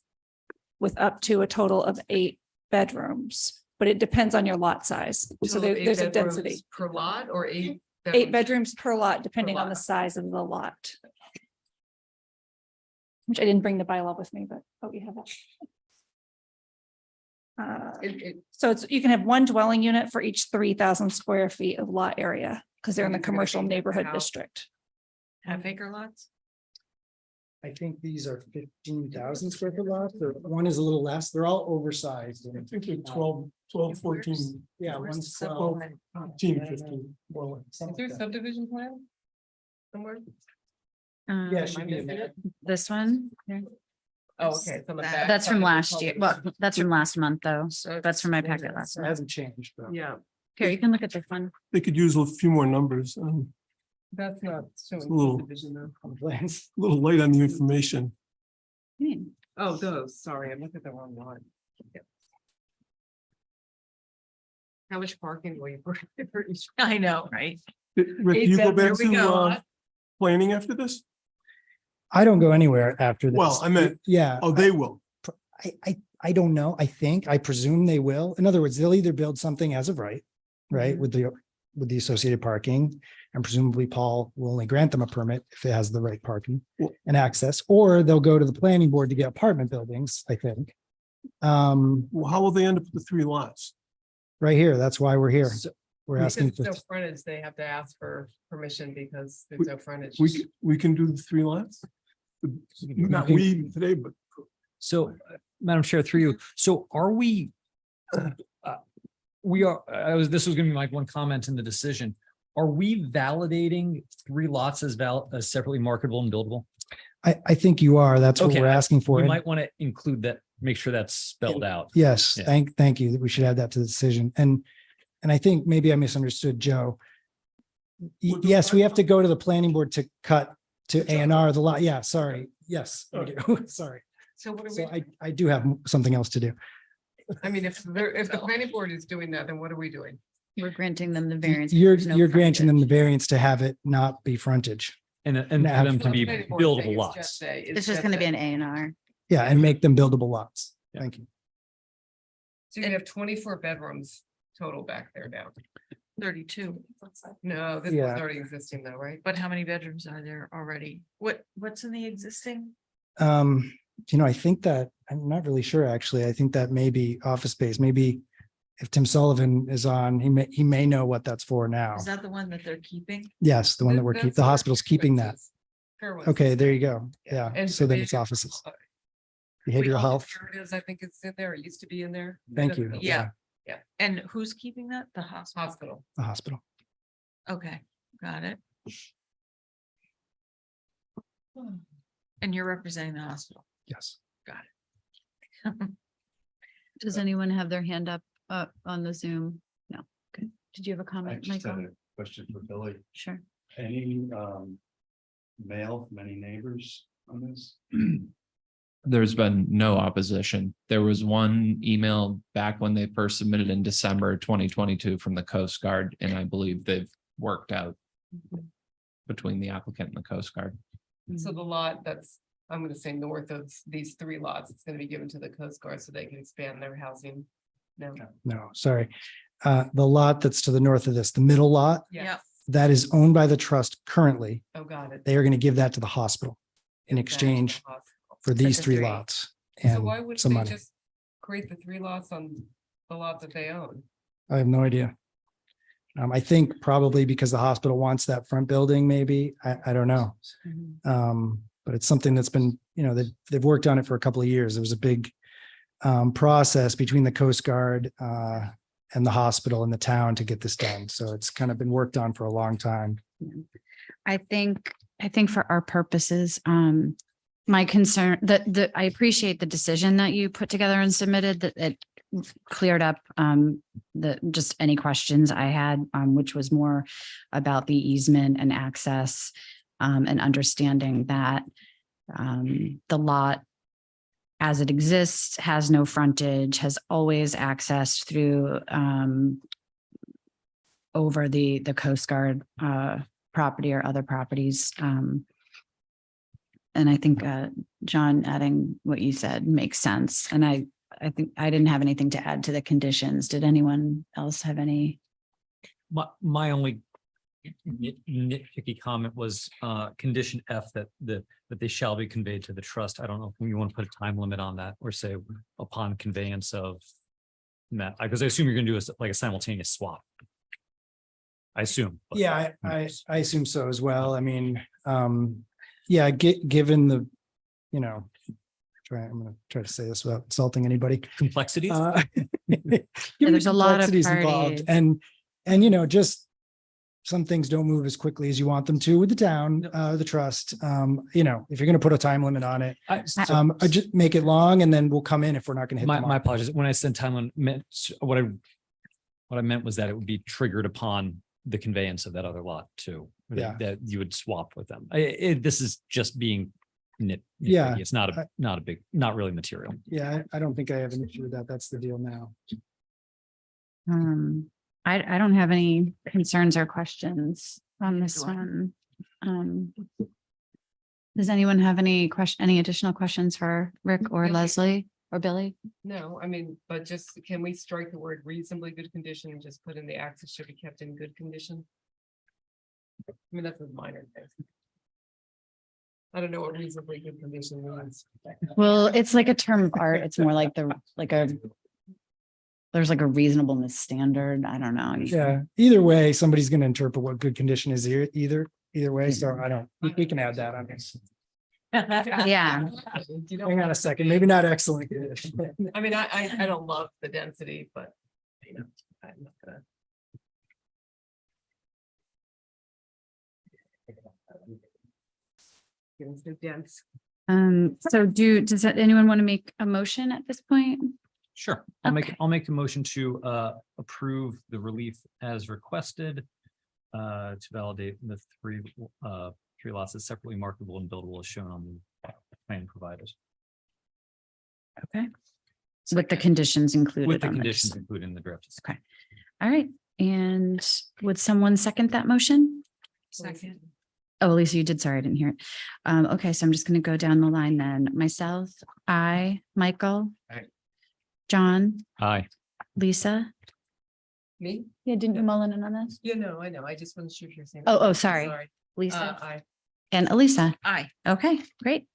with up to a total of 8 bedrooms, but it depends on your lot size. So Total of 8 there's a bedrooms density, per lot or 8? 8 bedrooms per lot, depending on the lot. size of the lot. Which I didn't bring the bylaw with me, but, oh, you have that. So you can have 1 dwelling unit for each 3,000 square feet of lot area, because they're in the And you're gonna commercial be neighborhood house- district. Half-acre lots? I think these are 15,000 square foot lots, or one is a little less. They're all oversized. I think they're 12, 14. Yeah, Where's one's the 12, subline? 15, 15, more like. Is there a subdivision plan? Somewhere? Yeah, Am should I be in missing there. it? This one, Oh, okay. it's on the back that's from side of the last year. Well, public- that's from last month, though. So That's from my it's- packet last It month. hasn't changed, but. Yeah, Here, you can look at this one. They could use a few more numbers. that's not showing a little- subdivision though. Plans. A little light on the information. Oh, those, sorry, I'm looking at the wrong one. Yep. How much parking will you put for each? I know, right? Rick, do you go back to Huh? planning after this? I don't go anywhere after this. Well, I meant, Yeah, oh, they will. I don't know. I presume they will. In other words, they'll either build something as of right, right, with the associated parking. And presumably Paul will only grant them a permit if it has the right parking Well- and access, or they'll go to the planning board to get apartment buildings, I think. Well, how will they end up with the 3 lots? Right here, that's why we're here. We're Because asking it's for, no frontage, they have to ask for permission because there's no frontage. We can do the 3 lots? Not we today, but So, Madam Chair, through you, so are we? This was gonna be my one comment in the decision. Are we validating 3 lots as separately marketable and buildable? I think you are. That's what Okay, we're asking for. We And might want to include that, make sure that's spelled out. Yes, Yeah. thank you. We should add that to the decision. And I think maybe I misunderstood Joe. Yes, we have to go to the planning board to cut to A and R the lot. Yeah, sorry. Yes, we do. Sorry. So what are So we, I do have something else to do. I mean, if the planning board is doing that, then what are we doing? We're granting them the variance. You're There's no granting them the frontage. variance to have it not be frontage. And for them to Well, be the planning board buildable thing is lots. just a- It's just gonna be an A and R. Yeah, and make them buildable lots. Yeah. Thank you. So you have 24 bedrooms total back there now. 32. No, this was Yeah. already existing though, right? But how many bedrooms are there already? What's in the existing? I think that, I'm not really sure, actually. I think that may be office space. Maybe if Tim Sullivan is on, he may know what that's for now. Is that the one that they're keeping? Yes, the one that That's the where hospital's keeping that. Fairwinds Okay, is there you go. Yeah, And so then behavior- it's offices, We behavioral all know health. where it is, I think it's in there. It used to be in there. Thank you. Yeah. And who's keeping that? The hospital. Hospital. The hospital. Okay, got it. And you're representing the hospital. Yes. Does anyone have their hand up on the Zoom? No. Okay. Did you have a I comment, just had Michael? a question for Billy. Sure. Any mail from any neighbors on this? There's been no opposition. There was one email back when they first submitted in December 2022 from the Coast Guard, and I believe they've worked out between the applicant and the Coast Guard. So the lot that's, I'm gonna say north of these 3 lots, it's gonna be given to the Coast Guard so they can expand their housing. No. No, sorry. The lot that's to the north of this, the middle lot, Yeah. that is owned by the trust currently. Oh, got it. They are going to give that to the hospital in Give that to the exchange hospital. for these the 3 three. lots So why and wouldn't some they money. just create the 3 lots on the lot that they own? I have no idea. I think probably because the hospital wants that front building, maybe. I don't know. But it's something that's been, they've worked on it for a couple of years. There was a big process between the Coast Guard and the hospital and the town to get this done. So it's kind of been worked on for a long time. I think for our purposes, my concern that I appreciate the decision that you put together and submitted, that it cleared up just any questions I had, which was more about the easement and access, and understanding that the lot as it exists has no frontage, has always accessed through over the Coast Guard property or other properties. And I think John, adding what you said makes sense. And I think I didn't have anything to add to the conditions. Did anyone else have any? My only nitpicky comment was condition F that they shall be conveyed to the trust. I don't know if you want to put a time limit on that or say upon conveyance of that, because I assume you're going to do like a simultaneous swap. I assume. but- Yeah, I assume so as well. I mean, yeah, given the, I'm gonna try to say this without insulting anybody. Complexities. There's a lot of Complexities parties. And just some things don't move as quickly as you want them to with the town, the trust. If you're gonna put a time limit on it, I just make it long and then we'll come in if we're not gonna hit. My the mark. apologies. When I said time limit, what I meant was that it would be triggered upon the conveyance of that other lot too. Yeah. That you would swap with them. This is just being nitpicky. Yeah. It's not a big, not really material. Yeah, I don't think I have an issue with that. That's the deal now. I don't have any concerns or questions on this one. Does anyone have any additional questions for Rick or Billy. Leslie or Billy? No, I mean, but just, can we strike the word reasonably good condition and just put in the access should be kept in good condition? I mean, that's a minor thing. I don't know what reasonably good condition means. Well, it's like a term of art. It's more like there's like a reasonableness standard. I don't know. Yeah, either way, somebody's gonna interpret what good condition is either way. So we can add that on this. Yeah. You know, Hang on a second, maybe not excellent. condition. I mean, I don't love the density, but I'm not gonna. Getting so dense. So does anyone want to make a motion at this point? Sure. Okay. I'll make a motion to approve the relief as requested to validate the three lots as separately marketable and buildable as shown on the plan providers. Okay. With the conditions included. With the on this. conditions included in the draft. Okay. All right. And would someone second that motion? Second. Oh, Lisa, you did. Sorry, I didn't hear it. Okay, so I'm just going to go down the line then. Myself, Michael. Aye. John, Aye. Lisa. Me? Yeah, didn't you mull in on this? Yeah, no, I know. I just want to shoot your saying. Oh, sorry. Lisa Aye. and Elisa. Aye. Okay, great.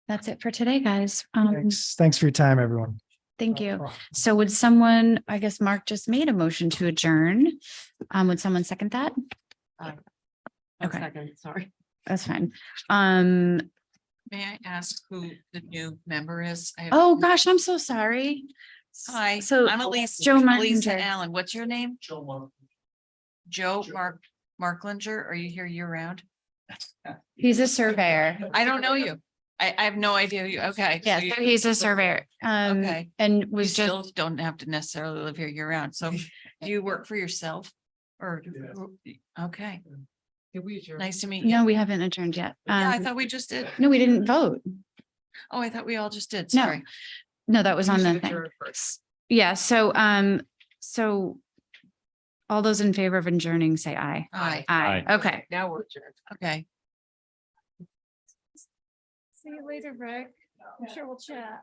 That's it for today, guys. Thanks for your time, everyone. Thank you. So would someone, I guess Mark just made a motion to adjourn. Would someone second that? Okay. Second, sorry. That's fine. May I ask who the new member is? Oh, gosh, I'm so sorry. Hi, So I'm Elise. Joe Elisa Markinger. Allen. What's your name? Joe Marklinger. Are you here year round? He's a surveyor. I don't know you. I have no idea. Okay. Yeah, so he's a surveyor, Okay. and You was still just, don't have to necessarily live here year round. So do you work for yourself? Or, okay, nice to meet you. no, we haven't adjourned yet. Yeah, I Um, thought we just did. no, we didn't vote. Oh, I thought we all just did. No. Sorry. No, that was on the thing. Yeah, so all those in favor of adjourning, say aye. Aye. Aye, okay. Now we're adjourned. Okay. See you later, Rick. I'm sure we'll chat.